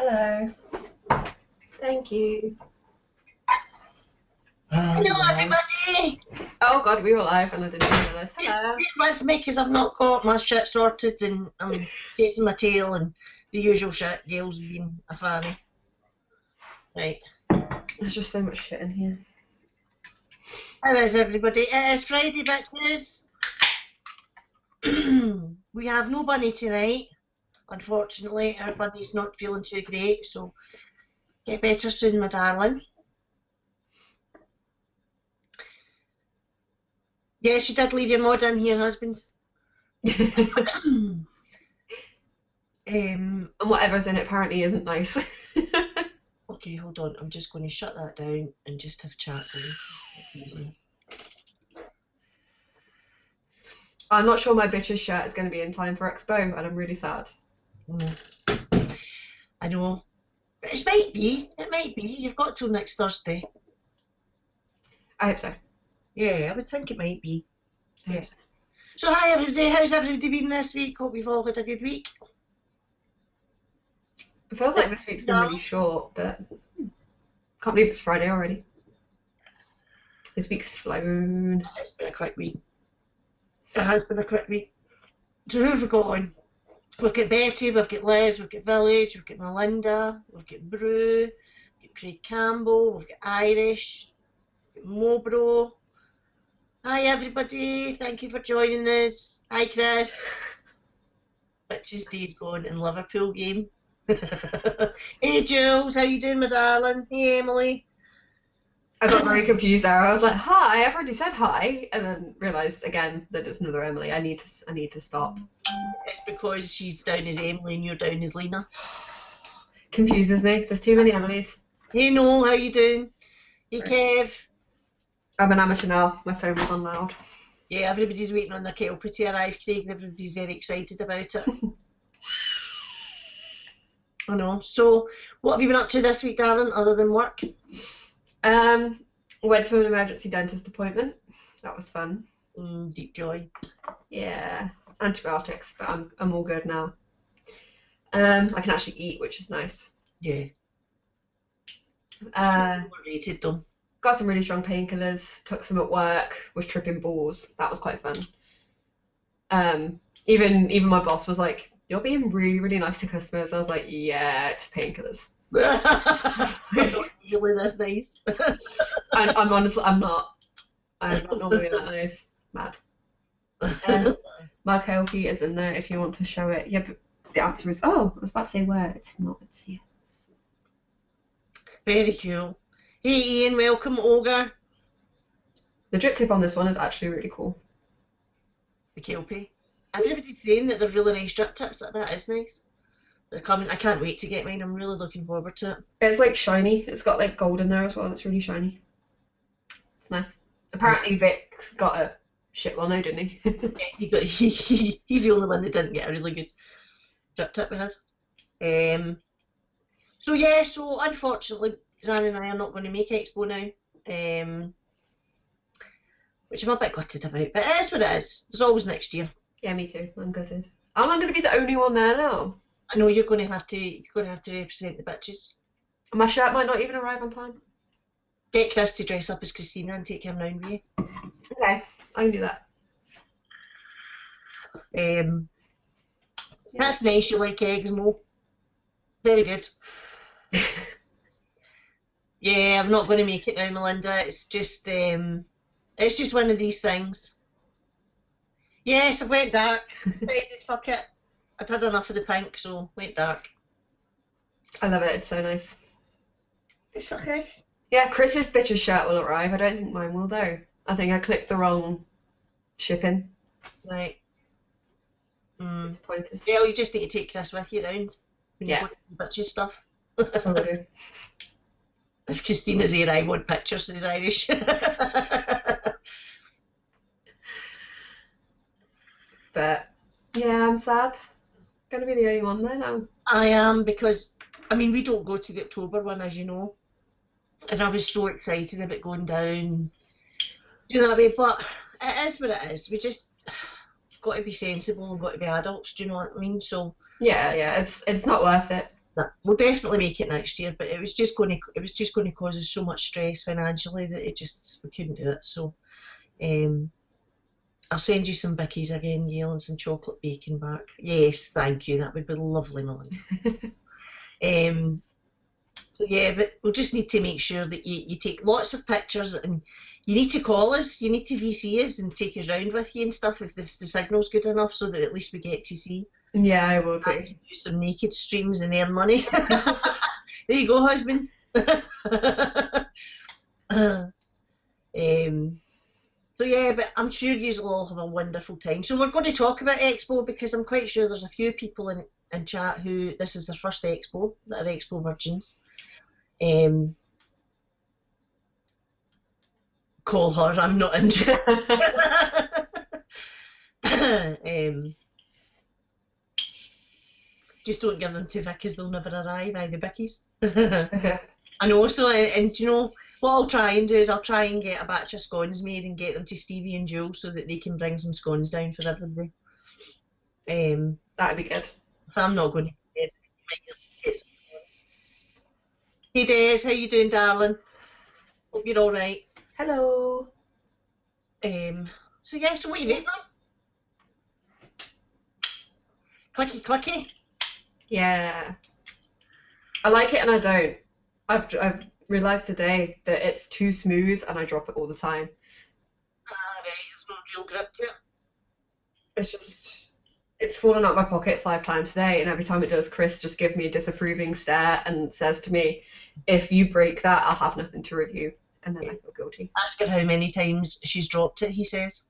Hello. Thank you. Hello, everybody. Oh God, we were live and I didn't realise. Hello. Bear with me because I've not got my shit sorted and I'm chasing my tail and the usual shit. Gail's been a fanny. Right. There's just so much shit in here. How is everybody? It is Friday, bitches. We have no bunny tonight. Unfortunately, our bunny's not feeling too great, so get better soon, my darling. Yes, you did leave your mod in here, husband. And whatever's in it apparently isn't nice. Okay, hold on. I'm just going to shut that down and just have chat with you. It's easy. I'm not sure my bitch's shirt is going to be in time for Expo, and I'm really sad. I know. But it might be. It might be. You've got till next Thursday. I hope so. Yeah, I would think it might be. I hope so. So hi everybody. How's everybody been this week? Hope you've all had a good week. It feels like this week's been really short, but can't believe it's Friday already. This week's flown. It's been a quick week. It has been a quick week. So who have we got on? We've got Betty, we've got Liz, we've got Village, we've got Melinda, we've got Brew, we've got Craig Campbell, we've got Irish, we've got Mobro. Hi everybody, thank you for joining us. Hi Chris. Bitches Day's gone in Liverpool game. Hey Jules, how you doing my darling? Hey Emily. I got very confused there. I was like, "Hi," I've already said hi, and then realised again that it's another Emily. I need to stop. It's because she's down as Emily and you're down as Lena. Confuses me. There's too many Emilys. Hey Noel, how you doing? Hey Kev. I'm an amateur now. My phone was on loud. Yeah, everybody's waiting on their Kelpie to arrive, Craig. Everybody's very excited about it. I know. So, what have you been up to this week, darling, other than work? Went for an emergency dentist appointment. That was fun. Deep joy. Yeah, antibiotics, but I'm all good now. I can actually eat, which is nice. Yeah. Overrated though. Got some really strong painkillers. Took some at work. Was tripping balls. That was quite fun. Even my boss was like, "You're being really, really nice to customers." I was like, "Yeah, it's painkillers." Really this nice. I'm honestly, I'm not normally that nice. Mad. My Kelpie is in there if you want to show it. Yeah, but the answer is, oh, I was about to say where. It's not. It's here. Very cool. Hey Ian, welcome, Ogre. The drip tip on this one is actually really cool. The Kelpie. Everybody's saying that they're really nice drip tips. That is nice. They're coming. I can't wait to get mine. I'm really looking forward to it. It's like shiny. It's got like gold in there as well. It's really shiny. It's nice. Apparently Vic's got a shit one now, didn't he? Yeah, he's the only one that didn't get a really good drip tip with us. So yeah, so unfortunately Zan and I are not going to make Expo now. Which I'm a bit gutted about, but it is what it is. There's always next year. Yeah, me too. I'm gutted. Am I going to be the only one there now? I know you're going to have to represent the bitches. My shirt might not even arrive on time. Get Chris to dress up as Christina and take him round with you. Okay, I can do that. That's nice. You like eggs, Mo. Very good. Yeah, I'm not going to make it now, Melinda. It's just one of these things. Yes, I went dark. Decided, fuck it. I'd had enough of the pink, so went dark. I love it. It's so nice. It's okay. Yeah, Chris's bitch's shirt will arrive. I don't think mine will though. I think I clicked the wrong shipping. Right. Disappointed. Well, you just need to take Chris with you round when you Yeah. go to the bitches stuff. I will do. If Christina's here, I want pictures, says Irish. But yeah, I'm sad. Gonna be the only one there now. I am, because I mean we don't go to the October one, as you know, and I was so excited about going down, do that way, but it is what it is. We just got to be sensible and got to be adults. Do you know what I mean? So Yeah, it's not worth it. we'll definitely make it next year, but it was just going to cause us so much stress financially that we couldn't do it. So I'll send you some bickies again, Yael, and some chocolate bacon back. Yes, thank you. That would be lovely, Melinda. So yeah, but we'll just need to make sure that you take lots of pictures, and you need to call us, you need to VC us and take us round with you and stuff if the signal's good enough, so that at least we get to see. Yeah, I will do. Do some naked streams and earn money. There you go, husband. So yeah, but I'm sure you will all have a wonderful time. So we're going to talk about Expo because I'm quite sure there's a few people in chat who this is their first Expo, that are Expo virgins. Call her, I'm not interested. Just don't give them to Vic because they'll never arrive, the bickies. And also, and you know, what I'll try and do is I'll try and get a batch of scones made and get them to Stevie and Joel so that they can bring some scones down for everybody. That'd be good. If I'm not going to get some. Hey Des, how you doing, darling? Hope you're all right. Hello. So yeah, so what are you doing now? Clicky clicky. Yeah. I like it and I don't. I've realised today that it's too smooth and I drop it all the time. Right, it's not real grip to it. It's fallen out of my pocket 5 times today, and every time it does, Chris just gives me a disapproving stare and says to me, if you break that, I'll have nothing to review. And then I feel guilty. Ask her how many times she's dropped it, he says.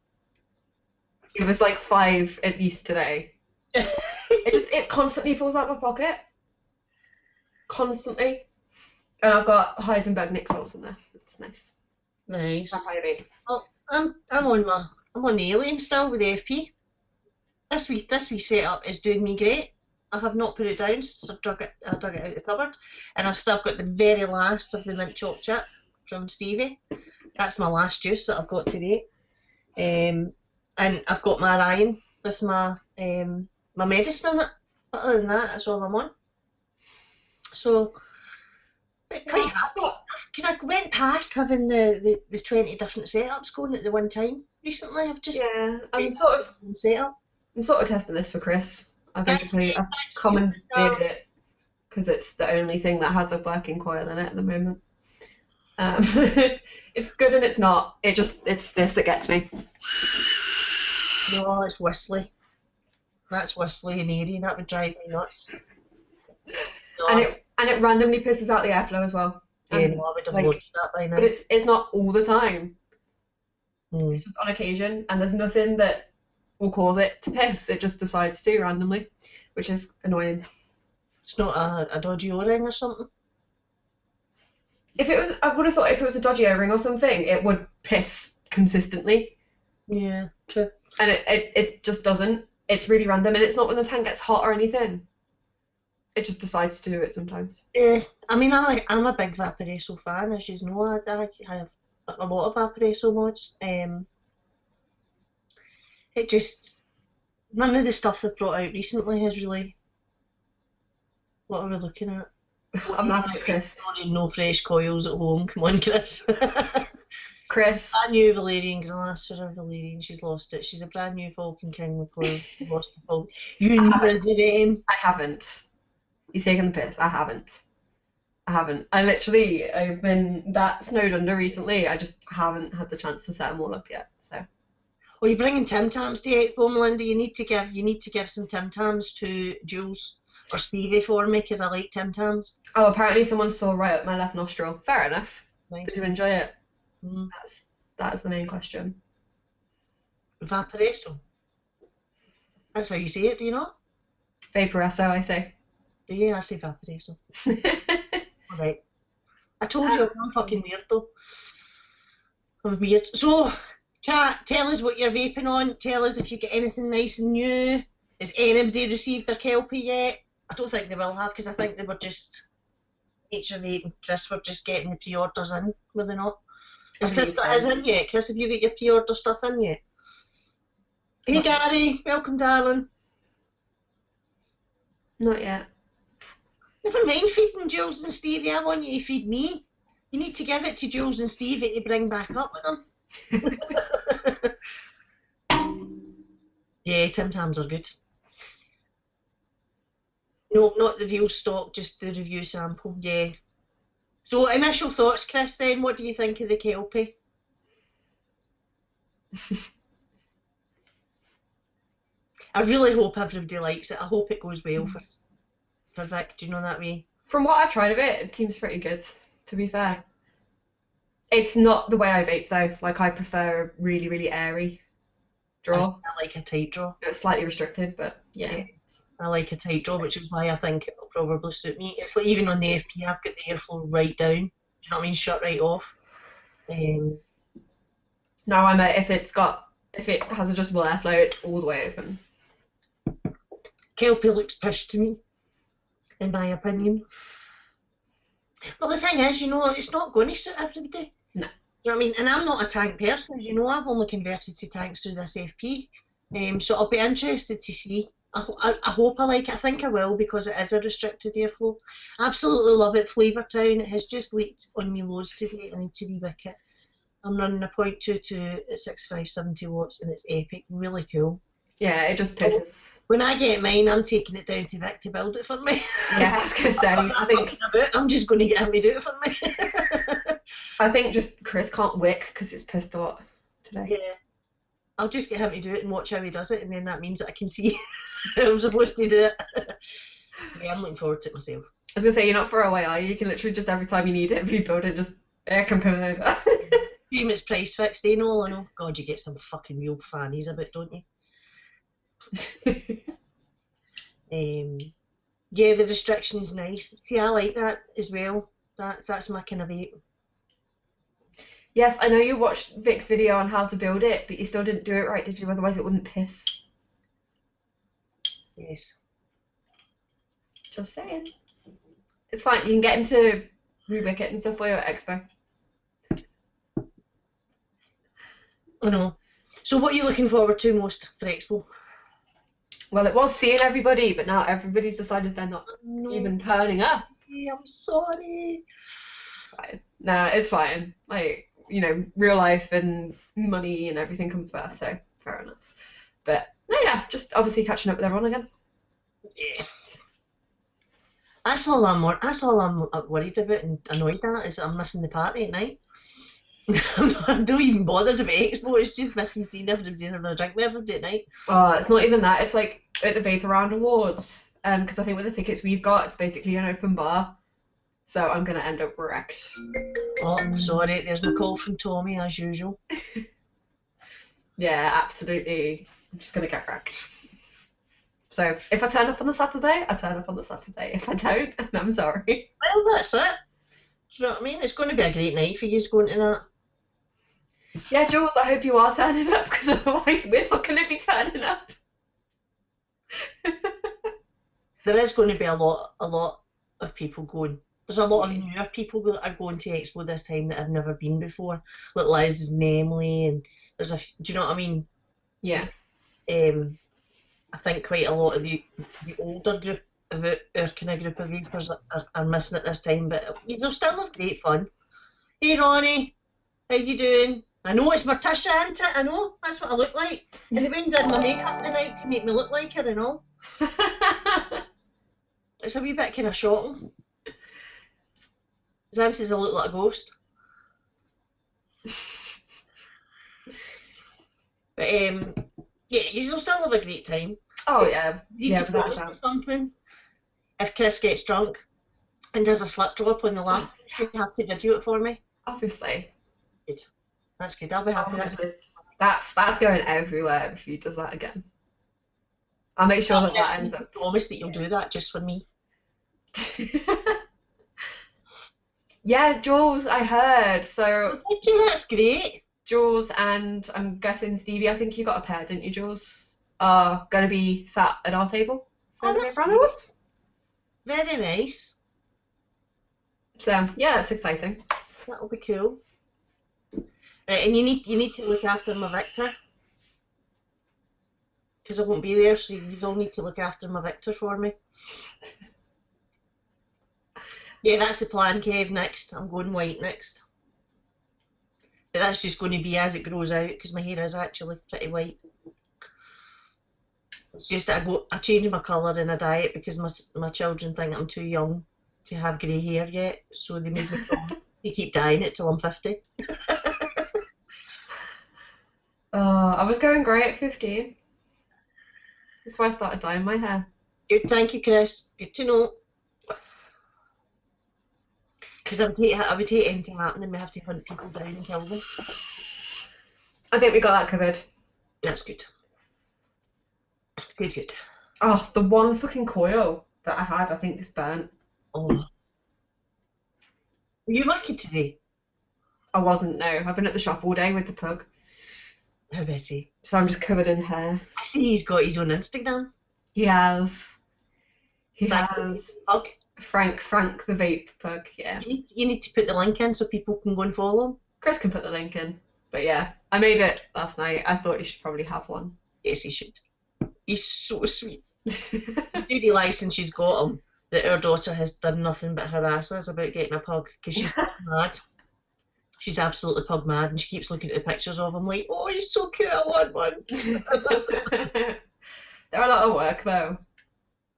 It was like 5 at least today. It constantly falls out of my pocket. Constantly. And I've got Heisenberg Nixels in there. It's nice. Nice. Well, I'm on the Alien still with the FP. This wee setup is doing me great. I have not put it down since I dug it out of the cupboard, and I've still got the very last of the mint chocolate chip from Stevie. That's my last juice that I've got today. And I've got my Orion with my medicine in it. But other than that, that's all I'm on. So quite happy. I went past having the 20 different setups going at the one time recently. I'm sort of testing this for Chris. I've commandeered it because it's the only thing that has a working coil in it at the moment. It's good and it's not. It's this that gets me. No, it's whistly. That's whistly and eerie. That would drive me nuts. No. And it randomly pisses out the airflow as well. Yeah, no, I would have watched that by now. But it's not all the time. Mm. It's just on occasion, and there's nothing that will cause it to piss. It just decides to randomly, which is annoying. It's not a dodgy O-ring or something? I would have thought if it was a dodgy O-ring or something, it would piss consistently. Yeah, true. And it just doesn't. It's really random, and it's not when the tank gets hot or anything. It just decides to do it sometimes. Yeah, I mean, I'm a big Vaporesso fan, as you know. I have a lot of Vaporesso mods. It just, none of the stuff they've brought out recently has really. What are we looking at? I'm laughing at Chris. No fresh coils at home. Come on, Chris. Chris. Brand new Valerian glass for her Valerian. She's lost it. She's a brand new Falcon King with coil. She's lost the Falcon. You never did it. I haven't. He's taking the piss. I haven't. I've been that snowed under recently. I just haven't had the chance to set them all up yet. So. Well, you're bringing Tim Tams to Expo, Melinda. You need to give some Tim Tams to Jules or Stevie for me because I like Tim Tams. Oh, apparently someone saw right up my left nostril. Fair enough. Nice. Did you enjoy it? Mm. That's the main question. Vaporesso. That's how you say it. Do you know? Vaporesso, I say. Do you? I say Vaporesso. Alright. I told you I'm fucking weird though. I'm weird. So, chat, tell us what you're vaping on. Tell us if you get anything nice and new. Has anybody received their Kelpie yet? I don't think they will have because I think they were just HRV and Chris were just getting the pre-orders in, were they not? Has Chris got his in yet? Chris, have you got your pre-order stuff in yet? Hey Gary, welcome darling. Not yet. Never mind feeding Jules and Stevie, I want you to feed me. You need to give it to Jules and Stevie to bring back up with them. Yeah, Tim Tams are good. No, not the real stock, just the review sample, yeah. So, initial thoughts, Chris, then, what do you think of the Kelpie? I really hope everybody likes it. I hope it goes well for Vic. Do you know that way? From what I've tried of it, it seems pretty good, to be fair. It's not the way I vape though. Like I prefer a really, really airy draw. I like a tight draw. It's slightly restricted, but yeah. I like a tight draw, which is why I think it will probably suit me. It's like even on the FP, I've got the airflow right down. Do you know what I mean? Shut right off. No, I meant if it has adjustable airflow, it's all the way open. Kelpie looks pish to me, in my opinion. Well, the thing is, you know, it's not going to suit everybody. No. Do you know what I mean? And I'm not a tank person, as you know. I've only converted to tanks through this FP. So I'll be interested to see. I hope I like it. I think I will because it is a restricted airflow. Absolutely love it. Flavortown. It has just leaked on me loads today. I need to rewick it. I'm running a 0.22 at 6570 watts and it's epic. Really cool. Yeah, it just pisses. When I get mine, I'm taking it down to Vic to build it for me. Yeah, I was going to say, I think I'm just going to get him to do it for me. I think just Chris can't wick because it's pissed a lot today. Yeah. I'll just get him to do it and watch how he does it, and then that means that I can see how I'm supposed to do it. Yeah, I'm looking forward to it myself. I was going to say, you're not far away, are you? You can literally just every time you need it, rebuild it, just come coming over. Assume it's price fixed, ain't all I know. God, you get some fucking real fannies of it, don't you? Yeah, the restriction's nice. See, I like that as well. That's my kind of vape. Yes, I know you watched Vic's video on how to build it, but you still didn't do it right, did you? Otherwise it wouldn't piss. Yes. Just saying. It's fine, you can get him to rewick it and stuff for your expo. I know. So what are you looking forward to most for Expo? Well, it was seeing everybody, but now everybody's decided they're not even turning up. I'm sorry. Fine. Nah, it's fine. Like, you know, real life and money and everything comes first, so fair enough. But, no, yeah, just obviously catching up with everyone again. Yeah. That's all I'm worried about and annoyed at, is that I'm missing the party at night. I'm not even bothered about Expo, it's just missing seeing everybody and having a drink with everybody at night. Oh, it's not even that, it's like at the Vape Around Awards, because I think with the tickets we've got, it's basically an open bar, so I'm going to end up wrecked. Oh, sorry, there's my call from Tommy, as usual. Yeah, absolutely, I'm just going to get wrecked. So, if I turn up on the Saturday, I turn up on the Saturday. If I don't, I'm sorry. Well, that's it. Do you know what I mean? It's going to be a great night for you going to that. Yeah, Jules, I hope you are turning up, because otherwise we're not going to be turning up. There is going to be a lot of people going. There's a lot of newer people that are going to Expo this time that have never been before. Like Liz and Emily, and there's do you know what I mean? Yeah. I think quite a lot of the older group of our kind of group of vapers are missing it this time, but they'll still have great fun. Hey Ronnie, how you doing? I know it's Morticia, isn't it? I know, that's what I look like. And I went and did my makeup tonight to make me look like her and all. It's a wee bit kind of shocking. Zan says I look like a ghost. But yeah, you'll still have a great time. Oh yeah. You need to promise something. If Chris gets drunk and does a slip drop on the lap, you have to video it for me. Obviously. Good. That's good. I'll be happy. That's going everywhere if he does that again. I'll make sure that ends up. Promise that you'll do that just for me. Yeah, Jules, I heard. So. Did you? That's great. Jules and I'm guessing Stevie, I think you got a pair, didn't you, Jules? Are going to be sat at our table. That's very nice. So yeah, it's exciting. That'll be cool. Right, and you need to look after my Victor. Because I won't be there, so you all need to look after my Victor for me. Yeah, that's the plan, Kev. Next, I'm going white next. But that's just going to be as it grows out, because my hair is actually pretty white. It's just that I change my colour and I dye it because my children think I'm too young to have grey hair yet, so they made me promise to keep dyeing it till I'm 50. I was going grey at 15. That's why I started dyeing my hair. Good, thank you, Chris. Good to know. Because I would hate anything happening. We have to hunt people down and kill them. I think we got that covered. That's good. Good, good. Oh, the one fucking coil that I had, I think is burnt. Oh. Were you working today? I wasn't, no. I've been at the shop all day with the pug. How is he? So I'm just covered in hair. I see he's got his own Instagram. He has. Pug. Frank the vape pug, yeah. You need to put the link in so people can go and follow him. Chris can put the link in. But yeah, I made it last night. I thought you should probably have one. Yes, he should. He's so sweet. The beauty license she's got him that her daughter has done nothing but harass us about getting a pug because she's mad. She's absolutely pug mad and she keeps looking at the pictures of him like, oh, he's so cute, I want one. They're a lot of work though.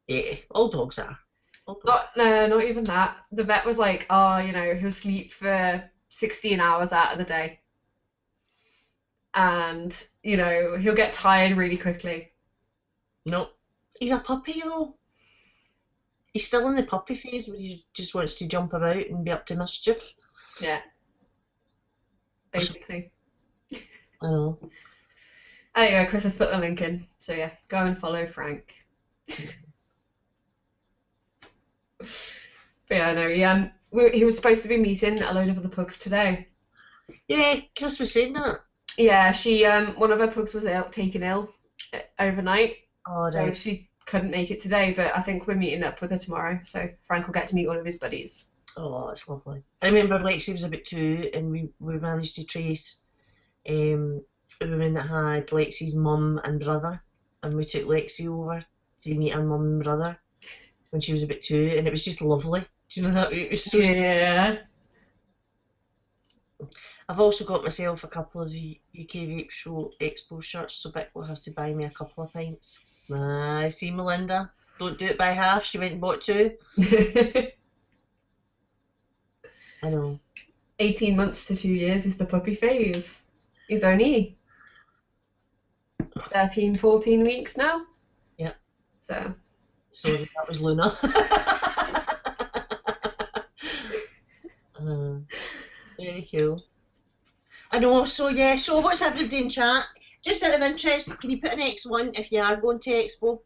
Yeah, all dogs are. All dogs. Not even that. The vet was like, oh, he'll sleep for 16 hours out of the day. And, he'll get tired really quickly. No. He's a puppy though. He's still in the puppy phase where he just wants to jump about and be up to mischief. Yeah. Basically. I know. Anyway, Chris has put the link in. So yeah, go and follow Frank. But yeah, no, he was supposed to be meeting a load of other pugs today. Yeah, Chris was saying that. Yeah, she one of her pugs was taken ill overnight. Oh, so right. she couldn't make it today, but I think we're meeting up with her tomorrow, so Frank will get to meet all of his buddies. Oh, that's lovely. I remember Lexi was about 2 and we managed to trace a woman that had Lexi's mum and brother, and we took Lexi over to meet her mum and brother when she was about 2, and it was just lovely. Do you know that? It was so Yeah. I've also got myself a couple of UK Vape Show Expo shirts, so Vic will have to buy me a couple of pints. I see Melinda. Don't do it by half. She went and bought 2. I know. 18 months to 2 years is the puppy phase. He's only 13, 14 weeks now. Yeah. So. Sorry, that was Luna. Very cool. I know, so yeah, so what's everybody in chat? Just out of interest, can you put an X1 if you are going to Expo?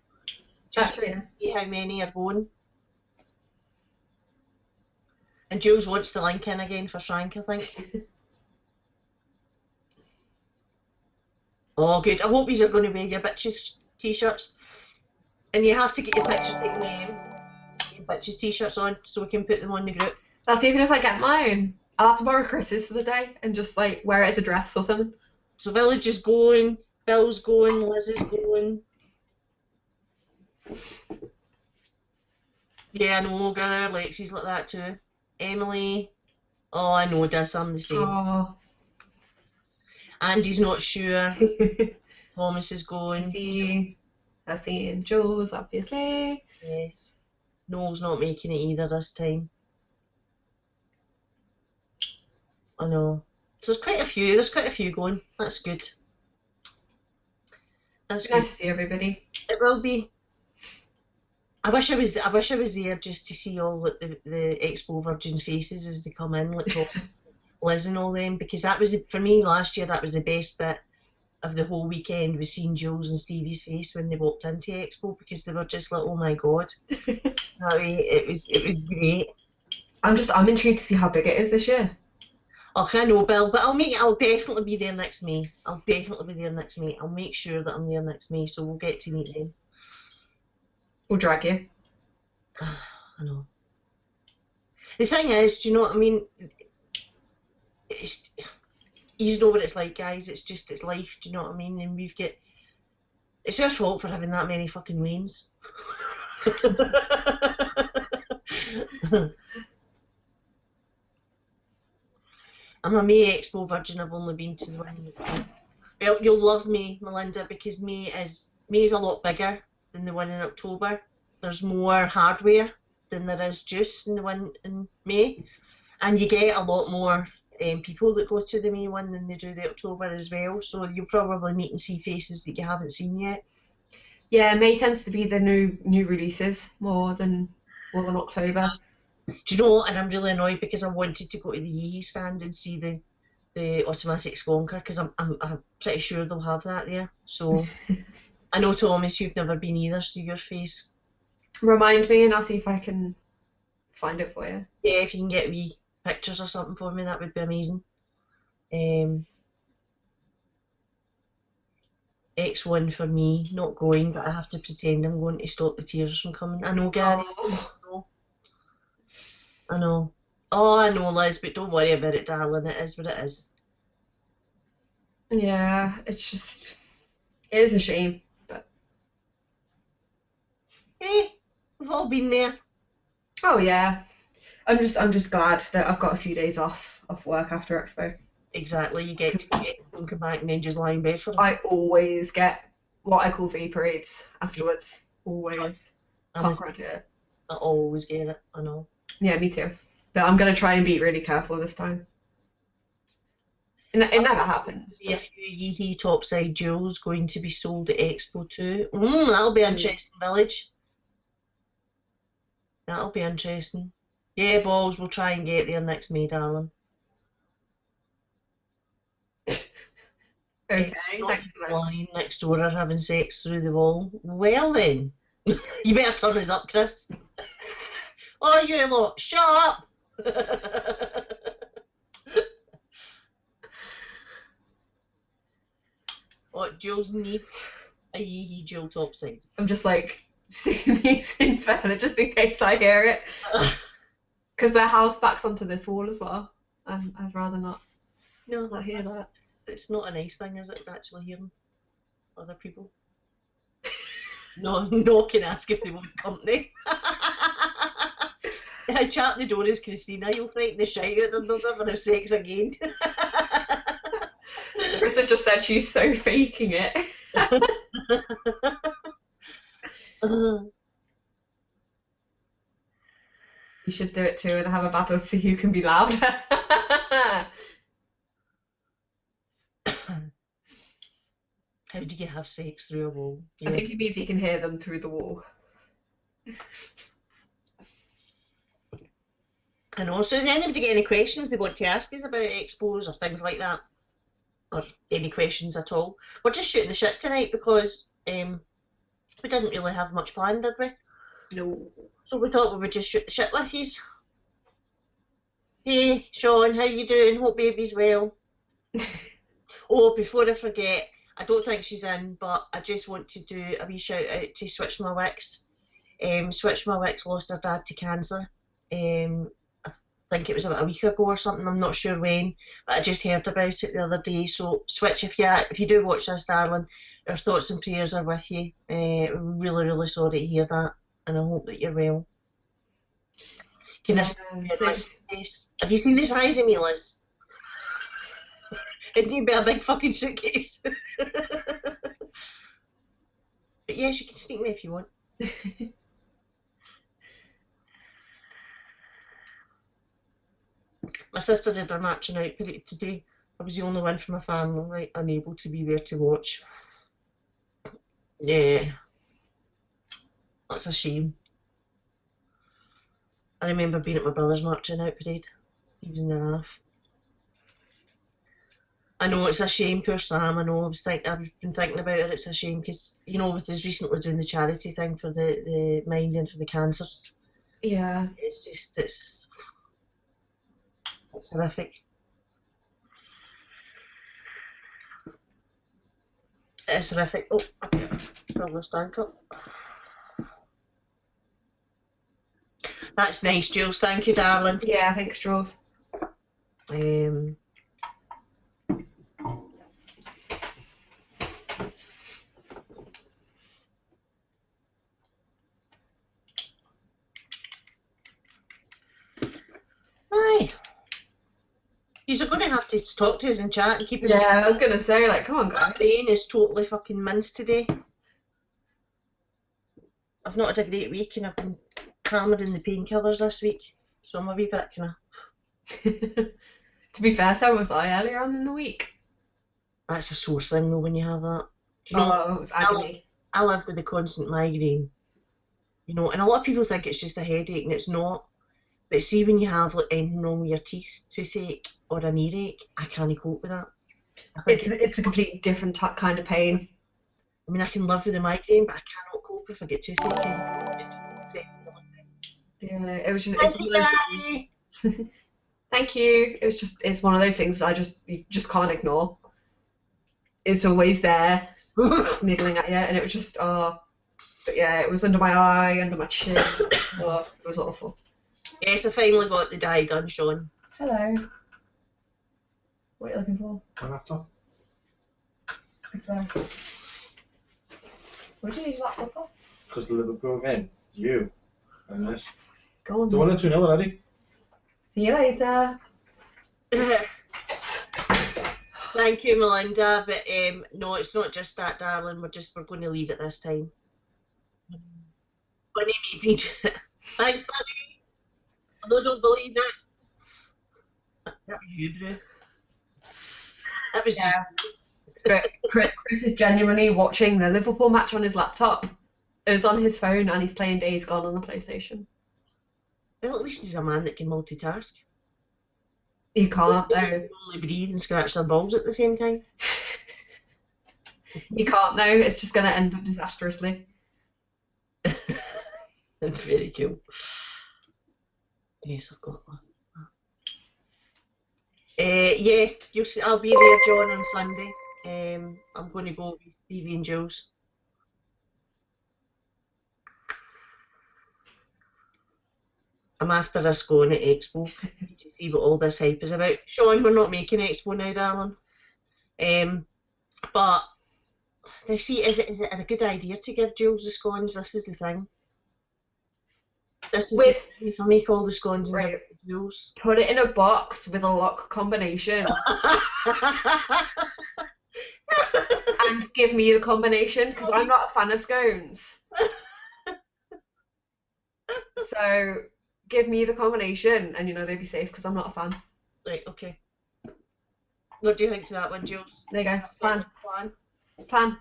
Just to see how many are going. And Jules wants the link in again for Frank, I think. Oh, good. I hope these are going to wear your bitches t-shirts. And you have to get your pictures taken in. Your bitches t-shirts on so we can put them on the group. That's even if I get mine. I'll have to borrow Chris's for the day and just like wear it as a dress or something. So Village is going, Bill's going, Liz is going. Yeah, I know, girl, Lexi's like that too. Emily. Oh, I know this, I'm the same. Oh. Andy's not sure. Thomas is going. I see Jules, obviously. Yes. Noel's not making it either this time. I know. So there's quite a few going. That's good. That's good. Nice to see everybody. It will be. I wish I was there just to see all the Expo Virgins' faces as they come in, like Liz and all them, because that was for me last year. That was the best bit of the whole weekend, was seeing Jules and Stevie's face when they walked into Expo, because they were just like, oh my god. It was great. I'm intrigued to see how big it is this year. Oh, I know, Bill, but I'll definitely be there next May. I'll make sure that I'm there next May, so we'll get to meet them. We'll drag you. I know. The thing is, do you know what I mean? You know what it's like, guys. It's life. Do you know what I mean? And it's our fault for having that many fucking wains. I'm a May Expo virgin. I've only been to the one. Well, you'll love May, Melinda, because May's a lot bigger than the one in October. There's more hardware than there is juice in the one in May, and you get a lot more people that go to the May one than they do the October as well. So you'll probably meet and see faces that you haven't seen yet. Yeah, May tends to be the new releases more than October. Do you know? And I'm really annoyed because I wanted to go to the Yee stand and see the automatic squonker because I'm pretty sure they'll have that there. So I know, Thomas, you've never been either, so your face. Remind me, and I'll see if I can find it for you. Yeah, if you can get wee pictures or something for me, that would be amazing. X1 for me, not going, but I have to pretend I'm going to stop the tears from coming. I know, Gary. Oh. I know. Oh, I know, Liz, but don't worry about it, darling. It is what it is. Yeah, it is a shame, but Hey, we've all been there. oh yeah. I'm just glad that I've got a few days off work after Expo. Exactly, you get to get and come back and then just lie in bed for it. I always get what I call V parades afterwards. Always. Can't grant it. I always get it, I know. Yeah, me too. But I'm gonna try and be really careful this time. It never happens. A few Yee topside jewels going to be sold at Expo too. That'll be interesting, Village. That'll be interesting. Yeah, balls, we'll try and get there next May, darling. Okay, thanks for that. Lying next door or having sex through the wall. Well then, you better turn us up, Chris. Oh, you lot, shut up! What, Jules needs a Yee jewel topside. I'm just like sticking these in further just in case I hear it. Because their house backs onto this wall as well. I'd rather not hear that. It's not a nice thing, is it, actually hearing other people? No can ask if they want company. I chat the door as Christina, you'll frighten the shite out of them, they'll never have sex again. Chris has just said she's so faking it. You should do it too and have a battle to see who can be louder. How do you have sex through a wall? I think it means you can hear them through the wall. And also, does anybody get any questions they want to ask us about expos or things like that? Or any questions at all? We're just shooting the shit tonight because we didn't really have much planned, did we? No. So we thought we would just shoot the shit with yous. Hey, Sean, how you doing? Hope baby's well. Oh, before I forget, I don't think she's in, but I just want to do a wee shout out to Switch My Wicks. Switch My Wicks lost her dad to cancer. I think it was about a week ago or something, I'm not sure when, but I just heard about it the other day. So Switch, if you do watch this, darling, our thoughts and prayers are with you. Really, really sorry to hear that, and I hope that you're well. Can I see his face? Have you seen the size of me, Liz? It'd need to be a big fucking suitcase. But yes, you can sneak me if you want. My sister did her marching out parade today. I was the only one from my family unable to be there to watch. Yeah. That's a shame. I remember being at my brother's marching out parade. He was in the RAF. I know it's a shame, poor Sam. I know I've been thinking about it. It's a shame because, you know, with us recently doing the charity thing for the mind and for the cancer. Yeah. It's horrific. It's horrific. Oh, fill this tank up. That's nice, Jules. Thank you, darling. Yeah, thanks, Jules. Aye. You're going to have to talk to us and chat and keep us. Yeah, I was going to say, like, come on, My guys. brain is totally fucking minced today. I've not had a great week and I've been hammered in the painkillers this week. So I'm a wee bit kind of... To be fair, so was I earlier on in the week. That's a sore thing though when you have that. Do you know, Oh, it was agony. I live with a constant migraine. You know, and a lot of people think it's just a headache and it's not. But see, when you have like anything wrong with your teeth, toothache or an earache, I can't cope with that. It's a completely different kind of pain. I mean, I can live with a migraine, but I cannot cope if I get toothache. Yeah, it was just. It's one of those things. Thank you. It's one of those things you just can't ignore. It's always there, niggling at you, and it was just But yeah, it was under my eye, under my chin. Oh, it was awful. Yes, I finally got the dye done, Sean. Hello. What are you looking for? My laptop. Exactly. What did you use that for? Because the Liverpool game, you. And this. Go on. The 1 and 2 0 already. See you later. Thank you, Melinda. But no, it's not just that, darling. We're going to leave it this time. Bunny maybe. Thanks, Bunny. Although I don't believe it. That was you, Brew. That was But Chris is genuinely watching the Liverpool match on his laptop. It was on his phone and he's playing Days Gone on the PlayStation. Well, at least he's a man that can multitask. You can't though. Only breathe and scratch their balls at the same time. You can't though. It's just going to end up disastrously. That's very cool. Yes, I've got that. Yeah, you'll see, I'll be there, John, on Sunday. I'm going to go with Stevie and Jules. I'm after us going at Expo to see what all this hype is about. Sean, we're not making Expo now, darling. But they see, is it a good idea to give Jules the scones? This is the thing. This is if I make all the scones and give it to Jules. Put it in a box with a lock combination. And give me the combination because I'm not a fan of scones. So give me the combination and they'd be safe because I'm not a fan. Right, okay. What do you think to that one, Jules? There you go. Plan.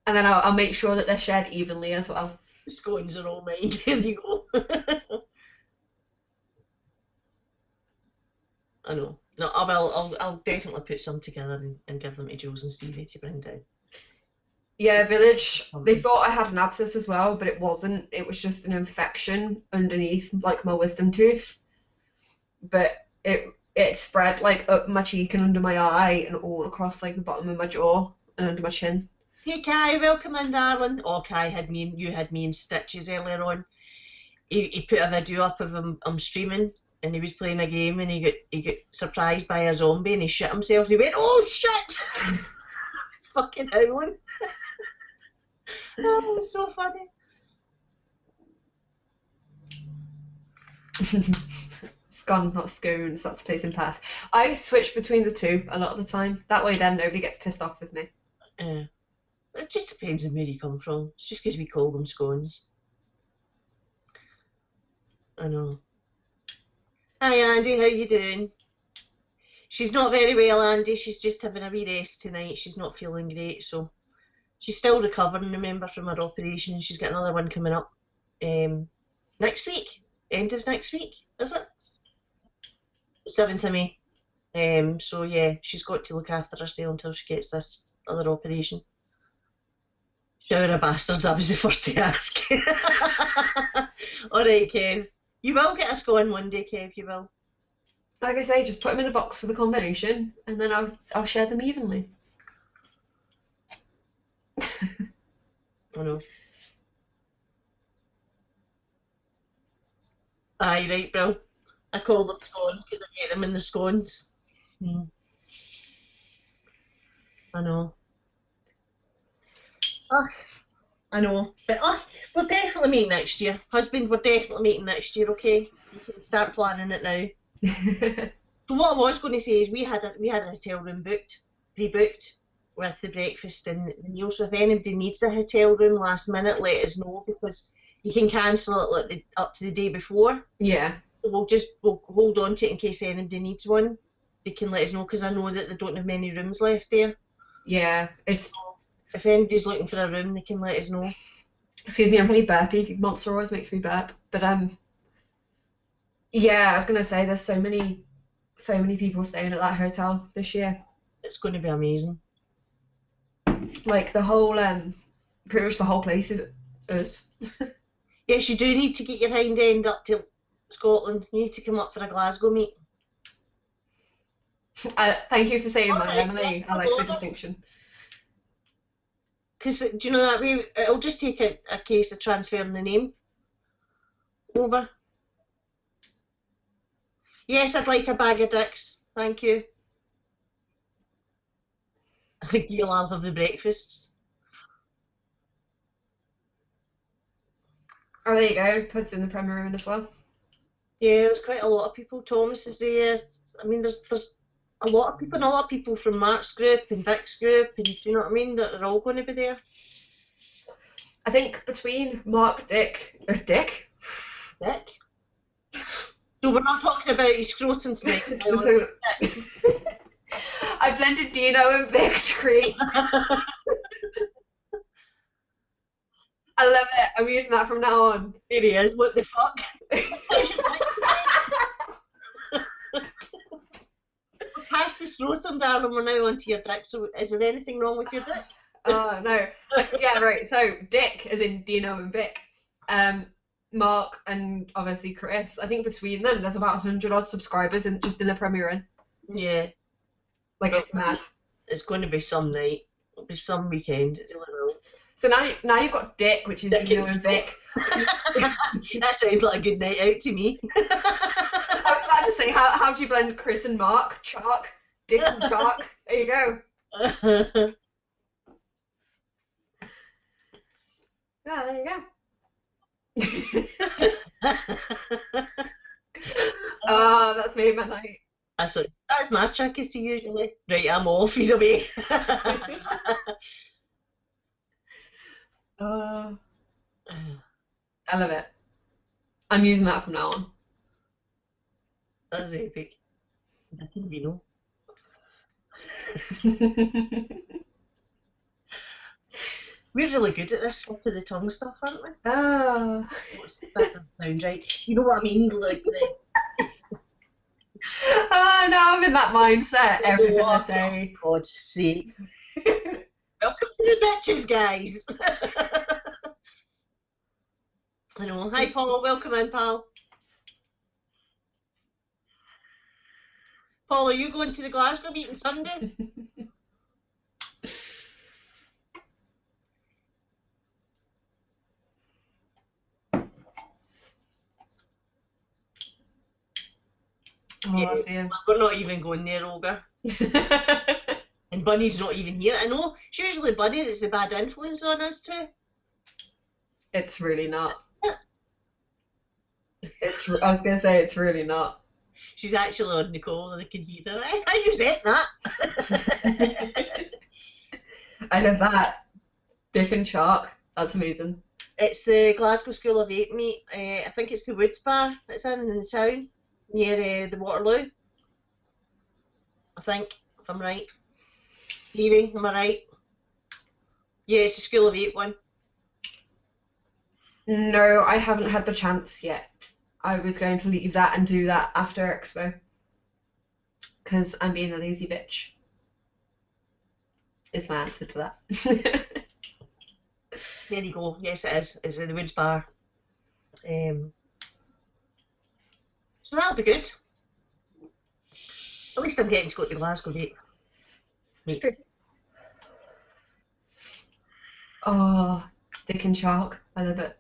And then I'll make sure that they're shared evenly as well. The scones are all mine. There you go. I know. No, I'll definitely put some together and give them to Jules and Stevie to bring down. Yeah, Village, they thought I had an abscess as well, but it wasn't. It was just an infection underneath, like, my wisdom tooth. But it spread, like, up my cheek and under my eye and all across, like, the bottom of my jaw and under my chin. Hey, Kai, welcome in, darling. Oh, Kai you had me in stitches earlier on. He put a video up of him streaming, and he was playing a game, and he got surprised by a zombie, and he shit himself, and he went, "Oh, shit!" He's fucking howling. Oh, it was so funny. Scone, not scones, that's the place in Perth. I switch between the two a lot of the time. That way then nobody gets pissed off with me. It just depends on where you come from. It's just because we call them scones. I know. Hi Andy, how you doing? She's not very well, Andy. She's just having a wee rest tonight. She's not feeling great, so she's still recovering, remember, from her operation. She's got another one coming up next week. End of next week, is it? 7th of May. So yeah, she's got to look after herself until she gets this other operation. Shower of bastards, I was the first to ask. Alright, Kev. You will get us going one day, Kev, you will. Like I say, just put them in a box for the combination, and then I'll share them evenly. I know. Aye, right, Bill. I call them scones because I get them in the scones. I know. Oh, I know. But we're definitely meeting next year. Husband, we're definitely meeting next year, okay? You can start planning it now. So what I was going to say is we had a hotel room booked, pre-booked, with the breakfast and the meal. So if anybody needs a hotel room last minute, let us know, because you can cancel it like up to the day before. Yeah. We'll hold on to it in case anybody needs one. They can let us know, because I know that they don't have many rooms left there. Yeah, it's. If anybody's looking for a room, they can let us know. Excuse me, I'm really burpy. Monster always makes me burp. But yeah, I was gonna say there's so many people staying at that hotel this year. It's going to be amazing. Like the whole pretty much the whole place is us. Yes, you do need to get your hind end up to Scotland. You need to come up for a Glasgow meet. Thank you for saying that, Alright, Emily. yes, I like no the bother. distinction. Because, do you know that way, it'll just take a case of transferring the name over. Yes, I'd like a bag of dicks. Thank you. I think you'll all have the breakfasts. Oh, there you go. Pud's in the Premier Room as well. Yeah, there's quite a lot of people. Thomas is there. I mean, there's a lot of people, and a lot of people from Mark's group and Vic's group, and do you know what I mean? That are all going to be there. I think between Mark, Dick. Dick? So we're not talking about his scrotum tonight. I blended Dino and Vic to create. I love it. I'm using that from now on. It is. What the fuck? Past the scrotum, darling. We're now onto your dick. So, is there anything wrong with your dick? Oh no. Yeah, right. So Dick, as in Dino and Vic. Mark and obviously Chris. I think between them, there's about 100 odd subscribers just in the Premier Inn. Yeah. Like, it's mad. It's going to be some night. It'll be some weekend. It really will. So now you've got Dick, which is Dino and Vic. That sounds like a good night out to me. I was about to say, how do you blend Chris and Mark? Chalk. Dick and Chalk. There you go. Yeah, there you go. Oh, that's made my night. That's my trick, is to usually. Right, I'm off, he's away. I love it. I'm using that from now on. That's epic. I can be no. We're really good at this slip of the tongue stuff, aren't we? Oh. That doesn't sound right. You know what I mean? Like Oh, now I'm in that mindset. Everything I say. For God's sake. Welcome to the bitches, guys. I know. Hi, Paul. Welcome in, pal. Paul, are you going to the Glasgow meeting Sunday? Oh, dear. We're not even going there, Olga. And Bunny's not even here. I know, it's usually Bunny that's the bad influence on us too. It's really not. I was going to say, it's really not. She's actually on Nicole and I can hear her. I just ate that. I love that. Dick and Chalk. That's amazing. It's the Glasgow School of Eight meet. I think it's the Woods Bar it's in the town near the Waterloo. I think, if I'm right. Evie, am I right? Yeah, it's the School of Eight one. No, I haven't had the chance yet. I was going to leave that and do that after Expo. Because I'm being a lazy bitch. Is my answer to that. There you go. Yes, it is. It's in the Woods Bar. So that'll be good. At least I'm getting to go to Glasgow, mate. Oh, Dick and Chalk. I love it.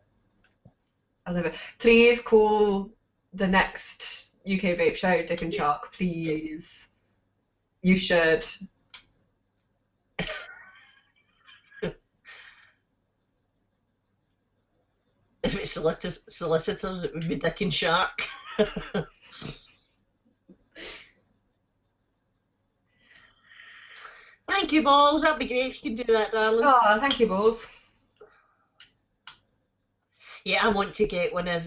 I love it. Please call the next UK Vape Show Dick and Chalk, please. You should. If it's solicitors, it would be Dick and Shark. Thank you, Balls. That'd be great if you can do that, darling. Oh, thank you, Balls. Yeah, I want to get one of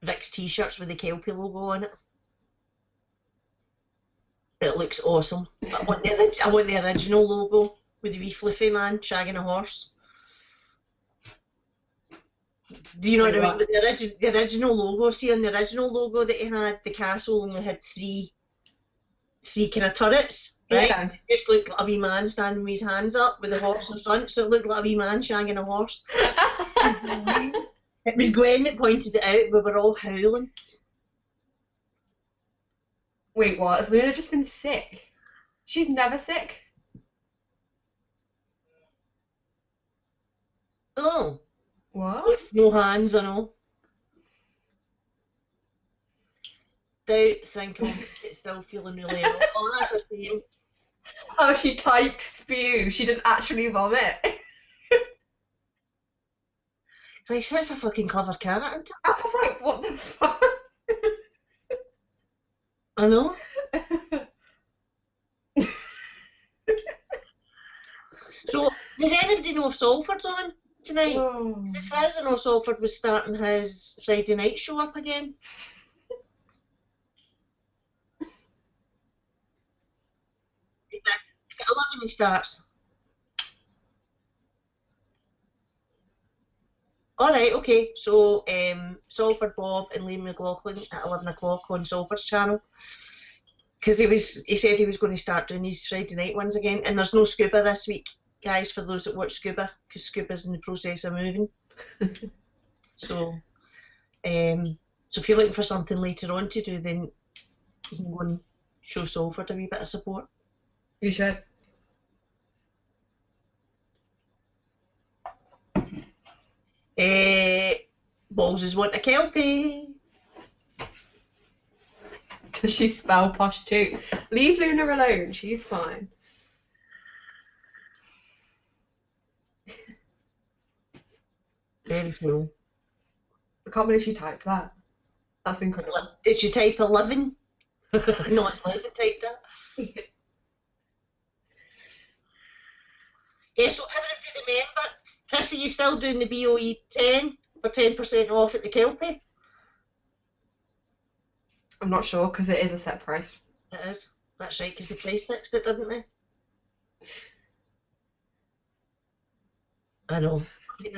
Vic's t-shirts with the Kelpie logo on it. It looks awesome. I want the original logo with the wee fluffy man shagging a horse. Do you know what I mean? The original logo. See, on the original logo that he had, the castle only had three kind of turrets, right? Yeah. It just looked like a wee man standing with his hands up with the horse in front, so it looked like a wee man shagging a horse. It was Gwen that pointed it out. We were all howling. Wait, what? Has Luna just been sick? She's never sick. Oh, What? no hands, I know. Don't think I'm still feeling really ill. Oh, that's a shame. Oh, she typed spew. She didn't actually vomit. Like, that's a fucking clever cat, isn't it? I was like, what the fuck? I know. So, does anybody know if Salford's on tonight? Oh. As far as I know, Salford was starting his Friday night show up again. It's at 11 he starts. Alright, okay. So, Salford Bob and Liam McLaughlin at 11 o'clock on Salford's channel. Because he said he was going to start doing his Friday night ones again. And there's no Scuba this week, guys, for those that watch Scuba, because Scuba's in the process of moving. So if you're looking for something later on to do, then you can go and show Salford a wee bit of support. You should. Balls is want a Kelpie. Does she spell posh too? Leave Luna alone. She's fine. Very cool. I can't believe she typed that. That's incredible. Did she type 11? No, it's Liz that typed that. Yeah, so everybody remember, Chris, are you still doing the BOE 10 for 10% off at the Kelpie? I'm not sure because it is a set price. It is. That's right, because the price fixed it, didn't they? I know. I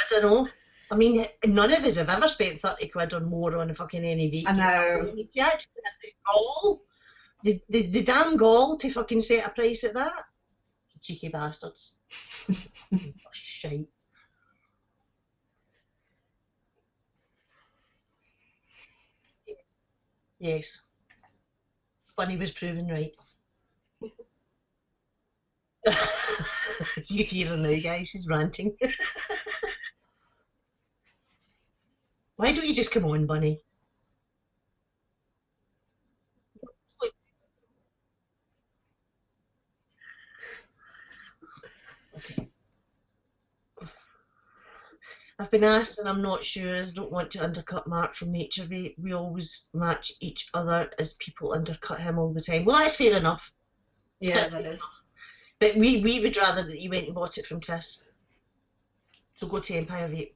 don't know. I mean, none of us have ever spent 30 quid or more on a fucking NAV. I know. You actually have the gall, the damn gall to fucking set a price at that. Cheeky bastards. Shite. Yes. Bunny was proven right. You can hear her now, guys. She's ranting. Why don't you just come on, Bunny? Okay. I've been asked and I'm not sure, as I don't want to undercut Mark from Nature. We always match each other as people undercut him all the time. Well, that's fair enough. Yeah, that is. But we would rather that you went and bought it from Chris. So go to Empire Vape.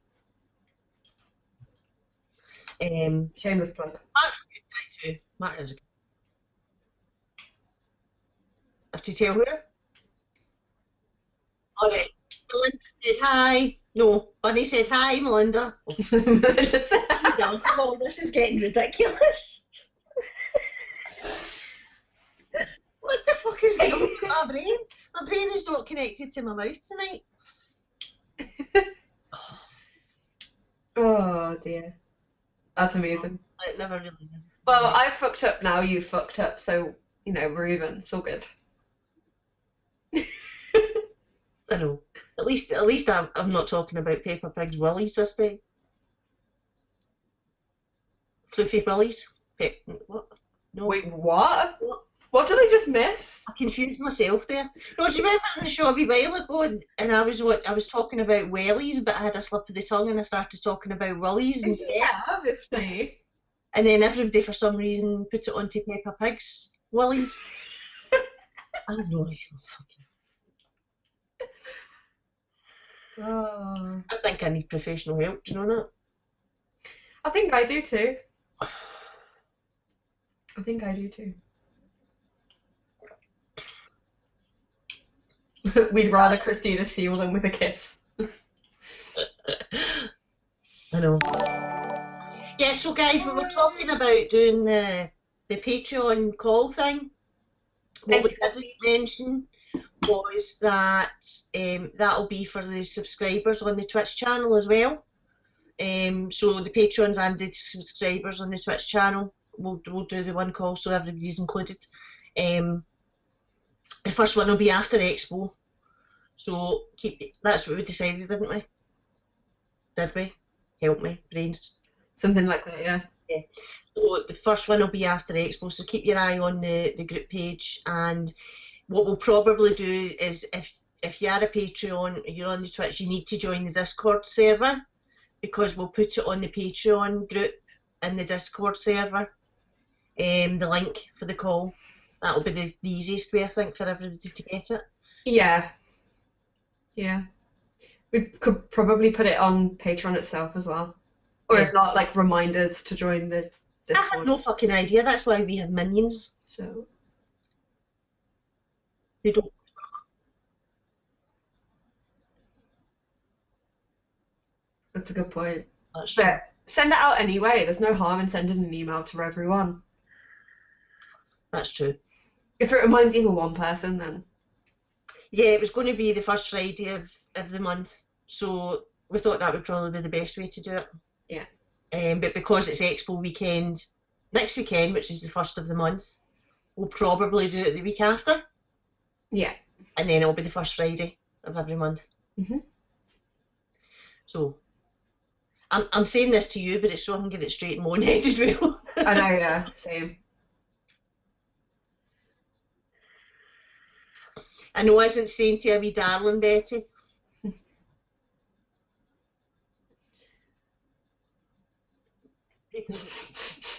Shameless plug. Mark's a good guy too. Mark is a good guy. Have to tell her? Alright. Melinda said hi. No, Bunny said hi, Melinda. Oh, this is getting ridiculous. What the fuck is going on with my brain? My brain is not connected to my mouth tonight. Oh dear. That's amazing. It never really is. Well, I fucked up now, you fucked up, so, you know, we're even. It's all good. I know. At least I'm not talking about Peppa Pig's willies this day. Fluffy willies. What? No. Wait, what? What did I just miss? I confused myself there. No, do you remember in the show a wee while ago, and I was talking about wellies, but I had a slip of the tongue and I started talking about willies instead. Yeah, obviously. And then everybody, for some reason, put it onto Peppa Pig's willies. I have no idea. Oh. I think I need professional help. Do you know that? I think I do too. I think I do too. We'd rather Christina seal them with a kiss. I know. Yeah, so guys, we were talking about doing the Patreon call thing. What we didn't mention was that that'll be for the subscribers on the Twitch channel as well. So the patrons and the subscribers on the Twitch channel will do the one call, so everybody's included. The first one will be after Expo. So that's what we decided, didn't we? Did we? Help me, brains. Something like that, yeah. Yeah. So the first one will be after Expo, so keep your eye on the group page. And what we'll probably do is, if you are a Patreon, you're on the Twitch, you need to join the Discord server, because we'll put it on the Patreon group in the Discord server. The link for the call. That'll be the easiest way, I think, for everybody to get it. Yeah. Yeah. We could probably put it on Patreon itself as well. Or Yeah. if not, like reminders to join the I have Discord. no fucking idea. That's why we have minions. So They don't. that's a good point. That's true. But send it out anyway. There's no harm in sending an email to everyone. That's true. If it reminds even one person, then Yeah, it was going to be the first Friday of the month, so we thought that would probably be the best way to do it. Yeah. But because it's Expo weekend, next weekend, which is the first of the month, we'll probably do it the week after. yeah. And then it'll be the first Friday of every month. Mhm. So, I'm saying this to you, but it's so I can get it straight in my own head as well. I know, yeah, same. I know I isn't saying to you, wee darling Betty.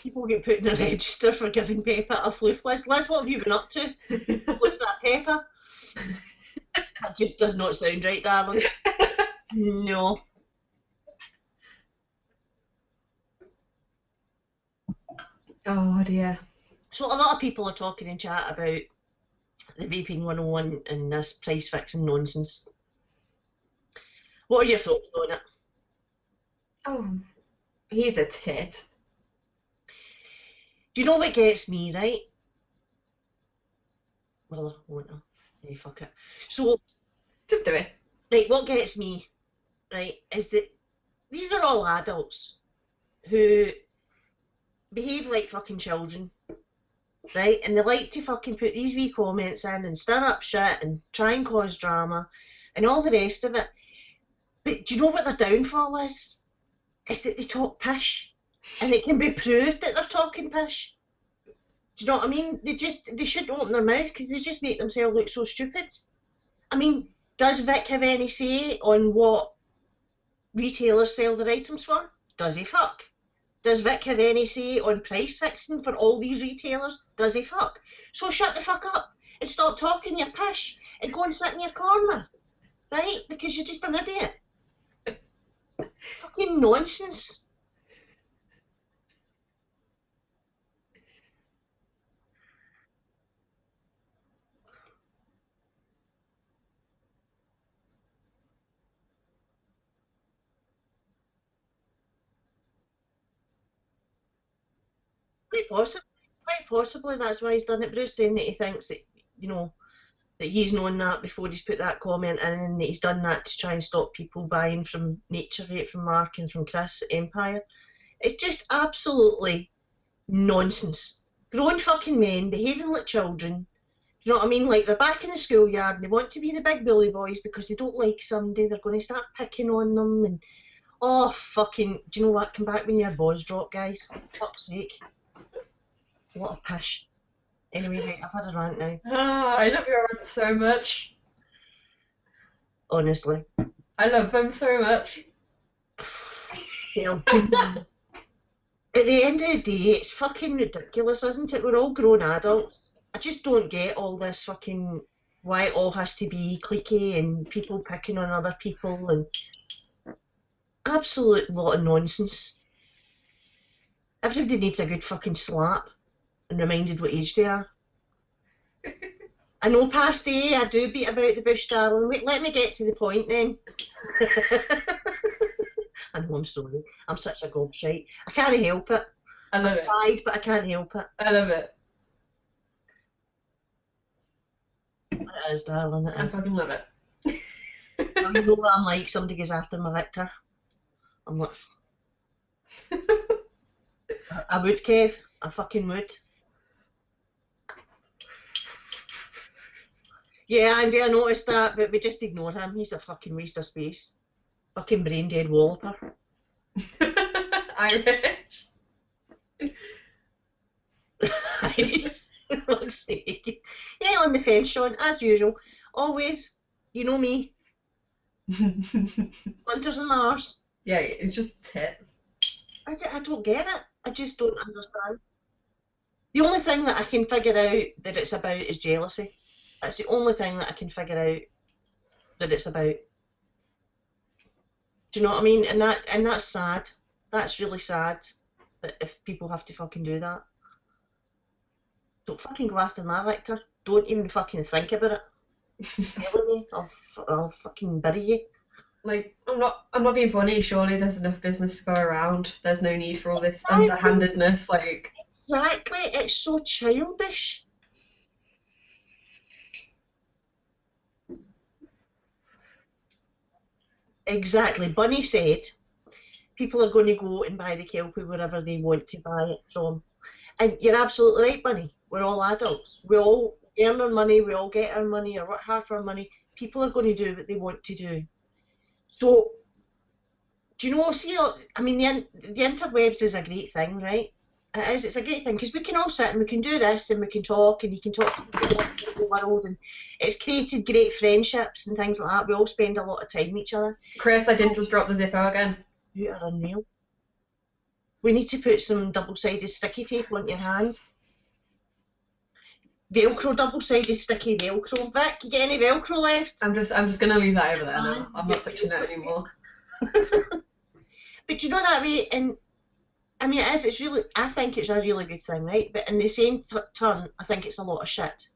People get put in a register for giving Peppa a floof list. Liz, what have you been up to? Floof that Peppa? That just does not sound right, darling. No. Oh dear. So a lot of people are talking in chat about the vaping 101 and this price fixing nonsense. What are your thoughts on it? Oh, he's a tit. Do you know what gets me, right? Well, I won't. Hey, fuck it. So, Just do it. right, what gets me, right, is that these are all adults who behave like fucking children, right? And they like to fucking put these wee comments in and stir up shit and try and cause drama and all the rest of it. But do you know what their downfall is? Is that they talk pish. And it can be proved that they're talking pish. Do you know what I mean? They shouldn't open their mouth because they just make themselves look so stupid. I mean, does Vic have any say on what retailers sell their items for? Does he fuck? Does Vic have any say on price fixing for all these retailers? Does he fuck? So shut the fuck up and stop talking your pish and go and sit in your corner, right? Because you're just an idiot. Fucking nonsense. Quite possibly that's why he's done it. Bruce saying that he thinks that, you know, that he's known that before he's put that comment in, and that he's done that to try and stop people buying from Nature Vape, from Mark and from Chris at Empire. It's just absolutely nonsense. Grown fucking men behaving like children. Do you know what I mean? Like they're back in the schoolyard and they want to be the big bully boys because they don't like somebody. They're going to start picking on them and oh fucking. Do you know what? Come back when your balls drop, guys. Fuck's sake. What a pish. Anyway, right, I've had a rant now. Ah, I love your rants so much. Honestly. I love them so much. You know, at the end of the day, it's fucking ridiculous, isn't it? We're all grown adults. I just don't get all this fucking why it all has to be cliquey and people picking on other people and absolute lot of nonsense. Everybody needs a good fucking slap and reminded what age they are. I know past A, I do beat about the bush, darling. Wait, let me get to the point then. I know, I'm sorry. I'm such a gobshite. I can't help it. I love it. I tried, but I can't help it. I love it. It is, darling, it I is. fucking love it. Well, you know what I'm like, somebody gets after my Victor. I'm like, I would, Kev. I fucking would. Yeah, Andy, I noticed that, but we just ignore him. He's a fucking waste of space. Fucking brain dead walloper. Irish. For fuck's sake. Yeah, on the fence, Sean, as usual. Always, you know me, splinters and Mars. Yeah, it's just a tit. I don't get it. I just don't understand. The only thing that I can figure out that it's about is jealousy. That's the only thing that I can figure out that it's about. Do you know what I mean? And that's sad. That's really sad that if people have to fucking do that. Don't fucking go after my Victor. Don't even fucking think about it. Telling me, I'll fucking bury you. Like, I'm not being funny. Surely there's enough business to go around. There's no need for all this Exactly. underhandedness. Like, Exactly. It's so childish. Exactly. Bunny said people are going to go and buy the Kelpie wherever they want to buy it from. And you're absolutely right, Bunny. We're all adults. We all earn our money. We all get our money or work hard for our money. People are going to do what they want to do. So, do you know, see, I mean, the interwebs is a great thing, right? It is. It's a great thing because we can all sit and we can do this and we can talk and you can talk to people all over the world and it's created great friendships and things like that. We all spend a lot of time with each other. Chris, I didn't just drop the Zippo again. You are unreal. We need to put some double-sided sticky tape on your hand. Velcro, double-sided sticky Velcro. Vic, you get any Velcro left? I'm just gonna leave that over there now. I'm not touching it anymore. But you know that way, and I mean it is. It's really. I think it's a really good thing, right? But in the same turn, I think it's a lot of shit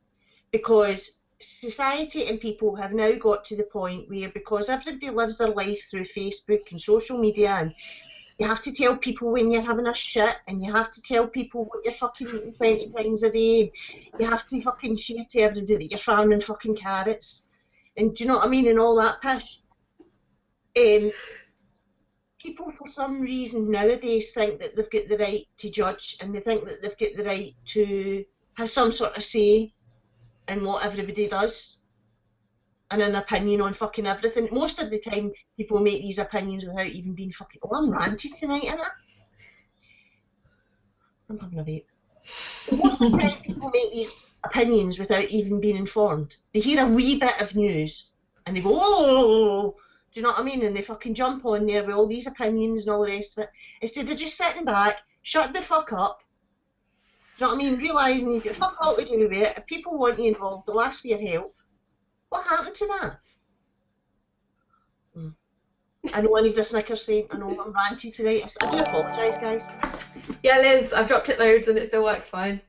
because society and people have now got to the point where because everybody lives their life through Facebook and social media and you have to tell people when you're having a shit and you have to tell people what you're fucking eating 20 times a day. You have to fucking share to everybody that you're farming fucking carrots. And do you know what I mean? And all that pish. People for some reason nowadays think that they've got the right to judge and they think that they've got the right to have some sort of say in what everybody does and an opinion on fucking everything. Most of the time people make these opinions without even being fucking, oh, I'm ranty tonight, innit? I'm having a vape. Most of the time people make these opinions without even being informed. They hear a wee bit of news and they go, oh, do you know what I mean? And they fucking jump on there with all these opinions and all the rest of it. Instead of just sitting back, shut the fuck up. Do you know what I mean? Realising you've got fuck all to do with it. If people want you involved, they'll ask for your help. What happened to that? I know I need a Snickers saying. I know I'm ranty tonight. I do apologise, guys. Yeah, Liz, I've dropped it loads and it still works fine.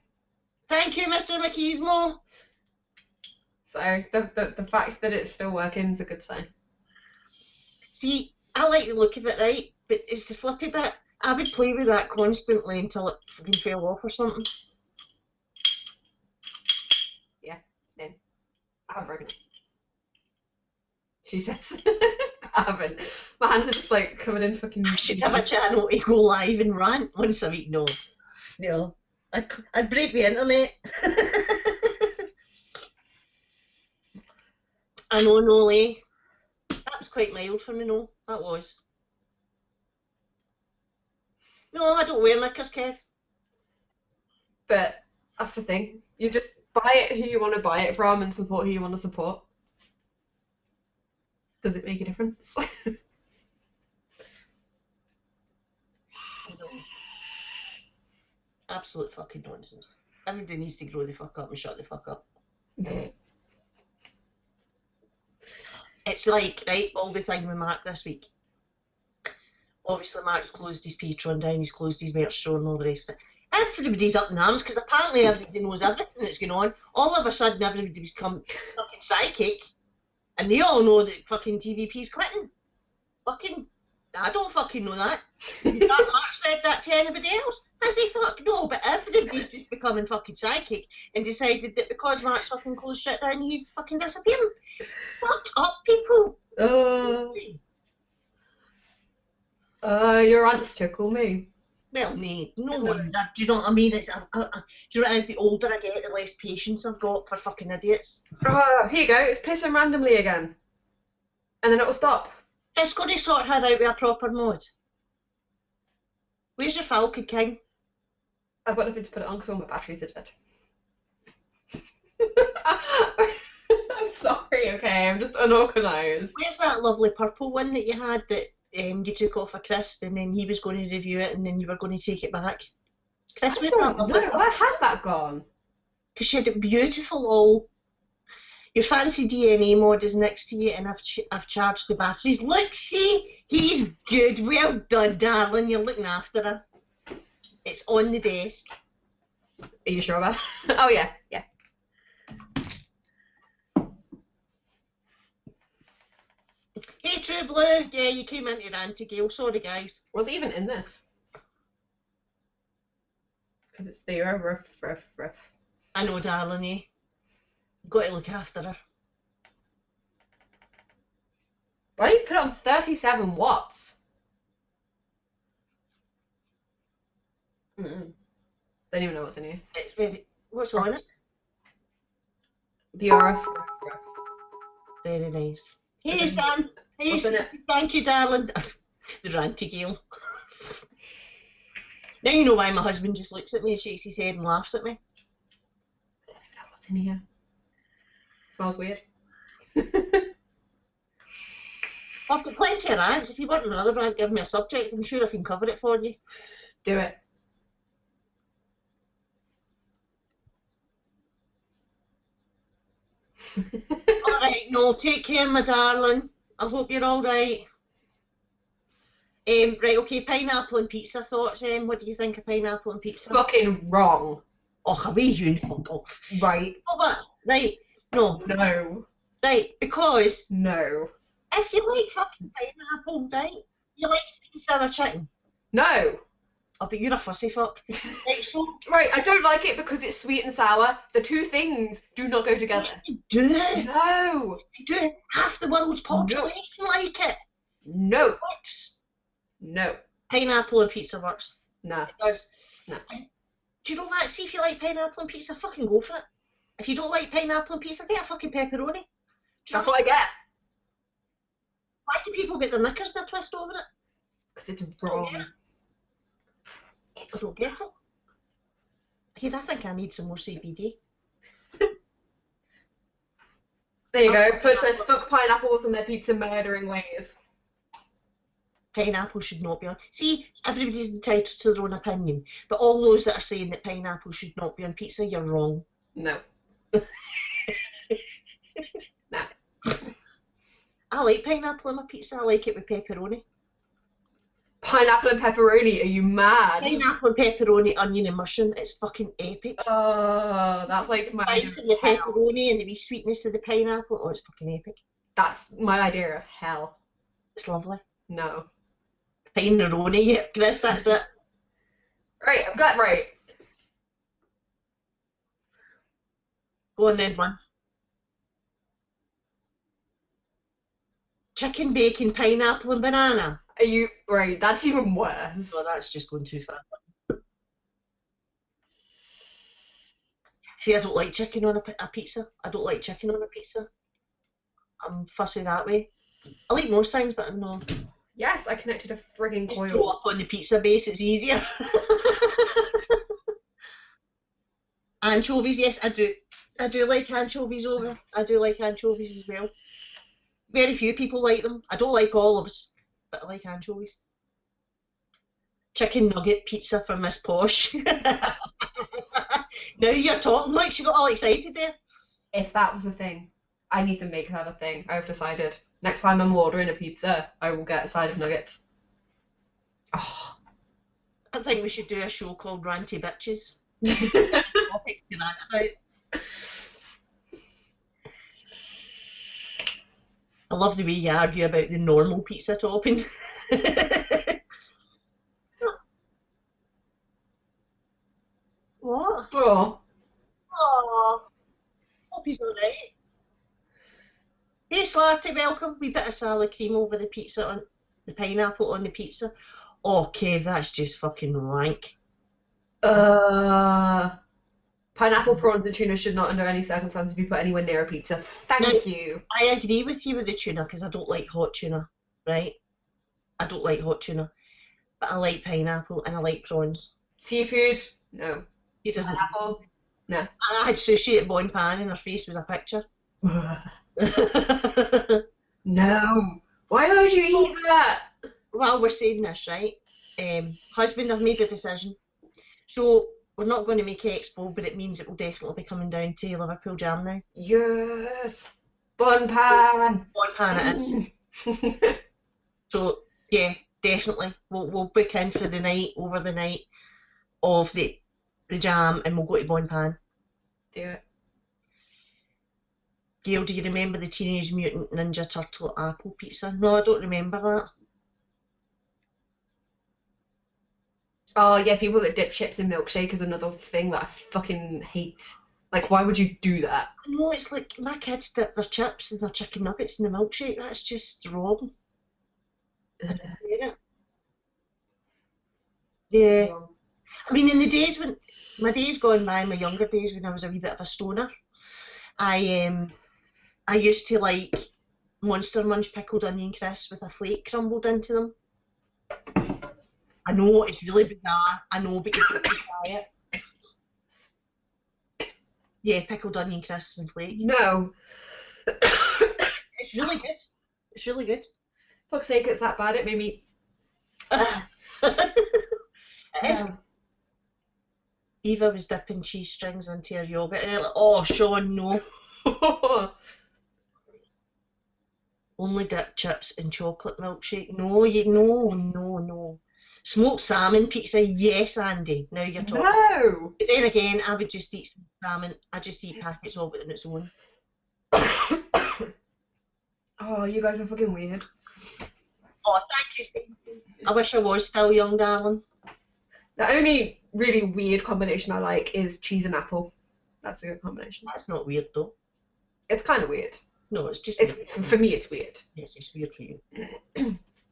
Thank you, Mr. McKeesmo. So the fact that it's still working is a good sign. See, I like the look of it, right? But it's the flippy bit. I would play with that constantly until it fucking fell off or something. Yeah, same. I haven't broken it. She says. I haven't. My hands are just like covered in fucking. I should have a channel to go live and rant once a week. No. No. I'd break the internet. I know, Nolly. That was quite mild for me, no. That was. No, I don't wear knickers, Kev. But That's the thing. You just buy it who you want to buy it from and support who you want to support. Does it make a difference? No. Absolute fucking nonsense. Everybody needs to grow the fuck up and shut the fuck up. It's like, right, all the thing with Mark this week. Obviously, Mark's closed his Patreon down, he's closed his merch store and all the rest of it. Everybody's up in arms because apparently everybody knows everything that's going on. All of a sudden, everybody's become fucking psychic, and they all know that fucking TVP's quitting. Fucking, I don't fucking know that. That Mark said that to anybody else? Has he? Fuck no, but everybody's just becoming fucking psychic and decided that because Mark's fucking closed shit down, he's fucking disappearing. Fuck up, people. Your aunts tickle me. Well, no wonder. Do you know what I mean? Do you know what it is? The older I get, the less patience I've got for fucking idiots. Here you go. It's pissing randomly again. And then it'll stop. It's going to sort her out with a proper mod. Where's your Falcon King? I've got nothing to put it on because all my batteries are dead. I'm sorry, okay? I'm just unorganised. Where's that lovely purple one that you had that you took off of Chris and then he was going to review it and then you were going to take it back? Chris, where's that lovely purple? Where has that gone? Because she had it beautiful all. Your fancy DNA mod is next to you and I've charged the batteries. Look, see? He's good. Well done, darling. You're looking after her. It's on the desk. Are you sure about that? Oh, yeah. Hey, True Blue. Yeah, you came into your anti-gale. Sorry, guys. Was it even in this? Because it's there. Ruff. I know, darling, eh? You've got to look after her. Why do you put it on 37 watts? Don't even know what's in here. It's very... What's on it? The RF. Very nice. Hey, Sam. Hey, What's in it? thank you, darling. The Rantigale. Now you know why my husband just looks at me and shakes his head and laughs at me. I don't even know what's in here. It smells weird. I've got plenty of rants. If you want another rant, give me a subject. I'm sure I can cover it for you. Do it. Alright, no, take care, my darling. I hope you're alright. Right, okay, pineapple and pizza thoughts. What do you think of pineapple and pizza? Fucking wrong. Oh, away you and fuck off. Right. Oh, but, right, no. No. Right, because No. if you like fucking pineapple, right, you like pizza or chicken. No. Oh, but you're a fussy fuck. Right, so... Right, I don't like it because it's sweet and sour. The two things do not go together. Yes, they do. No. They do. Half the world's population like it. No. It works. No. Pineapple and pizza works. No. It does. No. Do you know what? See if you like pineapple and pizza, fucking go for it. If you don't like pineapple and pizza, get a fucking pepperoni. Do you That's know what I get. why do people get their knickers in a twist over it? Because it's wrong. I don't get it. Here, I think I need some more CBD. There you go. Put says fuck pineapples and their pizza murdering ways. Pineapple should not be on. See, everybody's entitled to their own opinion, but all those that are saying that pineapple should not be on pizza, you're wrong. No. No. I like pineapple on my pizza. I like it with pepperoni. Pineapple and pepperoni? Are you mad? Pineapple and pepperoni, onion and mushroom. It's fucking epic. That's like my Spice and the pepperoni and the wee sweetness of the pineapple. Oh, it's fucking epic. That's my idea of hell. It's lovely. No. Pineroni, yeah, Chris, that's it. Right, I've got right. Go on then, one. Chicken, bacon, pineapple and banana. Are you right? That's even worse. Well, that's just going too far. See, I don't like chicken on a pizza. I don't like chicken on a pizza. I'm fussy that way. I like most things, but I'm not. Yes, I connected a frigging Just coil. throw up on the pizza base, it's easier. Anchovies, yes, I do. I do like anchovies over. I do like anchovies as well. Very few people like them. I don't like olives, but I like anchovies. Chicken nugget pizza for Miss Posh. Now you're talking like she got all excited there. If that was a thing, I need to make that a thing. I've decided. Next time I'm ordering a pizza, I will get a side of nuggets. Oh. I think we should do a show called Ranty Bitches. Topics to rant about. I love the way you argue about the normal pizza topping. What? Oh. Aww. Hope he's alright. Hey Slarty, welcome. Wee bit of salad cream over the pizza, on the pineapple on the pizza. Oh, Kev, that's just fucking rank. Pineapple, prawns, and tuna should not, under any circumstances, be put anywhere near a pizza. Thank you. I agree with you with the tuna because I don't like hot tuna, right? I don't like hot tuna, but I like pineapple and I like prawns. Seafood? No. He doesn't. Pineapple? No. I had sushi at Bon Pan and her face was a picture. No. Why would you eat that? While we're saying this, right? Husband, I've made a decision. So we're not going to make Expo, but it means it will definitely be coming down to Liverpool Jam now. Yes. Bon pan. Bon Pan it is. So yeah, definitely. We'll book in for the night, over the night of the jam, and we'll go to Bon Pan. Do it. Gail, do you remember the Teenage Mutant Ninja Turtle apple pizza? No, I don't remember that. Oh yeah, people that dip chips in milkshake is another thing that I fucking hate. Like, why would you do that? No, it's like my kids dip their chips and their chicken nuggets in the milkshake. That's just wrong. I don't get it. Yeah. I mean, in the days when my days gone by, my younger days when I was a wee bit of a stoner, I used to like Monster Munch pickled onion crisps with a flake crumbled into them. I know it's really bizarre. I know, but you have to try it. Yeah, pickled onion crisps and flake. No. It's really good. It's really good. Fuck's sake, it's that bad. It made me. It is. No. Eva was dipping cheese strings into her yogurt. And you're like, oh, Sean, no. Only dip chips in chocolate milkshake. No, no. Smoked salmon pizza, yes, Andy. Now you're talking. No. But then again, I would just eat smoked salmon. I just eat packets of it on its own. Oh, you guys are fucking weird. Oh, thank you, Stacey. I wish I was still young, darling. The only really weird combination I like is cheese and apple. That's a good combination. That's not weird, though. It's kind of weird. No, it's just weird. For me, it's weird. Yes, it's weird for you.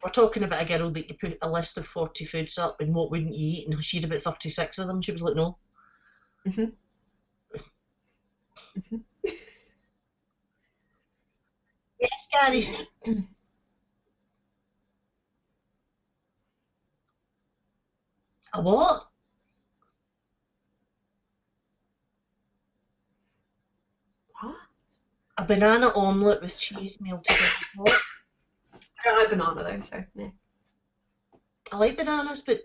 We're talking about a girl that you put a list of 40 foods up and what wouldn't you eat, and she had about 36 of them. She was like, no. Yes, Gary. A what? What? A banana omelette with cheese melted in the pot. I don't like banana though, so yeah. I like bananas, but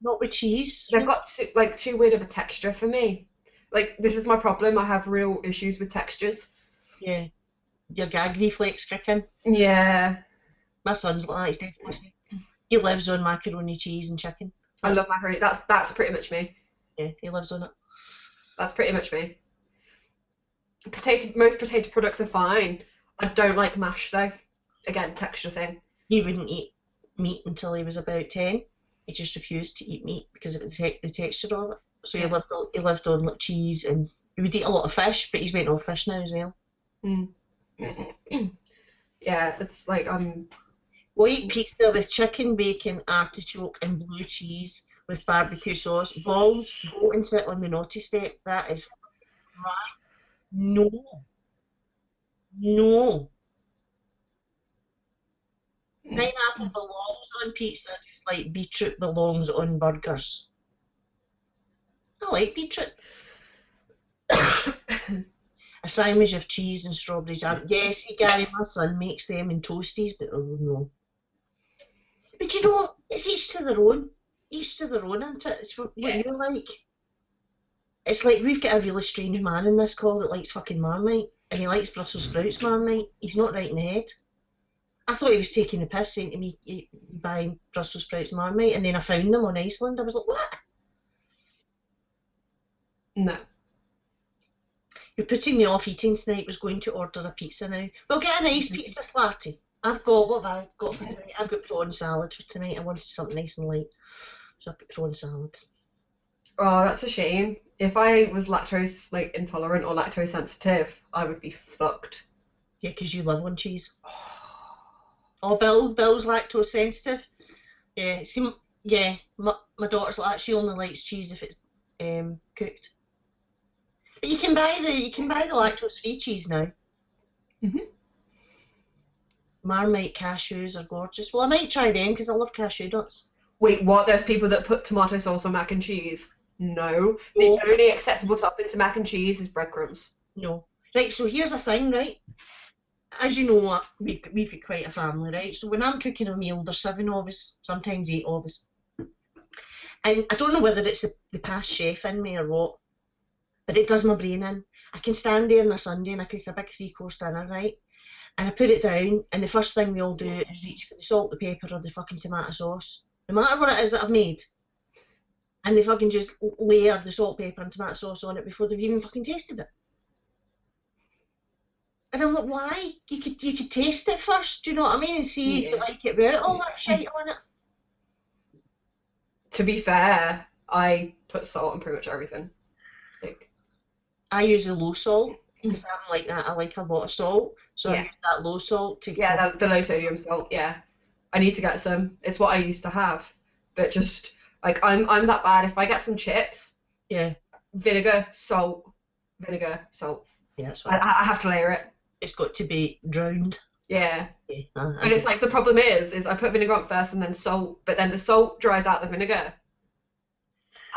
not with cheese. They've got too weird of a texture for me. Like, this is my problem. I have real issues with textures. Yeah. Your gag reflex kicking. Yeah. My son's like that. He's definitely. He lives on macaroni, cheese, and chicken. I love macaroni. That's pretty much me. Yeah, he lives on it. That's pretty much me. Most potato products are fine. I don't like mash though. Again, texture thing. He wouldn't eat meat until he was about 10. He just refused to eat meat because of the texture of it. So Yeah. he lived on like cheese, and he would eat a lot of fish, but he's went off fish now as well. Yeah, it's like We'll eat pizza with chicken, bacon, artichoke, and blue cheese with barbecue sauce. Balls, go and sit on the naughty step. That is right. No. No. Pineapple belongs on pizza just like beetroot belongs on burgers. I like beetroot. A sandwich of cheese and strawberry jam. Yes, see, Gary, my son makes them in toasties, but oh no. But you know, it's each to their own. Each to their own, isn't it? It's what you like. It's like we've got a really strange man in this call that likes fucking Marmite, and he likes Brussels sprouts Marmite. He's not right in the head. I thought he was taking the piss, saying to me, "You buy Brussels sprouts Marmite," and then I found them on Iceland. I was like, what? No. You're putting me off eating tonight. Was going to order a pizza now. We'll get a nice pizza, Slarty. I've got what have I got for tonight? I've got prawn salad for tonight. I wanted something nice and light, so I've got prawn salad. Oh, that's a shame. If I was lactose intolerant or lactose sensitive, I would be fucked. Yeah, because you live on cheese. Oh, Bill's lactose sensitive. Yeah, see, yeah, my daughter's like that. She only likes cheese if it's cooked. But you can buy the lactose free cheese now. Mhm. Marmite cashews are gorgeous. Well, I might try them because I love cashew nuts. Wait, what? There's people that put tomato sauce on mac and cheese? No. The only acceptable topping to mac and cheese is breadcrumbs. No. Right, so here's a thing, right? As you know, we've got quite a family, right? So when I'm cooking a meal, there's 7 of us, sometimes 8 of us. And I don't know whether it's the past chef in me or what, but it does my brain in. I can stand there on a Sunday and I cook a big 3-course dinner, right? And I put it down, and the first thing they all do is reach for the salt, the pepper, or the fucking tomato sauce. No matter what it is that I've made. And they fucking just layer the salt, pepper, and tomato sauce on it before they've even fucking tasted it. And I'm like, why? You could taste it first, do you know what I mean? And see if you like it without all that shit on it. To be fair, I put salt on pretty much everything. I use the low salt because I'm like that. I like a lot of salt, so I use that low salt to. Yeah, the low sodium salt. Yeah, I need to get some. It's what I used to have, but just like I'm that bad. If I get some chips, vinegar, salt, vinegar, salt. Yeah, that's what I have to layer it. It's got to be drowned. Yeah. But it's like the problem is I put vinegar on first and then salt, but then the salt dries out the vinegar.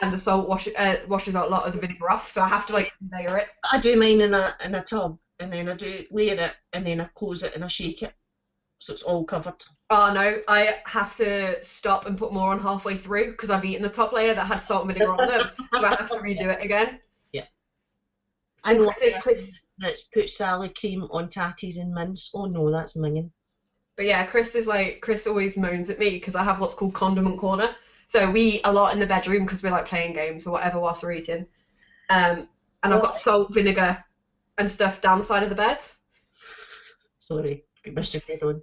And the salt washes out a lot of the vinegar off, so I have to layer it. I do mine in a tub, and then I do layer it, and then I close it and I shake it, so it's all covered. Oh no, I have to stop and put more on halfway through because I've eaten the top layer that had salt and vinegar on them, so I have to redo it again. Yeah. I know that put salad cream on tatties and mince. Oh no, that's minging. But yeah, Chris always moans at me because I have what's called condiment corner. So we eat a lot in the bedroom because we're playing games or whatever whilst we're eating. And I've got salt, vinegar and stuff down the side of the bed. Sorry, you missed your head on.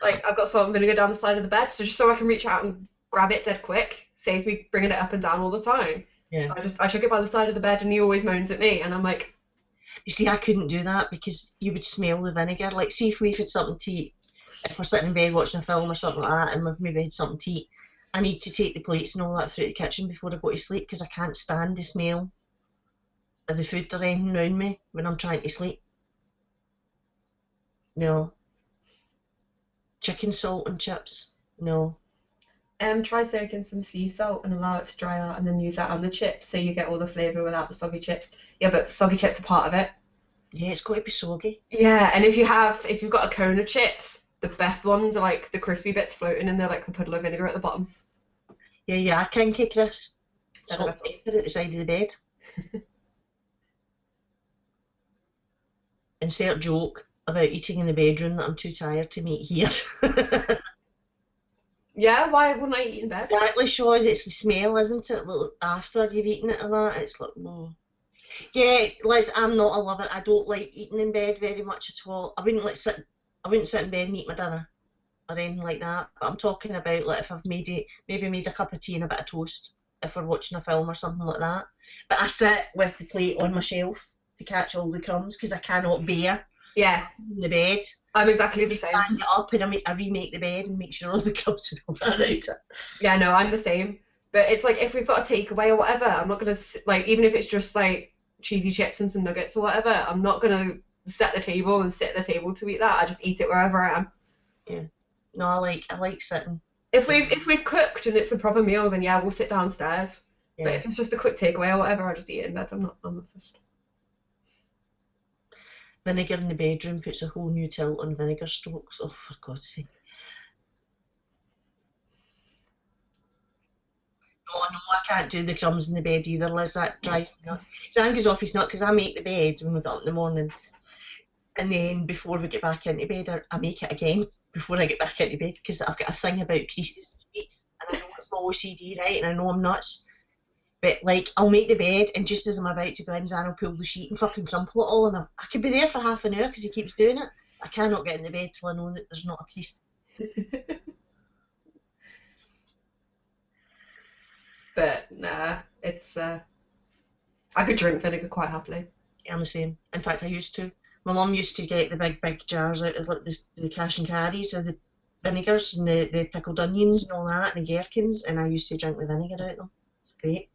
I've got salt and vinegar down the side of the bed, so just so I can reach out and grab it dead quick. Saves me bringing it up and down all the time. Yeah. So I chuck it by the side of the bed and he always moans at me and I'm like... You see, I couldn't do that because you would smell the vinegar. Like, see if we've had something to eat, if we're sitting in bed watching a film or something like that and we've maybe had something to eat, I need to take the plates and all that through the kitchen before I go to sleep because I can't stand the smell of the food around me when I'm trying to sleep. No. Chicken salt and chips. No. Try soaking some sea salt and allow it to dry out and then use that on the chips so you get all the flavour without the soggy chips. Yeah, but soggy chips are part of it. Yeah, it's got to be soggy. Yeah, and if you've got a cone of chips, the best ones are the crispy bits floating and they're the puddle of vinegar at the bottom. Yeah, I can kick this. Salt and pepper at the side of the bed. Insert joke about eating in the bedroom that I'm too tired to meet here. Yeah, why wouldn't I eat in bed? Exactly, sure. It's the smell, isn't it? After you've eaten it and that, it's like, oh. Yeah, Liz, I'm not a lover. I don't like eating in bed very much at all. I wouldn't sit in bed and eat my dinner or anything like that. But I'm talking about if I've maybe made a cup of tea and a bit of toast if we're watching a film or something like that. But I sit with the plate on my shelf to catch all the crumbs because I cannot bear in the bed. I'm exactly the same. I stand up and I remake the bed and make sure all the crumbs and all that out. Yeah, no, I'm the same. But it's if we've got a takeaway or whatever, I'm not gonna even if it's just cheesy chips and some nuggets or whatever, I'm not gonna set the table and sit at the table to eat that. I just eat it wherever I am. Yeah. No, I like sitting. If we've cooked and it's a proper meal, then yeah, we'll sit downstairs. Yeah. But if it's just a quick takeaway or whatever, I just eat it in bed. I'm not fussed. Vinegar in the bedroom puts a whole new tilt on vinegar strokes. Oh, for God's sake. Oh no, I can't do the crumbs in the bed either, Liz. That drives me nuts. Zan goes off his nut because I make the bed when we get up in the morning. And then before we get back into bed, I make it again before I get back into bed because I've got a thing about creases and sheets. And I know it's my OCD, right? And I know I'm nuts. But like, I'll make the bed, and just as I'm about to go in, Zan will pull the sheet and fucking crumple it all, and I could be there for half an hour because he keeps doing it. I cannot get in the bed till I know that there's not a crease. But nah, it's I could drink vinegar quite happily. Yeah, I'm the same. In fact, I used to. My mum used to get the big jars out of like the cash and carries of the vinegars and the pickled onions and all that, and the gherkins, and I used to drink the vinegar out of them. It's great.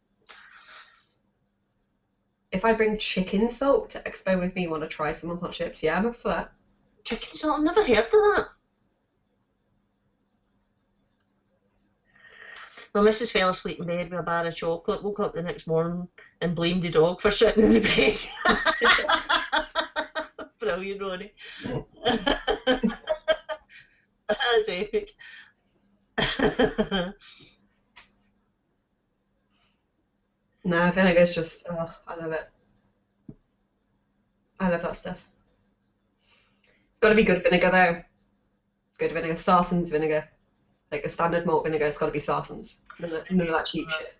If I bring chicken salt to Expo with me, want to try some on hot chips? Yeah, I'm up for that. Chicken salt? I've never heard of that. My missus fell asleep in bed with a bar of chocolate, woke up the next morning and blamed the dog for sitting in the bed. Brilliant, Ronnie. That's epic. No, vinegar's just, oh, I love it. I love that stuff. It's got to be good vinegar though. Good vinegar, Sarson's vinegar. Like a standard malt vinegar, it's got to be Sarson's. None of that cheap shit.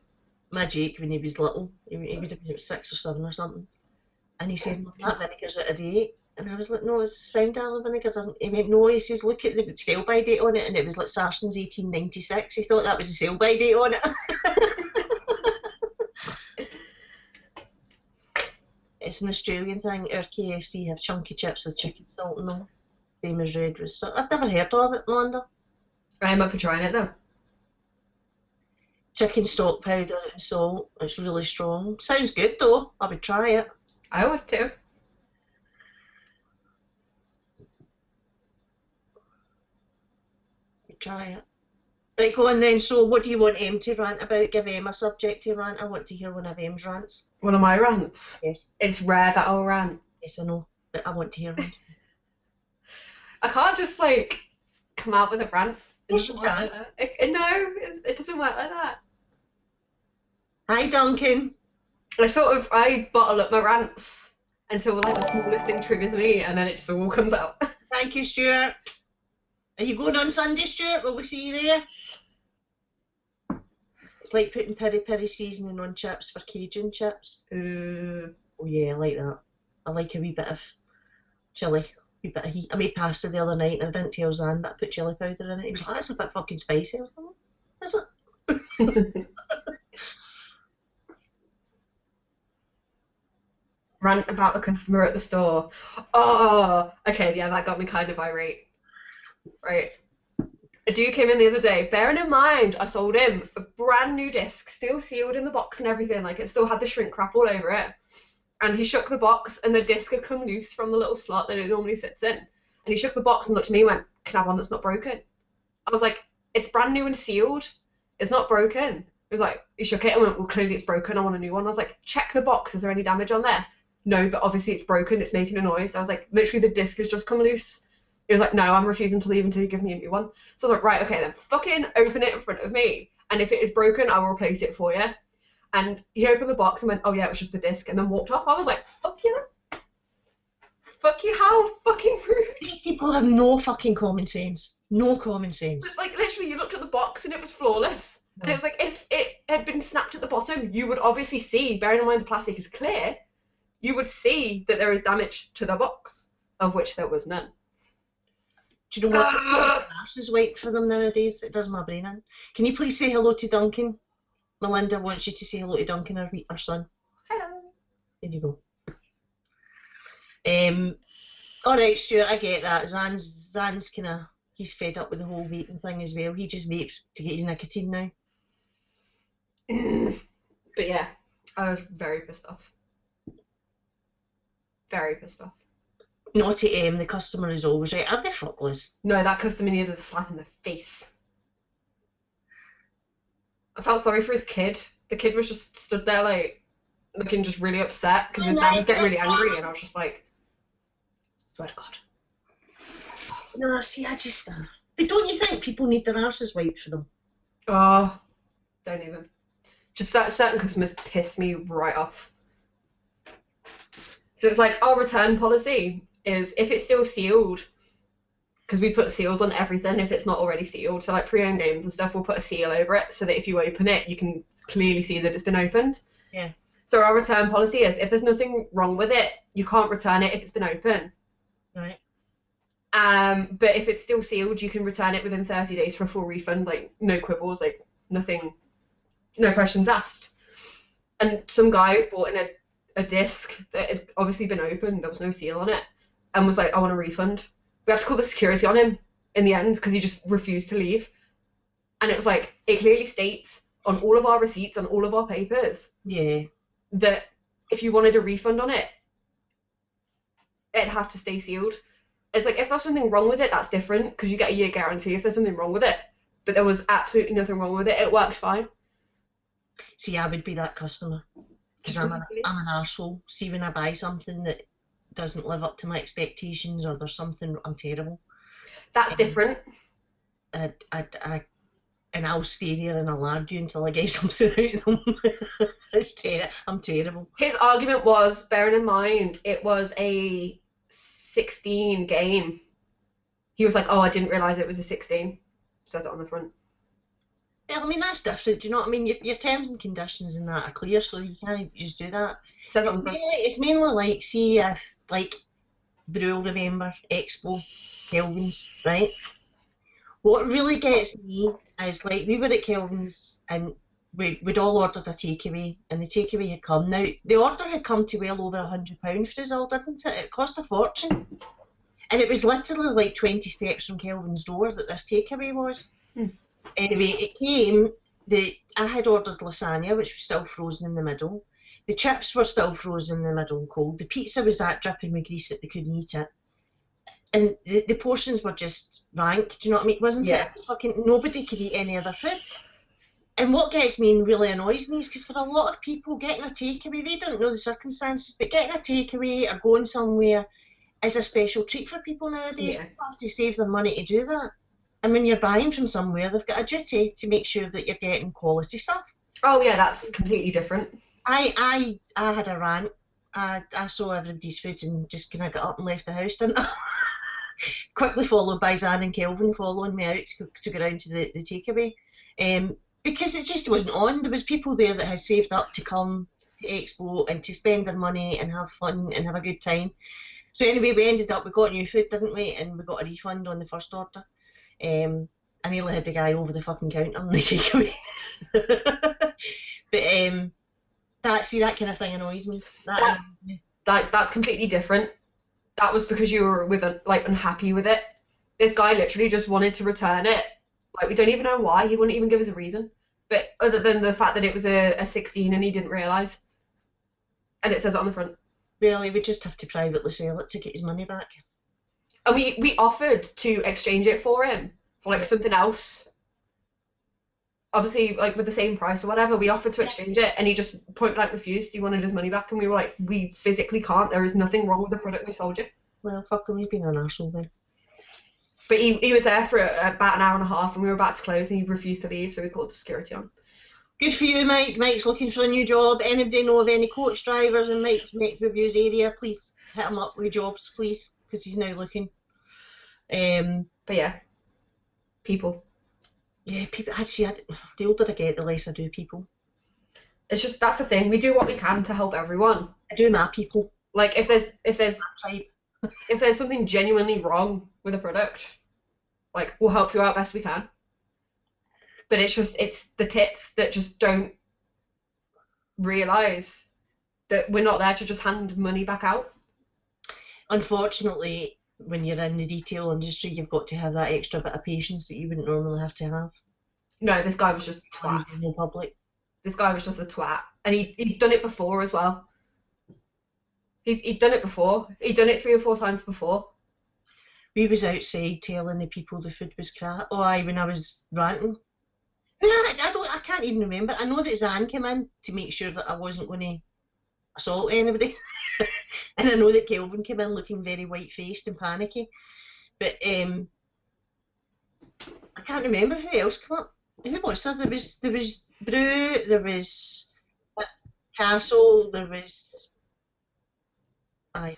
My Jake, when he was little, he would have been about 6 or 7 or something, and he said, "Mum, that vinegar's out of date." And I was like, "No, it's fine, darling, vinegar doesn't." He went, "No," he says, "Look at the sell-by date on it," and it was like Sarson's 1896. He thought that was the sell-by date on it. It's an Australian thing. Our KFC have chunky chips with chicken salt in them, same as Red Rooster. I've never heard of it, Melinda. I'm up for trying it though. Chicken stock powder and salt. It's really strong. Sounds good though. I would try it. I would too. Try it. Right, go on then. So what do you want Em to rant about? Give Em a subject to rant. I want to hear one of Em's rants. One of my rants? Yes. It's rare that I'll rant. Yes, I know. But I want to hear one. I can't just like come out with a rant. Yes, you can. It doesn't work like that. Hi, Duncan. I bottle up my rants until like the smallest thing triggers me, and then it just all comes out. Thank you, Stuart. Are you going on Sunday, Stuart? Will we see you there? It's like putting peri peri seasoning on chips for Cajun chips. Oh yeah, I like that. I like a wee bit of chilli, a wee bit of heat. I made pasta the other night and I didn't tell Zan, but I put chilli powder in it. He was like, "That's a bit fucking spicy." I was like, "Is it?" Rant about the customer at the store. Oh, okay, yeah, that got me kind of irate. Right. A dude came in the other day, bearing in mind I sold him a brand new disc, still sealed in the box and everything, like it still had the shrink wrap all over it. And he shook the box and the disc had come loose from the little slot that it normally sits in. And he shook the box and looked at me and went, "Can I have one that's not broken?" I was like, "It's brand new and sealed. It's not broken." He was like, he shook it and went, "Well, clearly it's broken. I want a new one." I was like, "Check the box. Is there any damage on there?" "No, but obviously it's broken. It's making a noise." I was like, "Literally the disc has just come loose." He was like, "No, I'm refusing to leave until you give me a new one." So I was like, "Right, okay then, fucking open it in front of me. And if it is broken, I will replace it for you." And he opened the box and went, "Oh yeah, it was just a disc," and then walked off. I was like, "Fuck you. Fuck you, how fucking rude." These people have no fucking common sense. No common sense. Like literally, you looked at the box and it was flawless. No. And it was like, if it had been snapped at the bottom, you would obviously see, bearing in mind the plastic is clear, you would see that there is damage to the box, of which there was none. Do you know what? Arse is white for them nowadays. It does my brain in. Can you please say hello to Duncan? Melinda wants you to say hello to Duncan, our son. Hello. There you go. Alright, Stuart, I get that. Zan's kind of, he's fed up with the whole vaping thing as well. He just vapes to get his nicotine now. But yeah, I was very pissed off. Very pissed off. Not to the customer is always right. Are they fuckless? No, that customer needed a slap in the face. I felt sorry for his kid. The kid was just stood there like looking just really upset because his dad was getting really angry, and I was just like, swear to God. No, see, but don't you think people need their arses wiped for them? Oh, don't even. Just certain customers piss me right off. So it's like our return policy is if it's still sealed, because we put seals on everything if it's not already sealed. So like pre-owned games and stuff, we'll put a seal over it so that if you open it, you can clearly see that it's been opened. Yeah. So our return policy is if there's nothing wrong with it, you can't return it if it's been open. Right. But if it's still sealed, you can return it within 30 days for a full refund, like no quibbles, like nothing, no questions asked. And some guy bought in a disc that had obviously been opened, there was no seal on it, and was like, I want a refund. We had to call the security on him in the end because he just refused to leave. And it was like, it clearly states on all of our receipts, on all of our papers, Yeah. that if you wanted a refund on it, it'd have to stay sealed. It's like, if there's something wrong with it, that's different because you get a year guarantee if there's something wrong with it. But there was absolutely nothing wrong with it. It worked fine. See, I would be that customer because I'm an arsehole. See, when I buy something that doesn't live up to my expectations or there's something, I'm terrible. That's different. And I'll stay there and I'll argue until I get something out of them. I'm terrible. His argument was, bearing in mind, it was a 16 game. He was like, oh, I didn't realise it was a 16. Says it on the front. Well, I mean, that's different. Do you know what I mean? Your terms and conditions and that are clear, so you can't just do that. Says it on the front. It's mainly like, see if, like, Brew will remember, Expo, Kelvin's, right? What really gets me is, like, we were at Kelvin's and we'd all ordered a takeaway, and the takeaway had come. Now, the order had come to well over £100 for us all, didn't it? It cost a fortune. And it was literally like 20 steps from Kelvin's door that this takeaway was. Anyway, it came, I had ordered lasagna, which was still frozen in the middle. The chips were still frozen in the middle and cold. The pizza was that dripping with grease that they couldn't eat it. And the portions were just rank, do you know what I mean? Wasn't it? It was fucking, nobody could eat any other food. And what gets me and really annoys me is because for a lot of people getting a takeaway, they don't know the circumstances, but getting a takeaway or going somewhere is a special treat for people nowadays. Yeah. People have to save their money to do that. And when you're buying from somewhere, they've got a duty to make sure that you're getting quality stuff. Oh yeah, that's completely different. I had a rant. I saw everybody's food and just kind of got up and left the house, didn't I? Quickly followed by Zan and Kelvin following me out to go down to the takeaway. Because it just wasn't on. There was people there that had saved up to come to Expo and to spend their money and have fun and have a good time. So anyway, we got new food, didn't we? And we got a refund on the first order. I nearly had the guy over the fucking counter on the takeaway. But that kind of thing annoys me. That's completely different. That was because you were unhappy with it. This guy literally just wanted to return it. Like, we don't even know why. He wouldn't even give us a reason. But other than the fact that it was a 16 and he didn't realise. And it says it on the front. Well, he would just have to privately sell it to get his money back. And we offered to exchange it for him for like something else. Obviously, like with the same price or whatever, we offered to exchange it and he just point blank refused. He wanted his money back and we were like, we physically can't. There is nothing wrong with the product we sold you. Well, fuck him, he's been an arsehole then. But he was there for about an hour and a half and we were about to close and he refused to leave, so we called the security on. Good for you, Mike. Mike's looking for a new job. Anybody know of any coach drivers in Mike's reviews area? Please hit him up with jobs, please, because he's now looking. But yeah, people. Yeah, people. The older I get, the less I do people. It's just, that's the thing. We do what we can to help everyone. I do my people. Like if there's something genuinely wrong with a product, like we'll help you out best we can. But it's the tits that just don't realise that we're not there to just hand money back out. Unfortunately, when you're in the retail industry, you've got to have that extra bit of patience that you wouldn't normally have to have. No, this guy was just a twat. In public. This guy was just a twat. And he'd done it before as well. He'd done it before. He'd done it 3 or 4 times before. We was outside telling the people the food was crap. Oh, aye, when I was ranting. Yeah, I can't even remember. I know that Zan came in to make sure that I wasn't going to assault anybody. And I know that Kelvin came in looking very white-faced and panicky. But I can't remember who else came up. Who was there? There was Brew, there was Castle, there was um,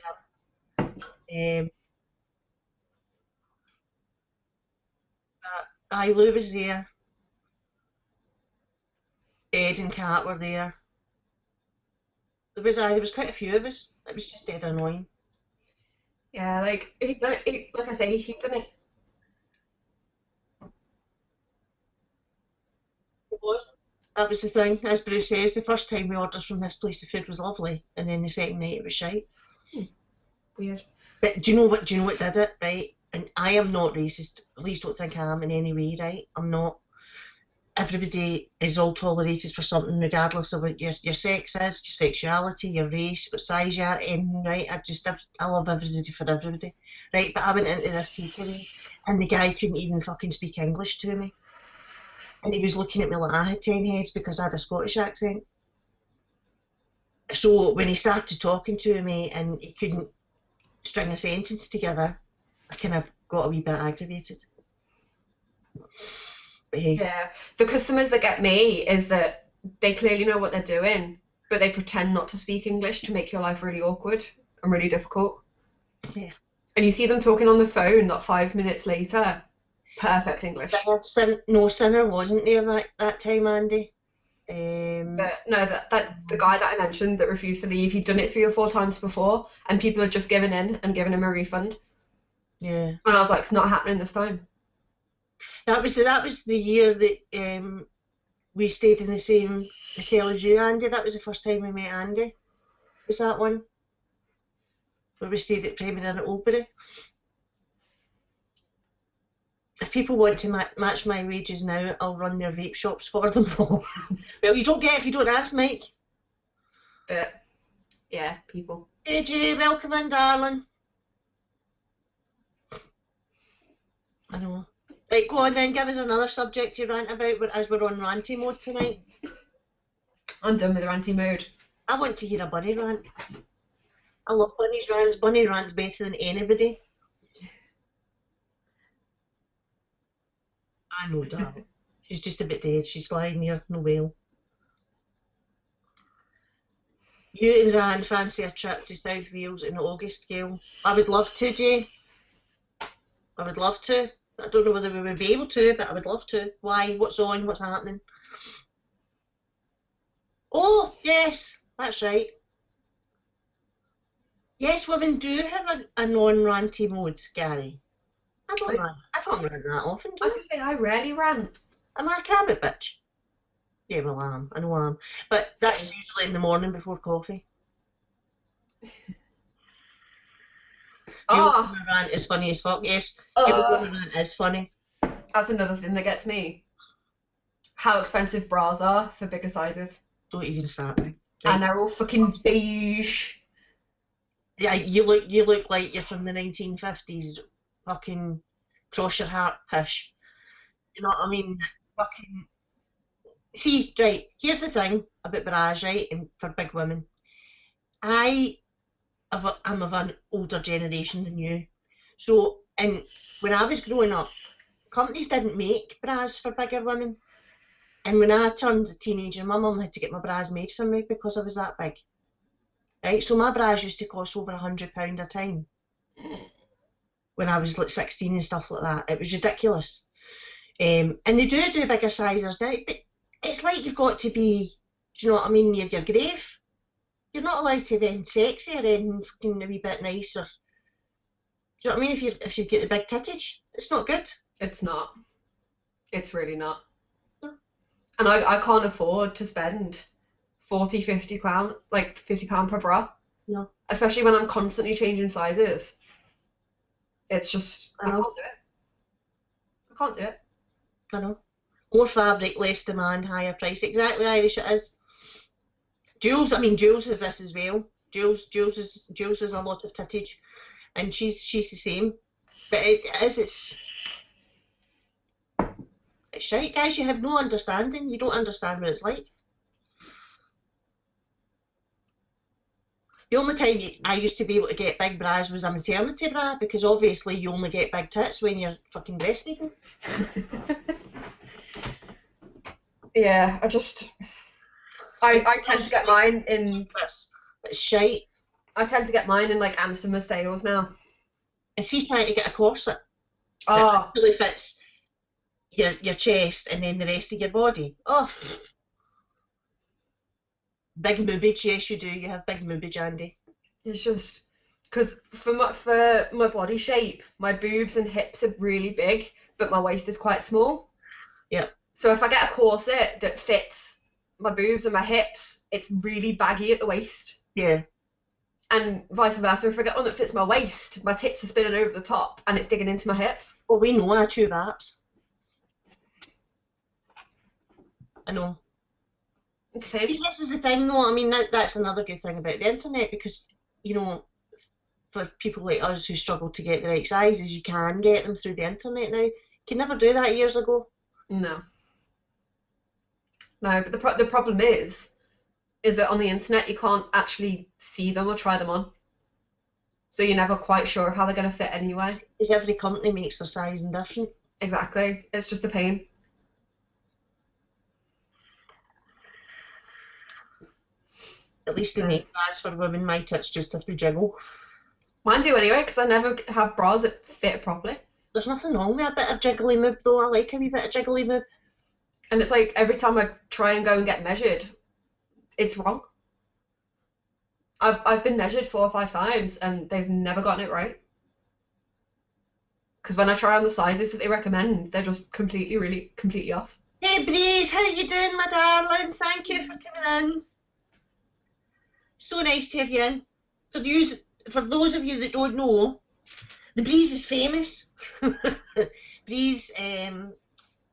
Lou was there. Ed and Kat were there. There was quite a few of us. It was just dead annoying. Yeah, like he done it. Like I say, he done it. It was. That was the thing. As Bruce says, the first time we ordered from this place, the food was lovely, and then the second night it was shite. Weird. But do you know what? Do you know what did it? Right? And I am not racist. Please don't think I am in any way. Right? I'm not. Everybody is all tolerated for something, regardless of what your sex is, your sexuality, your race, what size you are, anything, right? I love everybody for everybody, right? But I went into this takeaway, and the guy couldn't even fucking speak English to me, and he was looking at me like I had 10 heads because I had a Scottish accent. So when he started talking to me and he couldn't string a sentence together, I kind of got a wee bit aggravated. But hey. Yeah, the customers that get me is that they clearly know what they're doing, but they pretend not to speak English to make your life really awkward and really difficult. Yeah. And you see them talking on the phone not 5 minutes later. Perfect English. No sinner wasn't there that time, Andy. But no, that the guy that I mentioned that refused to leave, he'd done it 3 or 4 times before, and people had just given in and given him a refund. Yeah. And I was like, it's not happening this time. That was the year that we stayed in the same hotel as you, Andy. That was the first time we met Andy. Was that one? Where we stayed at Premier Inn at Oldbury. If people want to match my wages now, I'll run their vape shops for them. Well, you don't get if you don't ask, Mike. But yeah, people. AJ, welcome in, darling. I know. Right, go on then, give us another subject to rant about as we're on ranty mode tonight. I'm done with the ranty mode. I want to hear a bunny rant. I love Bunny's rants. Bunny rants better than anybody. I know, darling. She's just a bit dead. She's lying here, no well. You and Zan fancy a trip to South Wales in August, Gail? I would love to, Jay. I would love to. I don't know whether we would be able to, but I would love to. Why? What's on? What's happening? Oh, yes, that's right. Yes, women do have a non-ranty mode, Gary. I don't rant that often, do I was going to say, I rarely rant. Am I a crabby bitch? Yeah, well, I am. I know I am. But that's usually in the morning before coffee. Oh, rant is funny as fuck. Yes, rant is funny. That's another thing that gets me. How expensive bras are for bigger sizes. Don't even start me. And they're all fucking beige. Yeah, you look like you're from the 1950s. Fucking cross your heart pish. You know what I mean? Fucking. See, right, here's the thing about bras, right, and for big women. I'm of an older generation than you. So, and when I was growing up, companies didn't make bras for bigger women. And when I turned a teenager, my mum had to get my bras made for me because I was that big. Right, so my bras used to cost over £100 a time when I was like 16 and stuff like that. It was ridiculous. And they do bigger sizes now, but it's like you've got to be, do you know what I mean, near your grave. You're not allowed to be sexy or anything fucking a wee bit nicer. Do you know what I mean? If you get the big tittage, it's not good. It's not. It's really not. No. And I can't afford to spend £40, £50, like £50 per bra. No. Especially when I'm constantly changing sizes. It's just, I can't do it. I can't do it. I know. More fabric, less demand, higher price. Exactly, Irish it is. Jules has this as well. Jules has a lot of tittage, and she's the same. But it's It's shite, guys. You have no understanding. You don't understand what it's like. The only time I used to be able to get big bras was a maternity bra, because obviously you only get big tits when you're fucking breastfeeding. Yeah, I tend to get mine in. It's shite. I tend to get mine in like Anastasia sales now. And she's trying to get a corset that Oh, actually fits your chest and then the rest of your body. Oh, big boobage, yes you do. You have big boobage, Andy. it's just because for my body shape, my boobs and hips are really big, but my waist is quite small. Yep. So if I get a corset that fits my boobs and my hips, it's really baggy at the waist. Yeah. And vice versa, if I get one that fits my waist, my tits are spinning over the top and it's digging into my hips. Well, we know our tube apps. I know. It's a pain. See, this is the thing, though. I mean, that's another good thing about the internet, because, you know, for people like us who struggle to get the right sizes, you can get them through the internet now. You could never do that years ago. No. No, but the problem is that on the internet you can't actually see them or try them on. So you're never quite sure how they're going to fit anyway. Because every company makes their sizing different. Exactly. It's just a pain. At least they make bras for women. My tits just have to jiggle. Mine do anyway, because I never have bras that fit properly. There's nothing wrong with a bit of jiggly moob, though. I like a wee bit of jiggly moob. And it's like every time I try and go and get measured, it's wrong. I've been measured 4 or 5 times and they've never gotten it right. Because when I try on the sizes that they recommend, they're just completely off. Hey Breeze, how you doing, my darling? Thank you for coming in. So nice to have you in. For those of you that don't know, the Breeze is famous. Breeze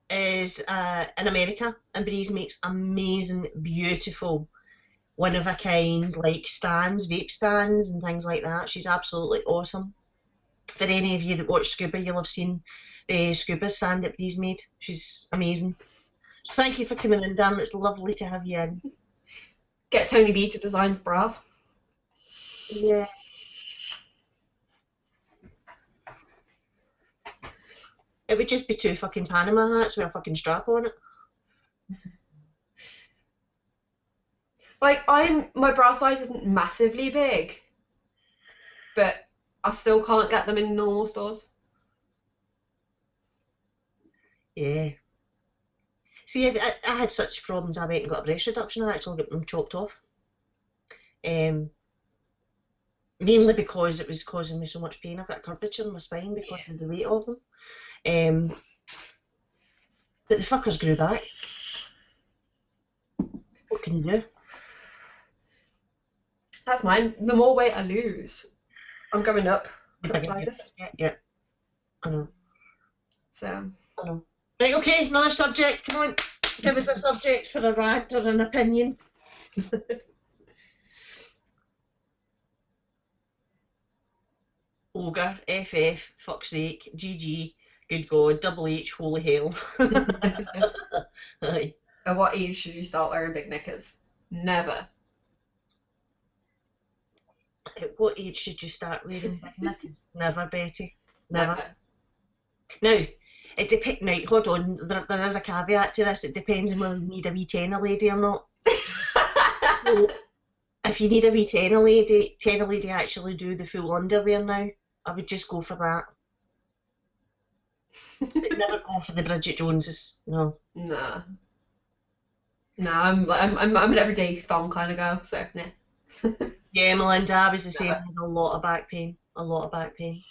is in America, and Breeze makes amazing, beautiful, one-of-a-kind, like stands, vape stands and things like that. She's absolutely awesome. For any of you that watch Scuba, you'll have seen the Scuba stand that Breeze made. She's amazing. So thank you for coming in, Dan. It's lovely to have you in. Get Tony B to design bras. Yeah. It would just be 2 fucking Panama hats with a fucking strap on it. Like, my bra size isn't massively big, but I still can't get them in normal stores. Yeah. See, I had such problems. I went and got a breast reduction. I actually got them chopped off. Mainly because it was causing me so much pain. I've got curvature in my spine because of the weight of them. But the fuckers grew back. What can you do? That's mine. The more weight I lose, I'm going up. Yeah. I know. So. I know. Right, okay, another subject. Come on. Give us a subject for a rant or an opinion. Ogre, FF, fuck's sake, GG, good God, double H, holy hell. Aye. At what age should you start wearing big knickers? Never. At what age should you start wearing big knickers? Never, Betty. Never. Now, it depends. Right, hold on. There is a caveat to this. It depends on whether you need a wee tenner lady or not. So, if you need a wee tenner lady actually do the full underwear now, I would just go for that. I'd never go for the Bridget Joneses. No. Nah. Nah, I'm an everyday thong kind of girl, so nah. Yeah, Melinda, I was the same. I had a lot of back pain. A lot of back pain.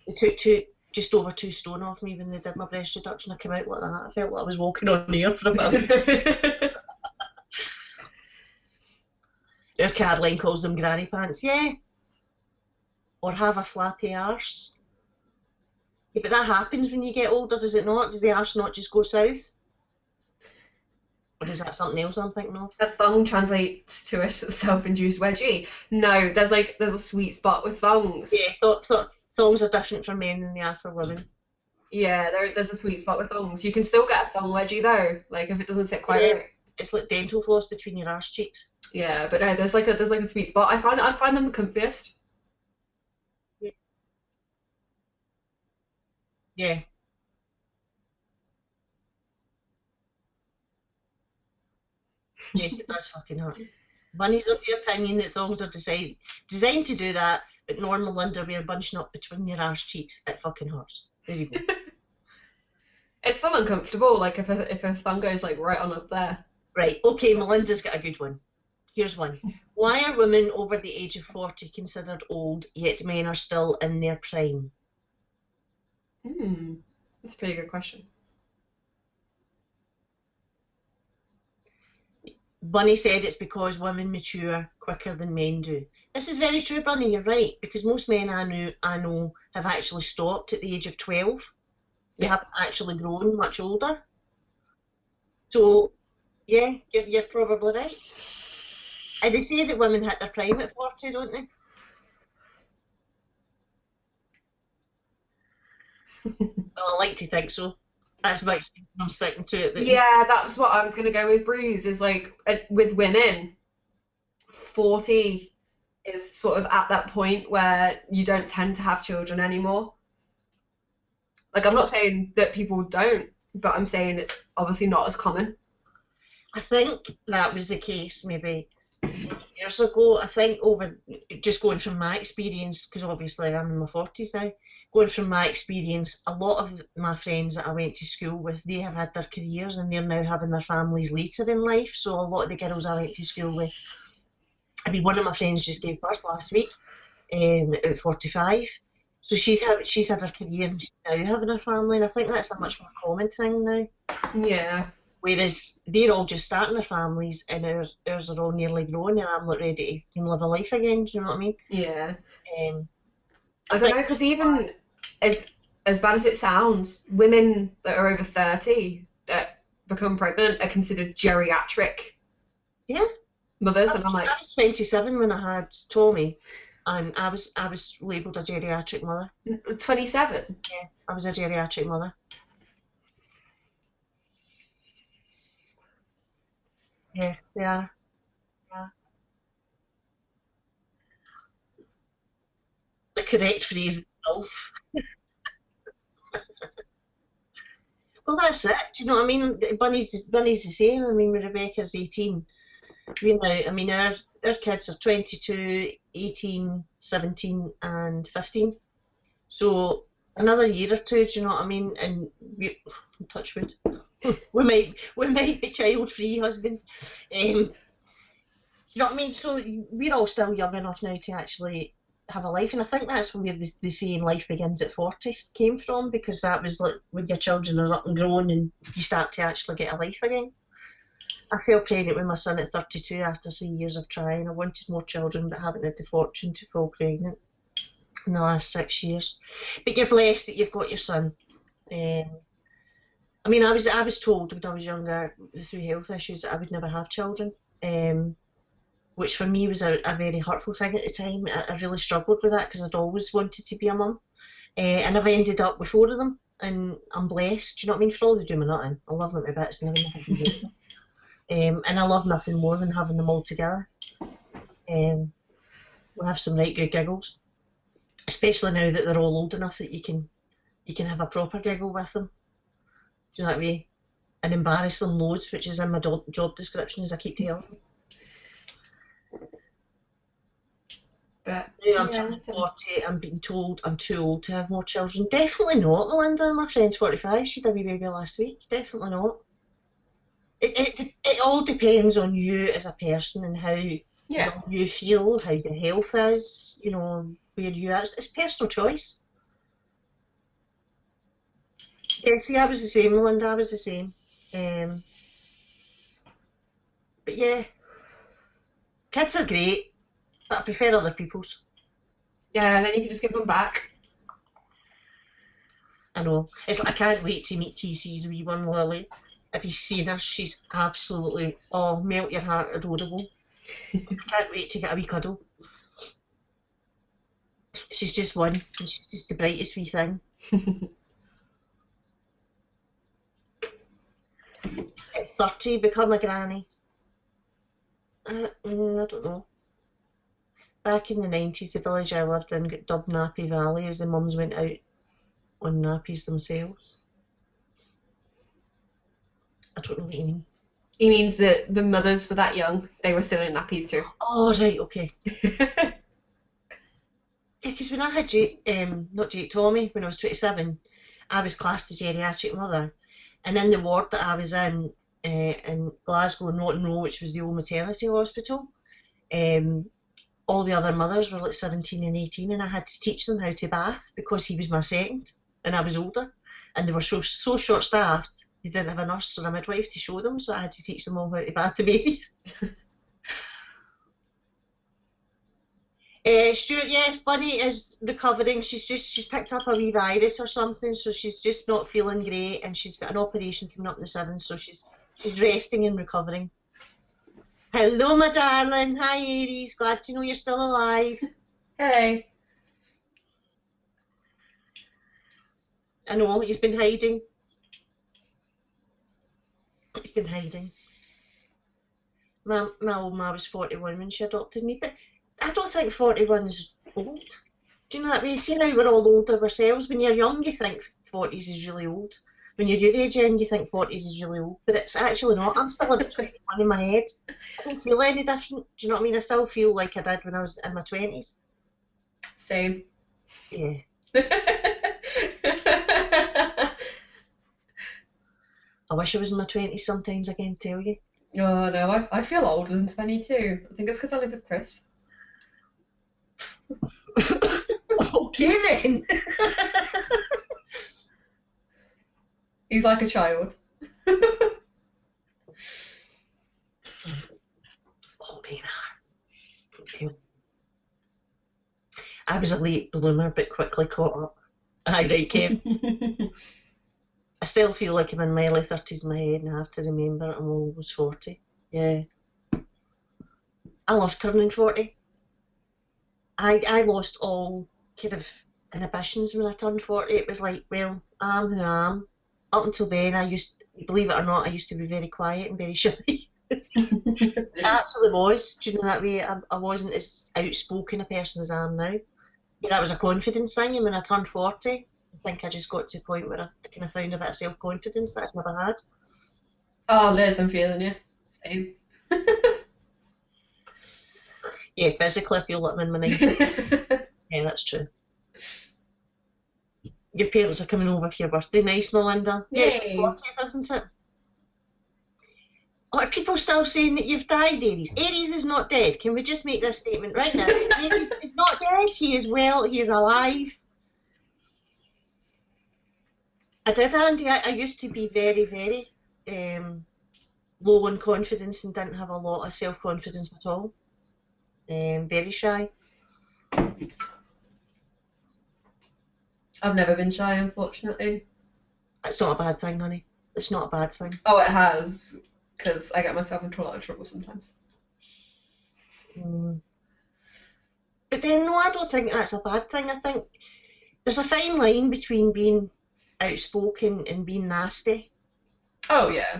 They took just over 2 stone off me when they did my breast reduction. I came out like that. I felt like I was walking on air for a bit. Our Caroline calls them granny pants. Yeah. Or have a flappy arse. Yeah, but that happens when you get older, does it not? Does the arse not just go south? Or is that something else I'm thinking of? A thong translates to a self-induced wedgie. No, there's a sweet spot with thongs. Yeah, thongs are different for men than they are for women. Yeah, there's a sweet spot with thongs. You can still get a thong wedgie though, like if it doesn't sit quite Yeah. right. It's like dental floss between your arse cheeks. Yeah, but no, there's like a sweet spot. I find them the comfiest. Yeah. Yeah. Yes, it does fucking hurt. Bunny's of the opinion that thongs are designed to do that, but normal underwear bunching up between your arse cheeks, it fucking hurts. There you go. It's still uncomfortable, like if a thong goes like right on up there. Right, okay, Melinda's got a good one. Here's one. Why are women over the age of 40 considered old, yet men are still in their prime? That's a pretty good question. Bunny said it's because women mature quicker than men do. This is very true, Bunny, you're right, because most men I know have actually stopped at the age of 12. They haven't actually grown much older. So, yeah, you're probably right. And they say that women hit their prime at 40, don't they? Well, I like to think so. That's my experience. I'm sticking to it. Yeah, that's what I was gonna go with. Bruise is like with women, 40 is sort of at that point where you don't tend to have children anymore. Like I'm not saying that people don't, but I'm saying it's obviously not as common. I think that was the case maybe years ago. I think just going from my experience, because obviously I'm in my 40s now, going from my experience, a lot of my friends that I went to school with, they have had their careers and they're now having their families later in life. So a lot of the girls I went to school with, I mean, one of my friends just gave birth last week at 45. So she's had her career and she's now having her family, and I think that's a much more common thing now. Yeah. Whereas they're all just starting their families and ours are all nearly grown and I'm not ready to live a life again, do you know what I mean? Yeah. I don't know, because even as bad as it sounds, women that are over 30 that become pregnant are considered geriatric Yeah. mothers, and I'm like, I was 27 when I had Tommy, and I was labelled a geriatric mother. 27? Yeah, I was a geriatric mother. Yeah, they are. Yeah. The correct phrase is MILF. Well, that's it. Do you know what I mean? Bunny's the same. I mean, Rebecca's 18. You know, I mean, our kids are 22, 18, 17, and 15. So another year or two, do you know what I mean? And touch wood, we might be child free, husband. Do you know what I mean? So we're all still young enough now to actually have a life, and I think that's where the saying "life begins at 40" came from, because that was like when your children are up and grown and you start to actually get a life again. I fell pregnant with my son at 32 after 3 years of trying. I wanted more children, but haven't had the fortune to fall pregnant in the last 6 years. But you're blessed that you've got your son. I mean, I was told when I was younger through health issues that I would never have children, which for me was a very hurtful thing at the time. I really struggled with that because I'd always wanted to be a mum, and I've ended up with 4 of them, and I'm blessed. Do you know what I mean? For all they do me nothing, I love them to bits, and everything can do them. And I love nothing more than having them all together. We'll have some right good giggles, especially now that they're all old enough that you can have a proper giggle with them. Do you know what I mean? And embarrass them loads, which is in my job description, as I keep telling them. But Now I'm turning 40, I'm being told I'm too old to have more children. Definitely not, Melinda. My friend's 45, she had a wee baby last week. Definitely not. It all depends on you as a person and how you feel, how your health is, you know, where you are. It's personal choice. Yeah, see, I was the same, Melinda. I was the same. But yeah, kids are great, but I prefer other people's. Yeah, and then you can just give them back. I know. It's like I can't wait to meet TC's wee one, Lily. If you've seen her, she's absolutely, melt your heart, adorable. I can't wait to get a wee cuddle. She's just one, and she's just the brightest wee thing. 30, become a granny. I don't know. Back in the 90s, the village I lived in got dubbed Nappy Valley as the mums went out on nappies themselves. I don't know what you mean. He means that the mothers were that young, they were still in nappies too. Oh, right, okay. Yeah, because when I had Tommy, when I was 27, I was classed as geriatric mother. And in the ward that I was in Glasgow, Norton Row, which was the old maternity hospital, all the other mothers were like 17 and 18, and I had to teach them how to bath because he was my second and I was older, and they were so short-staffed they didn't have a nurse or a midwife to show them, so I had to teach them all how to bath the babies. Stuart, yes, Bunny is recovering. She's picked up a wee virus or something, so she's just not feeling great, and she's got an operation coming up on the 7th, so she's resting and recovering. Hello, my darling. Hi, Aries. Glad to know you're still alive. Hey. I know, he's been hiding. He's been hiding. My old ma was 41 when she adopted me, but I don't think 41's old. Do you know that way? See, now we're all older ourselves. When you're young, you think 40s is really old. When you're your age end, you think 40s is really old, but it's actually not. I'm still about 21 in my head. I don't feel any different. Do you know what I mean? I still feel like I did when I was in my 20s. Same. Yeah. I wish I was in my 20s sometimes, I can tell you. Oh no, I feel older than 22. I think it's because I live with Chris. Okay then. He's like a child. All men are. Okay. I was a late bloomer, but quickly caught up. Aye, right, Kev. I still feel like I'm in my early 30s in my head, and I have to remember I'm almost 40. Yeah. I love turning 40. I lost all kind of inhibitions when I turned 40. It was like, well, I'm who I am. Up until then, believe it or not, I used to be very quiet and very shy. I actually was. Do you know that way? I wasn't as outspoken a person as I am now. But that was a confidence thing, and when I turned 40, I think I just got to the point where I kind of found a bit of self-confidence that I'd never had. Oh, Liz, I'm feeling you. Same. Yeah, physically I feel like I'm in my 90s. Yeah, that's true. Your parents are coming over for your birthday. Nice, Melinda. Yeah, it's Yay. your 40th, isn't it? Are people still saying that you've died, Aries? Aries is not dead. Can we just make this statement right now? Aries is not dead. He is well. He is alive. I did, Andy. I used to be very, very low in confidence and didn't have a lot of self-confidence at all. Very shy. I've never been shy, unfortunately. It's not a bad thing, honey. It's not a bad thing. Oh, it has, because I get myself into a lot of trouble sometimes. But then, no, I don't think that's a bad thing. I think there's a fine line between being outspoken and being nasty. Oh, yeah.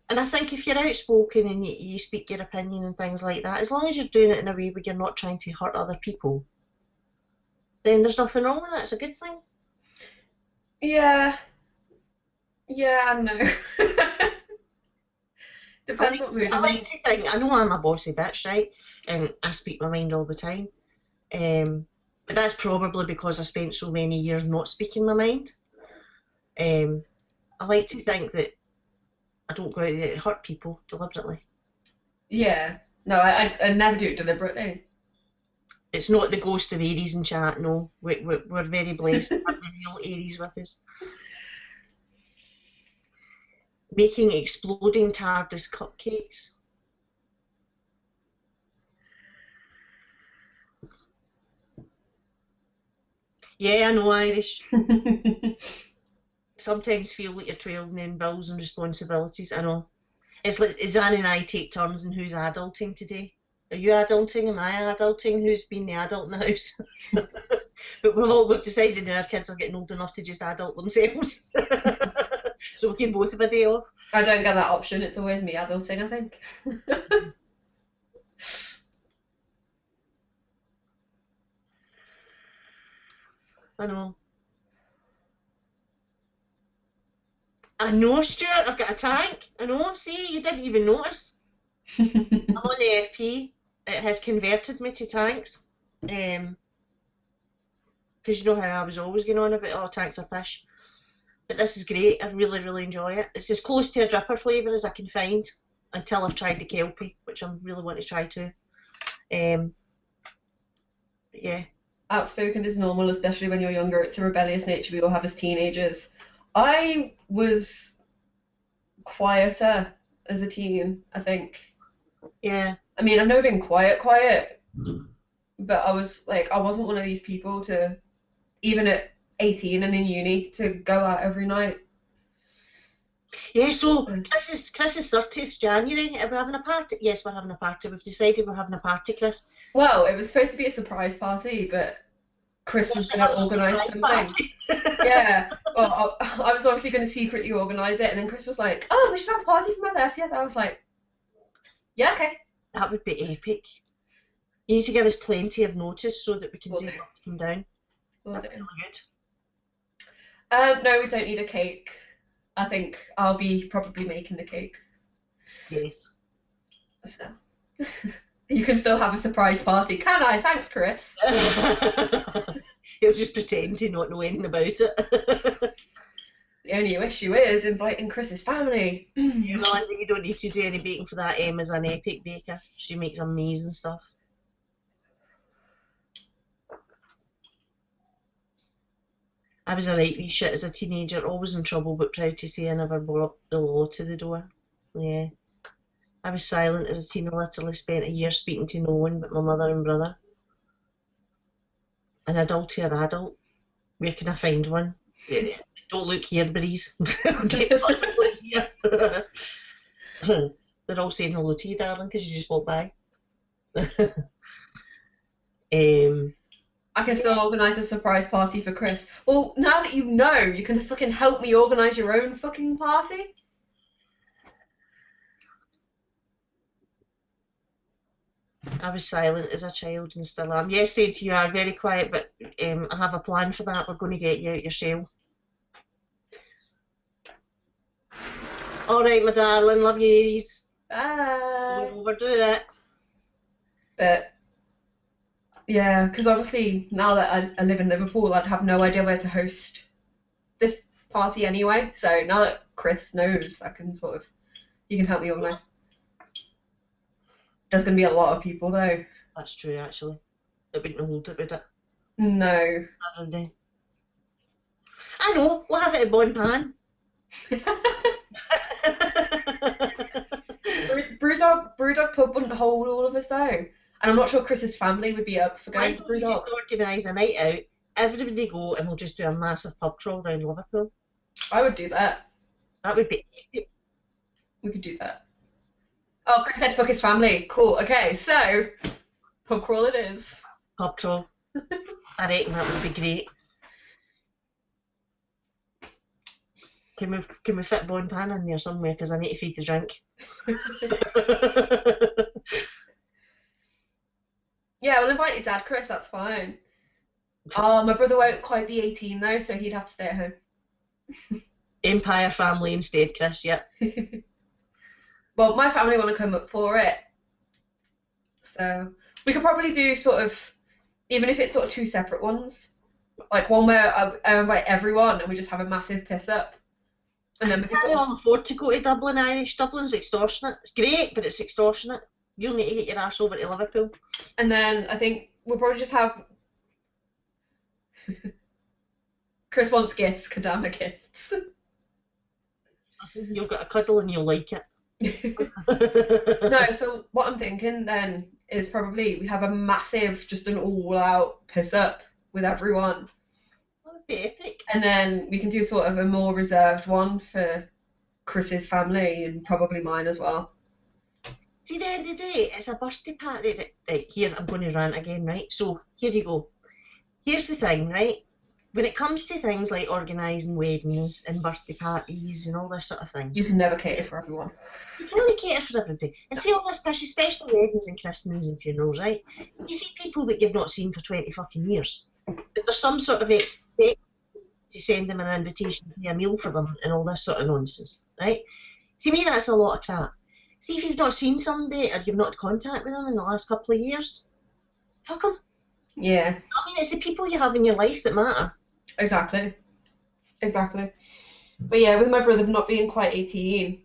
And I think if you're outspoken and you speak your opinion and things like that, as long as you're doing it in a way where you're not trying to hurt other people, then there's nothing wrong with that. It's a good thing. Yeah. Yeah, I know. Depends what mood I I'm like in. to think, I know I'm a bossy bitch, right? And I speak my mind all the time. But that's probably because I spent so many years not speaking my mind. I like to think that I don't go out there to hurt people deliberately. Yeah. No, I never do it deliberately. It's not the ghost of Aries in chat, no. We're very blessed to have the real Aries with us. Making exploding TARDIS cupcakes. Yeah, I know, Irish. Sometimes feel like you're 12 and then bills and responsibilities. I know. It's like Zan and I take turns on who's adulting today. Are you adulting? Am I adulting? Who's been the adult in the house? But we've decided now our kids are getting old enough to just adult themselves. So we can both have a day off. I don't get that option. It's always me adulting, I think. I know. I know, Stuart, I've got a tank. I know, see, you didn't even notice. I'm on the FP. It has converted me to tanks. Because you know how I was always going on about, oh, tanks are pish. But this is great. I really, really enjoy it. It's as close to a dripper flavour as I can find until I've tried the Kelpie, which I really want to try too. But yeah. Outspoken is normal, especially when you're younger. It's a rebellious nature we all have as teenagers. I was quieter as a teen, I think. Yeah. I mean, I've never been quiet, but I was like, I wasn't one of these people to, even at 18 and in uni, to go out every night. Yeah, so Chris's 30th January. Are we having a party? Yes, we're having a party. We've decided we're having a party, Chris. Well, it was supposed to be a surprise party, but Chris was going to organise something. Yeah. Well, I was obviously going to secretly organise it, and then Chris was like, "Oh, we should have a party for my 30th." I was like, "Yeah, okay." That would be epic. You need to give us plenty of notice so that we can see what to come down. That'd be really good. No, we don't need a cake. I think I'll be probably making the cake. Yes. So you can still have a surprise party, can I? Thanks, Chris. He'll just pretend to not know anything about it. The only issue is inviting Chris's family. You don't need to do any baking for that. Emma's an epic baker. She makes amazing stuff. I was a right wee shit as a teenager, always in trouble but proud to say I never brought the law to the door. Yeah. I was silent as a teen. I literally spent a year speaking to no one but my mother and brother. An adult to an adult. Where can I find one? Yeah. Don't look here, Breeze. Don't look here. They're all saying hello to you, darling, because you just walked by. I can still organise a surprise party for Chris. Well, now that you know, you can fucking help me organise your own fucking party. I was silent as a child and still am. Yes, said to you are very quiet, but I have a plan for that. We're going to get you out your shell. All right, my darling, love you, Aries. Bye. Don't overdo it. But yeah, because obviously now that I live in Liverpool, I'd have no idea where to host this party anyway. So now that Chris knows, I can you can help me organise. There's going to be a lot of people though. That's true, actually. It wouldn't hold it, would it? No. I know, we'll have it at Bon Pan. Brewdog pub wouldn't hold all of us though. And I'm not sure Chris's family would be up for going to Brewdog. Just organise a night out, everybody go, and we'll just do a massive pub crawl around Liverpool. I would do that. That would be epic. We could do that. Oh, Chris said fuck his family. Cool. Okay, so pub crawl it is. Pub crawl. I reckon that would be great. Can we fit Bon Pan in there somewhere? Because I need to feed the drink. Yeah, we'll invite your dad, Chris. That's fine. Oh, my brother won't quite be 18 though, so he'd have to stay at home. Empire family instead, Chris. Yep. Well, my family want to come up for it, so we could probably do even if it's two separate ones, like one where I invite everyone and we just have a massive piss up. And then we can't afford to go to Dublin, Irish. Dublin's extortionate. It's great, but it's extortionate. You'll need to get your ass over to Liverpool. And then I think we'll probably just have... Chris wants gifts, Kadama gifts. Listen, you'll get a cuddle and you'll like it. No, so what I'm thinking then is probably we have a massive, just an all-out piss-up with everyone. Epic. And then we can do a more reserved one for Chris's family and probably mine as well. See, at the end of the day, it's a birthday party. Right, here, I'm going to rant again, right? So, here you go. Here's the thing, right? when it comes to things like organising weddings and birthday parties and all this sort of thing, You can never cater for everyone. you can only cater for everybody. And see all this, especially weddings and christenings and funerals, right? You see people that you've not seen for 20 fucking years. But there's some sort of expectation to send them an invitation to a meal for them and all this sort of nonsense, right? To me, that's a lot of crap. See, if you've not seen somebody or you've not had contact with them in the last couple of years, fuck them. Yeah, I mean, it's the people you have in your life that matter. exactly. But yeah, with my brother not being quite 18,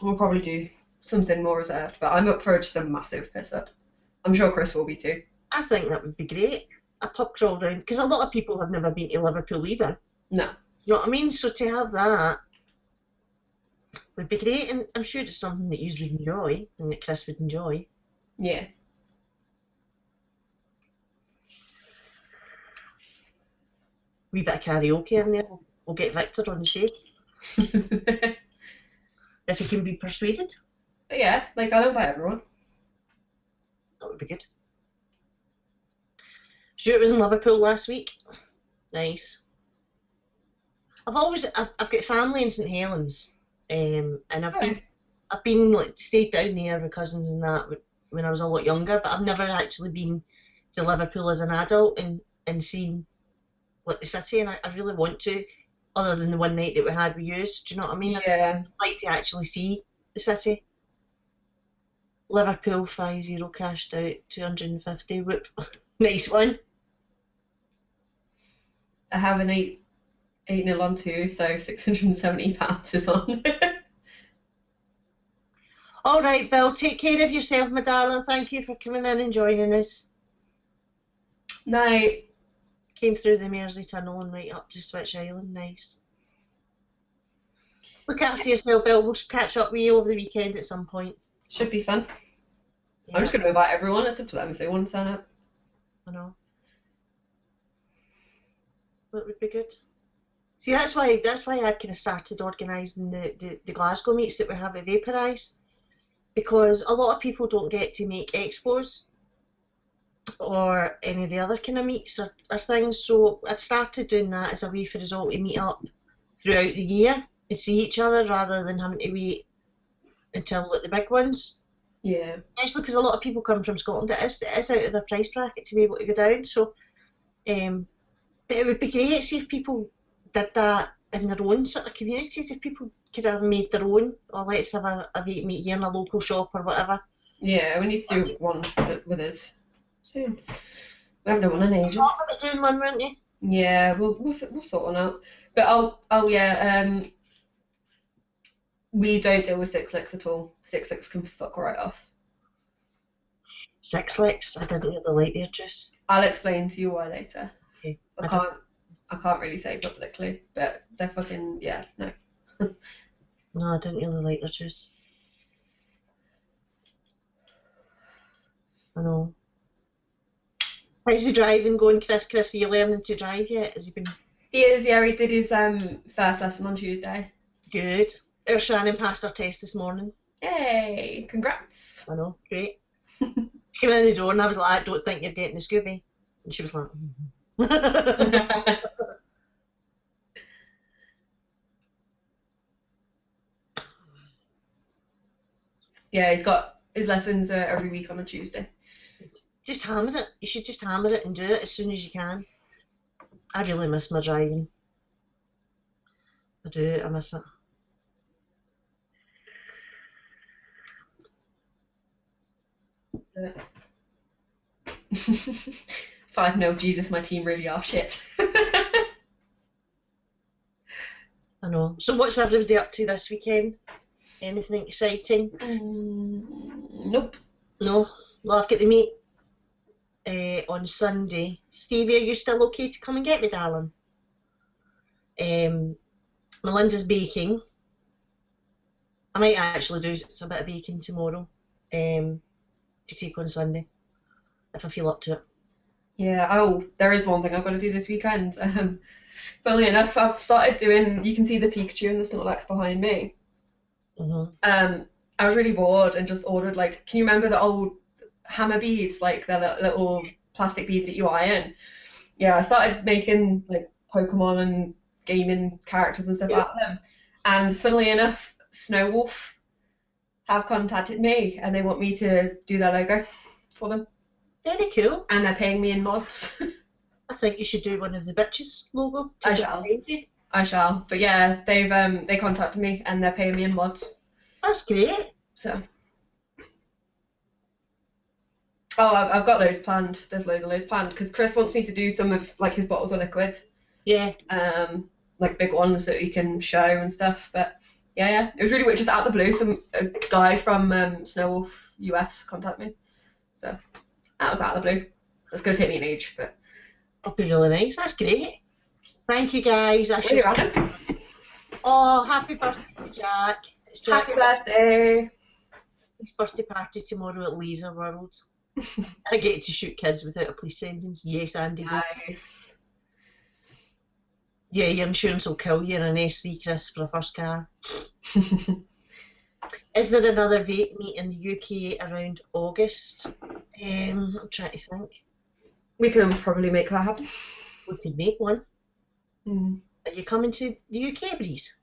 we'll probably do something more reserved. But I'm up for just a massive piss up. I'm sure Chris will be too. I think that would be great. A pub crawl round, because a lot of people have never been to Liverpool either. No. You know what I mean? So to have that would be great, and I'm sure it's something that you would enjoy, and that Chris would enjoy. Yeah. Wee bit of karaoke in there. We'll get Victor on the stage, But if he can be persuaded. yeah, like I'll invite everyone. That would be good. Stuart was in Liverpool last week. Nice. I've got family in St Helens, and I've been like stayed down there with cousins and that when I was a lot younger, but I've never actually been to Liverpool as an adult and seen like the city, and I really want to, other than the one night that we had with yous. Do you know what I mean? Yeah. I'd like to actually see the city. Liverpool 5-0 cashed out 250. Whoop, nice one. I have an 8-0 on too, so £670 is on. All right, Bill, take care of yourself, my darling. Thank you for coming in and joining us. Night. Came through the Mersey Tunnel and right up to Switch Island. Nice. Look after yourself, Bill. We'll catch up with you over the weekend at some point. Should be fun. Yeah, I'm just going to invite everyone. It's up to them if they want to turn up. I know. That would be good. See, that's why I kind of started organising the Glasgow meets that we have at Vaporise, because a lot of people don't get to make expos or any of the other kind of meets or things, so I'd started doing that as a way for us all to meet up throughout the year and see each other rather than having to wait until like the big ones. Yeah. Especially because a lot of people come from Scotland, it is out of their price bracket to be able to go down, so but it would be great, see if people did that in their own sort of communities, if people could have made their own, or let's have a vape meet here in a local shop or whatever. Yeah, we need to do one with us soon. We haven't done one in ages. Talk about doing one, weren't you? Yeah, we'll sort one out. But we don't deal with 6 licks at all. 6 licks can fuck right off. 6 licks, I didn't really like their juice. I'll explain to you why later. Okay. I can't really say publicly, but they're fucking, yeah, no. No, I didn't really like their juice. I know. How's he driving going, Chris? Chris, are you learning to drive yet? Has he been He is, yeah, he did his first lesson on Tuesday. good? Our Shannon passed her test this morning. Yay, congrats. I know, great. She came in the door and I was like, I don't think you're getting the Scooby. And she was like, Yeah, he's got his lessons every week on a Tuesday. just hammer it. You should just hammer it and do it as soon as you can. I really miss my driving. I do, I miss it. Do it. 5-0, Jesus, my team really are shit. I know. So what's everybody up to this weekend? Anything exciting? Nope. No? Well, I've got the meet on Sunday. Stevie, are you still okay to come and get me, darling? Melinda's baking. I might actually do a bit of baking tomorrow to take on Sunday, if I feel up to it. Yeah, oh, there is one thing I've got to do this weekend. Funnily enough, I've started doing, you can see the Pikachu and the Snorlax behind me. Mm-hmm. I was really bored and just ordered, like, can you remember the old hammer beads, like the little plastic beads that you iron? Yeah, I started making like Pokemon and gaming characters and stuff Yeah. out of them. And funnily enough, Snow Wolf have contacted me and they want me to do their logo for them. Very cool. And they're paying me in mods. I think you should do one of the bitches logo. I shall. I shall. But yeah, they've they contacted me and they're paying me in mods. That's great. So. Oh, I've got loads planned. There's loads planned because Chris wants me to do some of like his bottles of liquid. Yeah. Like big ones that he can show and stuff. But yeah, it was really weird. Just out of the blue, a guy from Snow Wolf US contacted me. So that was out of the blue. It's gonna take me an age, but That'll be really nice. That's great. Thank you guys. Adam. Oh, happy birthday to Jack. It's Jack's Happy birthday. His birthday party tomorrow at Laser World. I get to shoot kids without a police sentence. Yes, Andy. Nice. Yeah, your insurance will kill you in an SC, Chris, for a first car. Is there another vape meet in the UK around August? I'm trying to think. We can probably make that happen. We could make one. Mm. Are you coming to the UK, Breeze?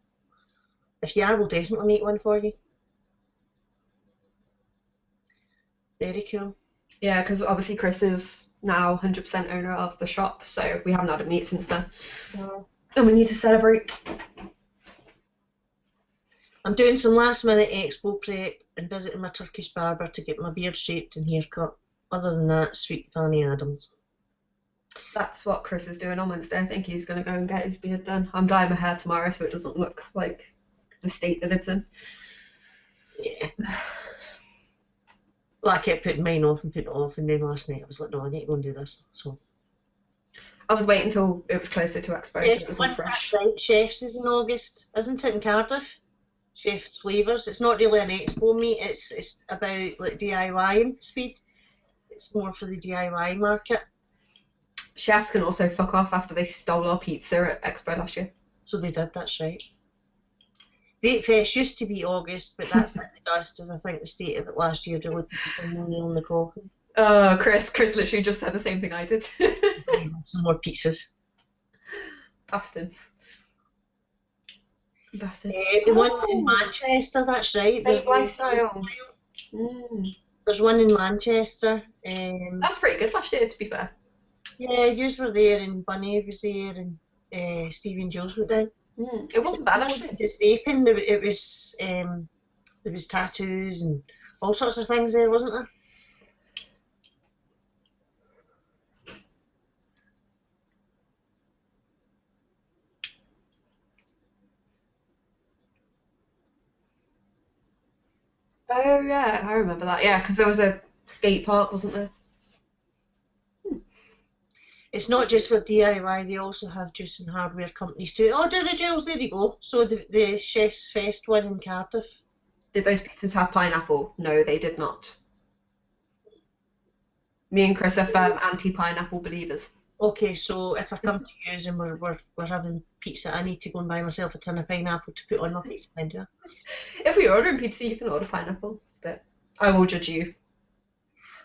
If you are, we'll definitely make one for you. Very cool. Yeah, because obviously Chris is now 100% owner of the shop, so we haven't had a meet since then. No. And we need to celebrate. I'm doing some last minute expo prep and visiting my Turkish barber to get my beard shaped and haircut. Other than that, sweet Fanny Adams. That's what Chris is doing on Wednesday. I think he's going to go and get his beard done. I'm dyeing my hair tomorrow so it doesn't look like the state that it's in. Yeah. Well, I kept putting mine off and putting it off, and then last night I was like, no, I need to go and do this. So I was waiting until it was closer to expo so it was all fresh. Right, Chefs is in August, isn't it, in Cardiff? Chef's Flavours. It's not really an expo meet. It's about like DIY and speed. It's more for the DIY market. Chefs can also fuck off after they stole our pizza at expo last year. So they did. That's right. Vape Fest used to be August, but that's like the dust, as I think the state of it last year really put the nail in the coffin. Oh, Chris literally just said the same thing I did. Some more pizzas. Bastards. The one in Manchester, that's right. There's lifestyle. There's one in Manchester. That's pretty good last year, to be fair. Yeah, yous were there, and Bunny was there, and Stevie and Jules went down. It wasn't bad actually. Just vaping. It was there was tattoos and all sorts of things there, wasn't there? Oh yeah, I remember that. Yeah, because there was a skate park, wasn't there? It's not just for DIY, they also have juice and hardware companies too. Oh, do the Jules, there you go. So the Chef's Fest one in Cardiff. Did those pizzas have pineapple? No, they did not. Me and Chris are anti-pineapple believers. Okay, so if I come to you and we're having pizza, I need to go and buy myself a tin of pineapple to put on my pizza then, do I? If we're ordering pizza, you can order pineapple, but I will judge you.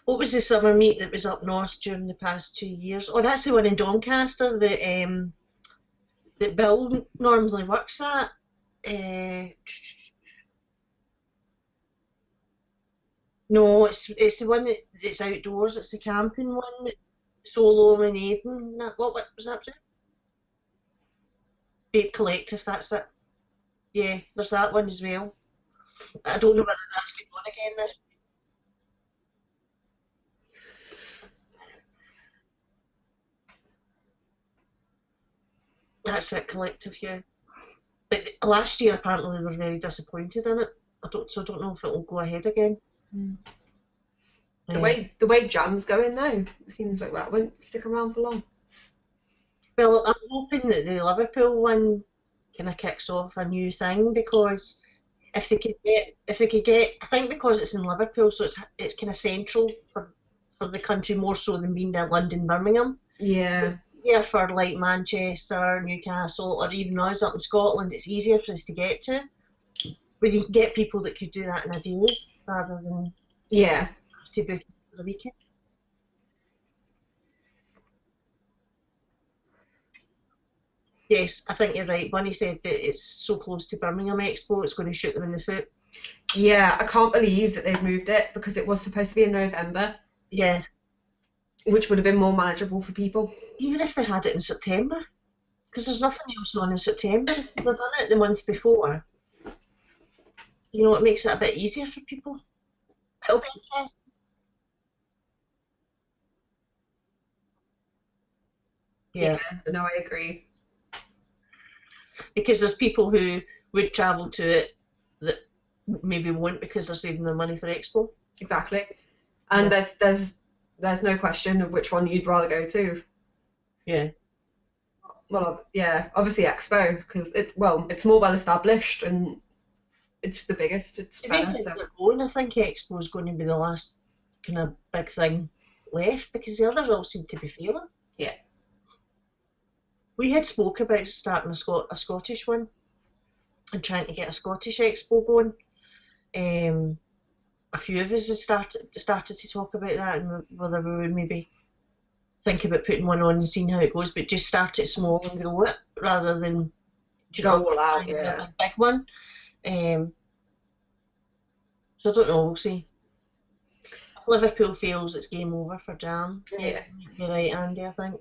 What was the summer meet that was up north during the past 2 years? Oh, that's the one in Doncaster that Bill normally works at. No, it's the one that's outdoors. It's the camping one. Solo and Aiden. What was that? Vape Collective. That's it. Yeah, there's that one as well. I don't know whether that's going on again this. That's it, Collective, yeah. But last year, apparently, they were very disappointed in it. I don't know if it will go ahead again. The way Jam's going now, it seems like that won't stick around for long. Well, I'm hoping that the Liverpool one kind of kicks off a new thing, because if they could get, I think because it's in Liverpool, so it's kind of central for the country more so than being down London, Birmingham. Yeah. Yeah, for like Manchester, Newcastle, or even us up in Scotland, it's easier for us to get to. But you can get people that could do that in a day rather than have to book it for the weekend. Yes, I think you're right. Bunny said that it's so close to Birmingham Expo, it's going to shoot them in the foot. Yeah, I can't believe that they've moved it because it was supposed to be in November, Yeah, which would have been more manageable for people. even if they had it in September, because there's nothing else on in September. If they've done it the month before, it makes it a bit easier for people. It'll be interesting. Yeah, Yeah, no, I agree. because there's people who would travel to it that maybe won't because they're saving their money for Expo. Exactly. And Yeah. there's no question of which one you'd rather go to. Yeah. Well, yeah, obviously Expo because it's more well established and it's the biggest. It's Even better. if So they're going, I think Expo is going to be the last kind of big thing left because the others all seem to be failing. yeah, We had spoke about starting a Scottish one and trying to get a Scottish Expo going. A few of us had started to talk about that and whether we would maybe think about putting one on and seeing how it goes, but just start it small and grow it rather than go all out. trying to Yeah, build a big one. So I don't know, we'll see. If Liverpool fails, it's game over for Jam. yeah, You're right, Andy, I think.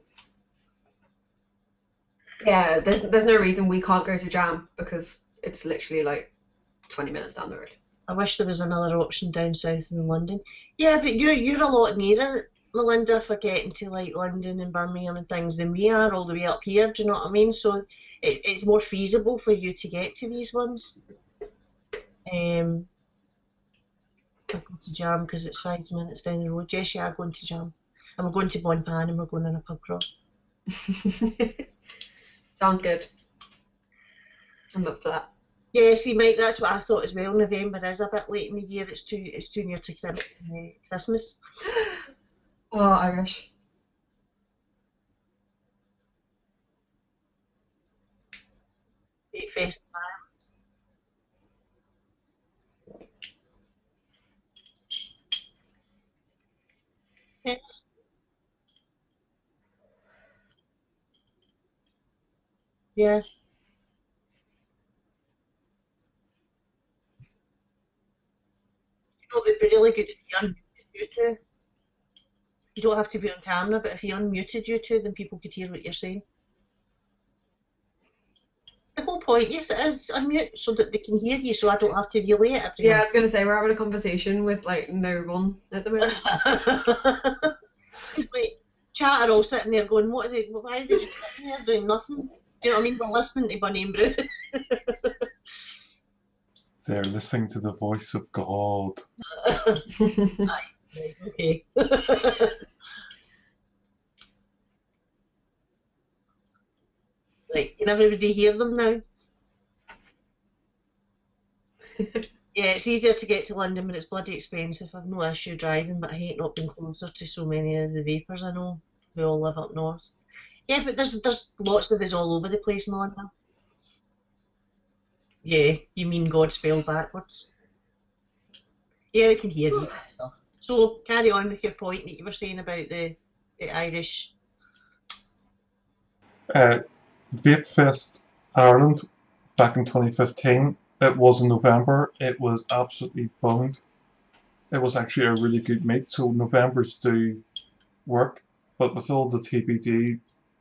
yeah. There's no reason we can't go to Jam because it's literally like 20 minutes down the road. I wish there was another option down south in London. Yeah, but you're a lot nearer, Melinda, for getting to like London and Birmingham and things than we are all the way up here. Do you know what I mean? So it's more feasible for you to get to these ones. I go to Jam because it's 5 minutes down the road. Yes, you are going to Jam. And we're going to Bon Pan and we're going on a pub crawl. Sounds good. I'm up for that. Yeah, see, Mike, that's what I thought as well. November is a bit late in the year. It's too near to Christmas. Oh, Irish. Great festival. Yeah. Yeah. It would be really good if you unmuted you two. You don't have to be on camera, but if you unmuted you two, then people could hear what you're saying. The whole point, yes, it is unmute so that they can hear you, so I don't have to relay it every Yeah, I was gonna say we're having a conversation with like no one at the moment. like, chat are all sitting there going, why are they just sitting there doing nothing? Do you know what I mean? We're listening to Bunny and Brew. They're listening to the voice of God. Right, okay. Right, can everybody hear them now? Yeah, it's easier to get to London, but it's bloody expensive. I've no issue driving, but I hate not being closer to so many of the vapors I know who all live up north. Yeah, but there's lots of us all over the place, Melinda. Yeah, you mean God spelled backwards. Yeah, they can hear you. So carry on with your point that you were saying about the Irish. Vape Fest Ireland back in 2015. It was in November. It was absolutely bummed. It was actually a really good meet, so Novembers do work. But with all the TBD,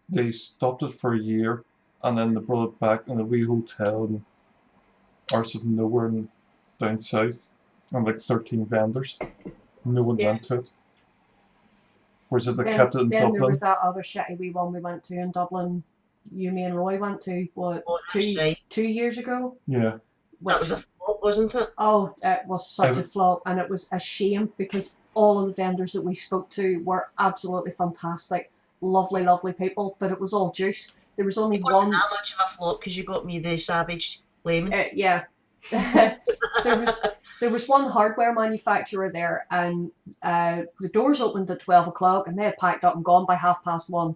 they stopped it for a year and then they brought it back in a wee hotel in arse of nowhere down south and like 13 vendors. No one went to it. Whereas if they kept it in Then there Dublin, was that other shitty wee one we went to in Dublin. You, me, and Roy went to what Oh, that's right. 2 years ago. yeah, That was a flop, wasn't it? Oh, it was such a flop, and it was a shame because all of the vendors that we spoke to were absolutely fantastic, lovely, lovely people. But it was all juice. There was only It wasn't one. that much of a flop because you got me the Savage Lemon. Yeah. there was one hardware manufacturer there, and the doors opened at 12 o'clock, and they had packed up and gone by 1:30.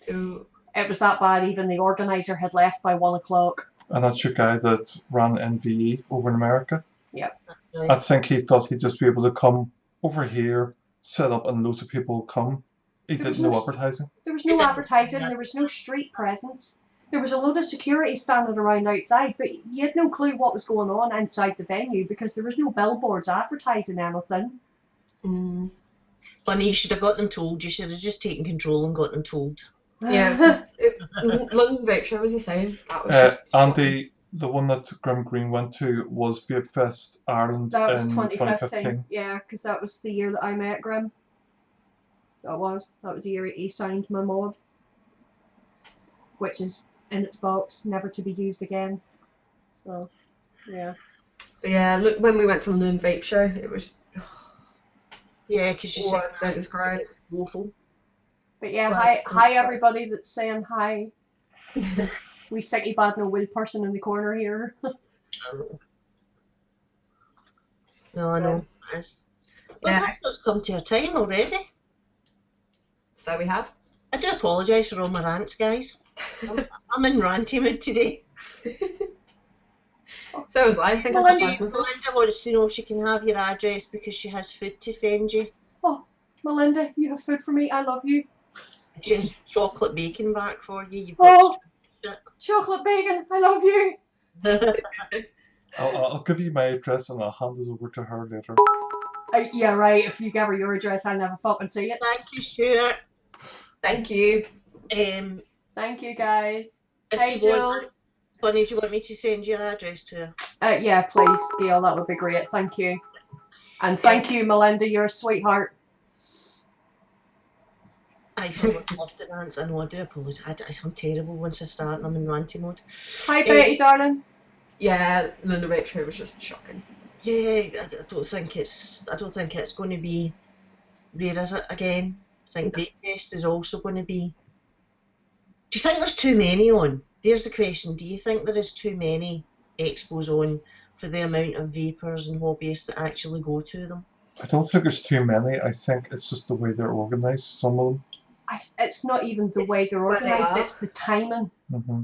Ooh. It was that bad. Even the organizer had left by 1 o'clock. and that's your guy that ran NVE over in America. Yep. Right. I think he thought he'd just be able to come over here, set up, and loads of people come. He There did was no no- advertising. There was no advertising. There was no street presence. There was a load of security standing around outside, but you had no clue what was going on inside the venue because there was no billboards advertising anything. Mm. Funny, you should have got them told. You should have just taken control and got them told. Yeah, London Vape Show, was he saying? That was just Andy, the one that Grim Green went to was Vape Fest Ireland That was in 2015. Yeah, because that was the year that I met Grim. That was the year he signed my mod, which is in its box, never to be used again. So, yeah. But yeah, look, when we went to the London Vape Show, it was Yeah, because you said words don't describe. woeful. But yeah, Well, hi everybody that's saying hi. We sicky bad no will person in the corner here. No, I know. Yes. Well, Yeah. that's us come to our time already. So we have. I do apologise for all my rants, guys. I'm in ranty mood today. So was I. I think I Melinda, surprised myself. Melinda wants to know if she can have your address because she has food to send you. Melinda, you have food for me. I love you. She has chocolate bacon back for you. You've Oh, got chocolate bacon. I love you. I'll give you my address and I'll hand it over to her later. Yeah, right. If you give her your address, I'll never fucking see it. Thank you, Stuart. Thank you. Thank you, guys. If Hey, you want, Jules. Bunny, do you want me to send your address to her? Yeah, please, Gail. That would be great. Thank you. And thank you, Melinda. You're a sweetheart. I would love to dance. I know, I do apologise. I'm terrible once I start and I'm in ranty mode. Hi, Betty, darling. Yeah, London Vape Show was just shocking. Yeah, I don't think it's going to be. Where is it again? I think Vape Fest is also going to be. Do you think there's too many on? There's the question. Do you think there is too many expos on for the amount of vapors and hobbyists that actually go to them? I don't think there's too many. I think it's just the way they're organised, some of them. It's not even the way they're where they organised, are. it's the timing. Mm-hmm.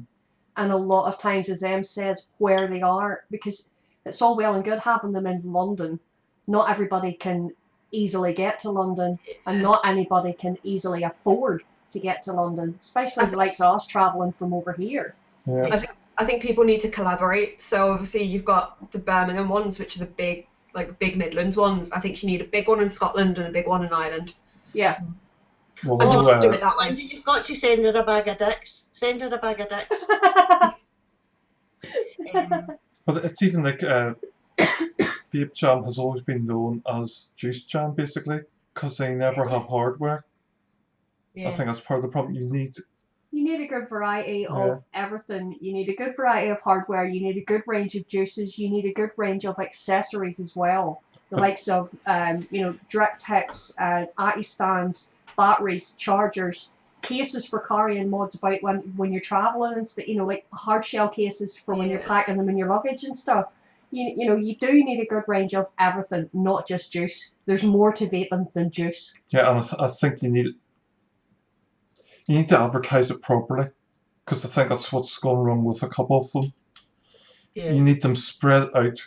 And a lot of times, as Em says, where they are, because it's all well and good having them in London. Not everybody can easily get to London, and not anybody can easily afford to get to London, especially the likes of us travelling from over here. Yeah. I think people need to collaborate. So obviously you've got the Birmingham ones, which are the big Midlands ones. I think you need a big one in Scotland and a big one in Ireland. Yeah. Well, And just we'll, do it that way. Linda, you've got to send her a bag of dicks. Send her a bag of dicks. but it's even like Vape Jam has always been known as Juice Jam, basically, because they never have hardware. Yeah. I think that's part of the problem. You need a good variety of everything. You need a good variety of hardware. You need a good range of juices. You need a good range of accessories as well. The likes of, drip tips, arty stands, batteries, chargers, cases for carrying mods about when you're traveling and stuff. Like hard shell cases for when you're packing them in your luggage and stuff. You do need a good range of everything, not just juice. There's more to vaping than juice. Yeah, and I think you need to advertise it properly, because I think that's what's gone wrong with a couple of them. Yeah. You need them spread out,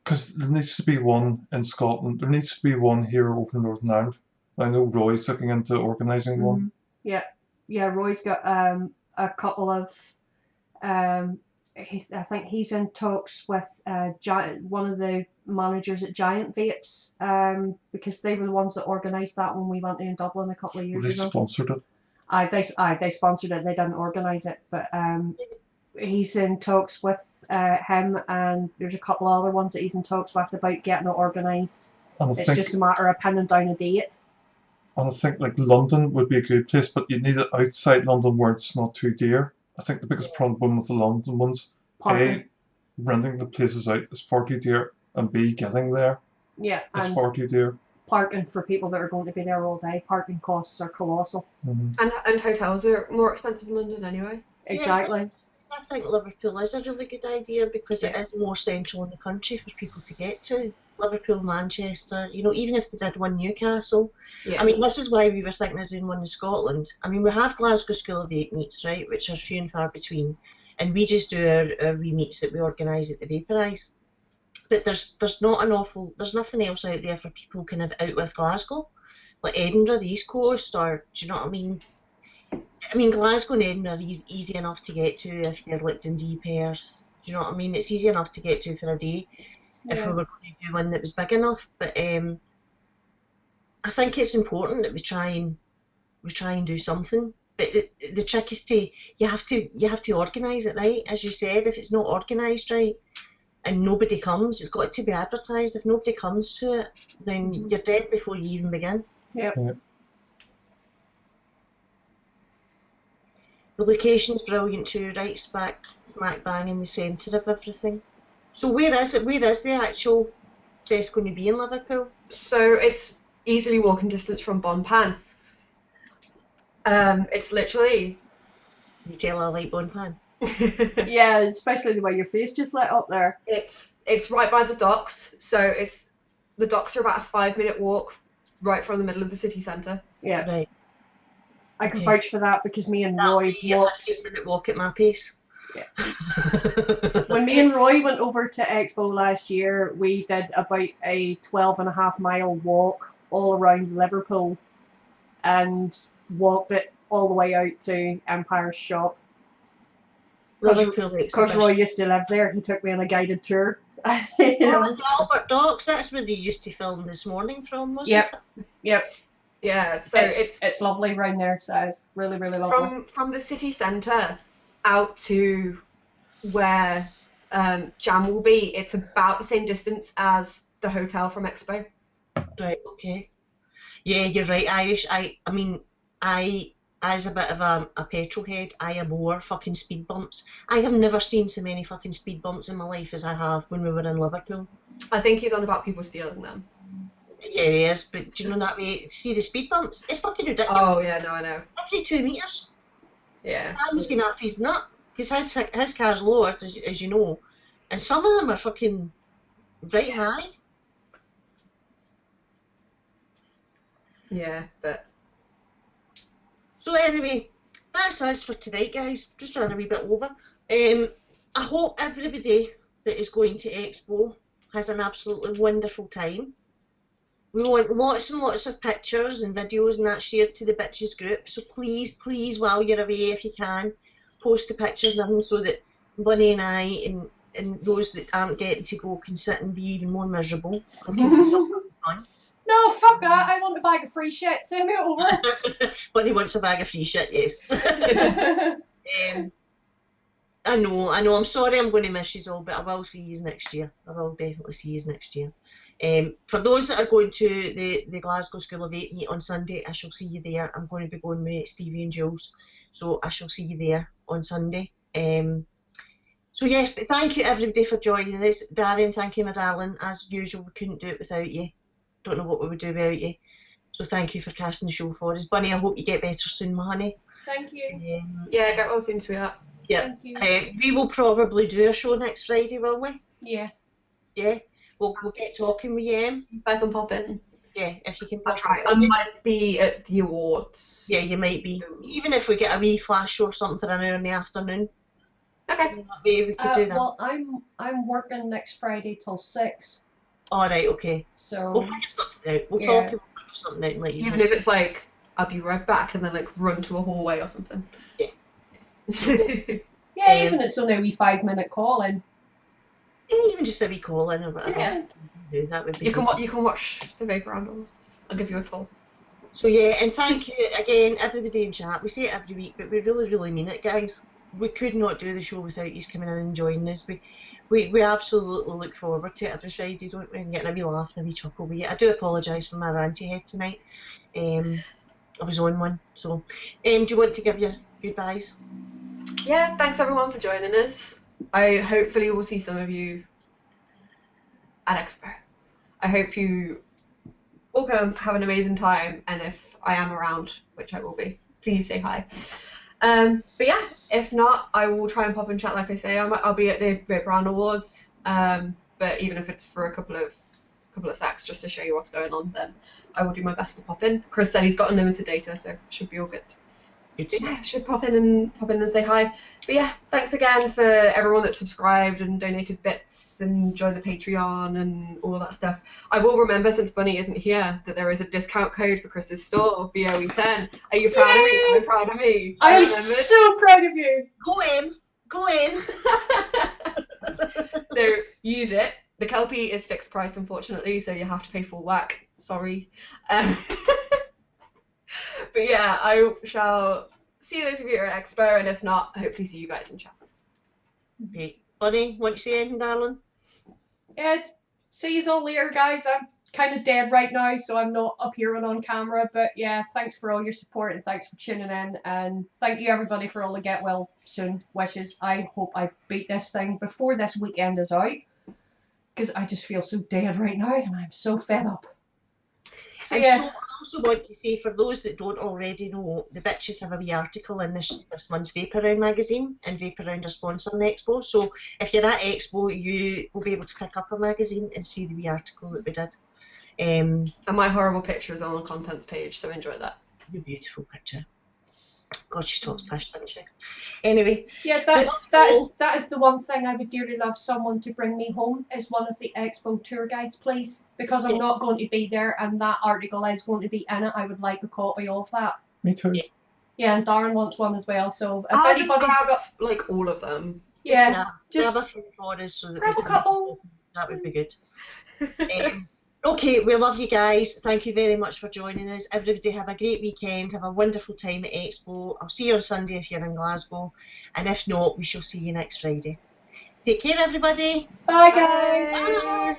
because there needs to be one in Scotland. There needs to be one here over in Northern Ireland. I know Roy's looking into organising one. Yeah, Roy's got a couple of. I think he's in talks with one of the managers at Giant Vapes, because they were the ones that organised that when we went in Dublin a couple of years They ago. sponsored it. They sponsored it. They didn't organise it, but he's in talks with him, and there's a couple of other ones that he's in talks with about getting it organised. It's just a matter of pinning down a date. And I think like London would be a good place, but you need it outside London where it's not too dear. I think the biggest problem with the London ones, A, renting the places out is far too dear, and B, getting there is far too dear. Parking for people that are going to be there all day, parking costs are colossal. Mm-hmm. And hotels are more expensive in London anyway. Exactly. Yes, I think Liverpool is a really good idea because it is more central in the country for people to get to. Liverpool, Manchester, even if they did one Newcastle. Yeah. I mean, this is why we were thinking of doing one in Scotland. I mean, we have Glasgow School of Vape meets, right, which are few and far between, and we just do our wee meets that we organise at the Vaporise. But there's nothing else out there for people kind of out with Glasgow, like Edinburgh, the East Coast, or do you know what I mean? I mean, Glasgow and Edinburgh is easy enough to get to if you're like Dundee, Perth. Do you know what I mean? It's easy enough to get to for a day if we Yeah. were going to do one that was big enough. But I think it's important that we try and do something. But the trick is you have to organise it right. As you said, if it's not organised right and nobody comes, it's got to be advertised. If nobody comes to it, then you're dead before you even begin. Yep. Yeah. The location's brilliant too, right smack bang in the centre of everything. So where is it? Where is the actual fest going to be in Liverpool? So it's easily walking distance from Bonpan. It's literally. You tell I like Bonpan. Yeah, especially the way your face just lit up there. It's right by the docks, so the docks are about a 5-minute walk right from the middle of the city centre. Yeah. Right. I can Okay. vouch for that because me and That'll Roy be a walked. 15-minute walk at my pace. Yeah. When me and Roy went over to Expo last year, we did about a 12.5 mile walk all around Liverpool and walked it all the way out to Empire's shop. Liverpool Because Roy exhibition. used to live there, he took me on a guided tour. Oh, the Albert Docks, that's where they used to film This Morning from, wasn't Yep. it? Yep. Yeah, so It's lovely around there, so it's really, really lovely. from the city centre out to where Jam will be, it's about the same distance as the hotel from Expo. Right, okay. Yeah, you're right, Irish. I mean, as a bit of a petrol head, I abhor fucking speed bumps. I have never seen so many fucking speed bumps in my life as I have when we were in Liverpool. I think he's on about people stealing them. Yeah, he is, but do you know that way? See the speed bumps? It's fucking ridiculous. Oh yeah, no, I know. Every 2 metres. Yeah. I'm just getting off his nut. Because his car's lowered, as you know, and some of them are fucking right high. Yeah, but So anyway, that's us for tonight, guys. Just running a wee bit over. I hope everybody that is going to Expo has an absolutely wonderful time. We want lots and lots of pictures and videos and that shared to the bitches group. So please, please, while you're away, if you can, post the pictures and them so that Bunny and I and those that aren't getting to go can sit and be even more miserable. No, fuck that. I want a bag of free shit. Send me it over. Bunny wants a bag of free shit, yes. I know, I'm sorry I'm going to miss you all, but I will see you next year. I will definitely see you next year. For those that are going to the Glasgow School of 8 meet on Sunday, I shall see you there. I'm going to be going with Stevie and Jules, so I shall see you there on Sunday. So yes, but thank you everybody for joining us. Darren, thank you, my darling. As usual, we couldn't do it without you. Don't know what we would do without you. So thank you for casting the show for us. Bunny, I hope you get better soon, my honey. Thank you. yeah, get well soon, sweetheart. Yeah. Thank you. We will probably do a show next Friday, will we? Yeah. Yeah. We'll get talking with you. If I can pop in. Yeah, if you can I'll pop try. in. I might be at the awards. Yeah, you might be. Even if we get a wee flash show or something for an hour in the afternoon. Okay. That way we could do that. Well, I'm working next Friday till 6. Alright, okay. So We'll figure something out. We'll Yeah. talk and we'll figure something out and let you Even know. if it's like, I'll be right back and then like run to a hallway or something. Yeah. yeah, even it's only a wee 5-minute call in. Yeah, even just a wee call in or whatever. Yeah. Yeah, that would be you can good. watch the Vapor Roundels. I'll give you a toll. So yeah, and thank you again, everybody in chat. We say it every week, but we really, really mean it, guys. We could not do the show without you coming in and joining us. We absolutely look forward to it every Friday, don't we? And getting a wee laugh and a wee chuckle with you. I do apologise for my ranty head tonight. I was on one. So, do you want to give your goodbyes? Yeah, thanks everyone for joining us. I hopefully will see some of you at Expo. I hope you all can have an amazing time, and if I am around, which I will be, please say hi. But yeah, if not, I will try and pop and chat. Like I say, I'll be at the Vape Round Awards. But even if it's for a couple of sacks just to show you what's going on, then I will do my best to pop in. Chris said he's got unlimited data, so it should be all good. Good yeah, stuff. I should pop in and say hi. But yeah, thanks again for everyone that subscribed and donated bits and joined the Patreon and all that stuff. I will remember, since Bunny isn't here, that there is a discount code for Chris's store, BOE10. Are you proud of me? Yay! I'm proud of me. I am remembered. so proud of you. Go in. Go in. So use it. The Kelpie is fixed price, unfortunately, so you have to pay full whack. Sorry. But yeah, I shall see those of you at Expo, and if not, hopefully see you guys in chat. Okay. Bunny, want to say anything, darling? Yeah, see you all later, guys. I'm kind of dead right now, so I'm not appearing on camera. But yeah, thanks for all your support and thanks for tuning in. And thank you, everybody, for all the get well soon wishes. I hope I beat this thing before this weekend is out, because I just feel so dead right now and I'm so fed up. So, And yeah. so I also want to say, for those that don't already know, the bitches have a wee article in this month's Vapour Round magazine, and Vapour Round are sponsoring the Expo. So if you're at Expo, you will be able to pick up a magazine and see the wee article that we did. And my horrible picture is on the contents page, so enjoy that. A beautiful picture. God, she talks fish, doesn't she? Anyway. Yeah, that is the one thing I would dearly love someone to bring me home, is one of the Expo tour guides, please. Because I'm not going to be there and that article is going to be in it. I would like a copy of that. Me too. Yeah, and Darren wants one as well. So if I'll just anybody's grab got, like all of them. yeah, Grab a few for us so that grab we a can. couple. That would be good. Okay, we love you guys. Thank you very much for joining us. Everybody have a great weekend. Have a wonderful time at Expo. I'll see you on Sunday if you're in Glasgow. And if not, we shall see you next Friday. Take care, everybody. Bye, guys. Bye. Bye.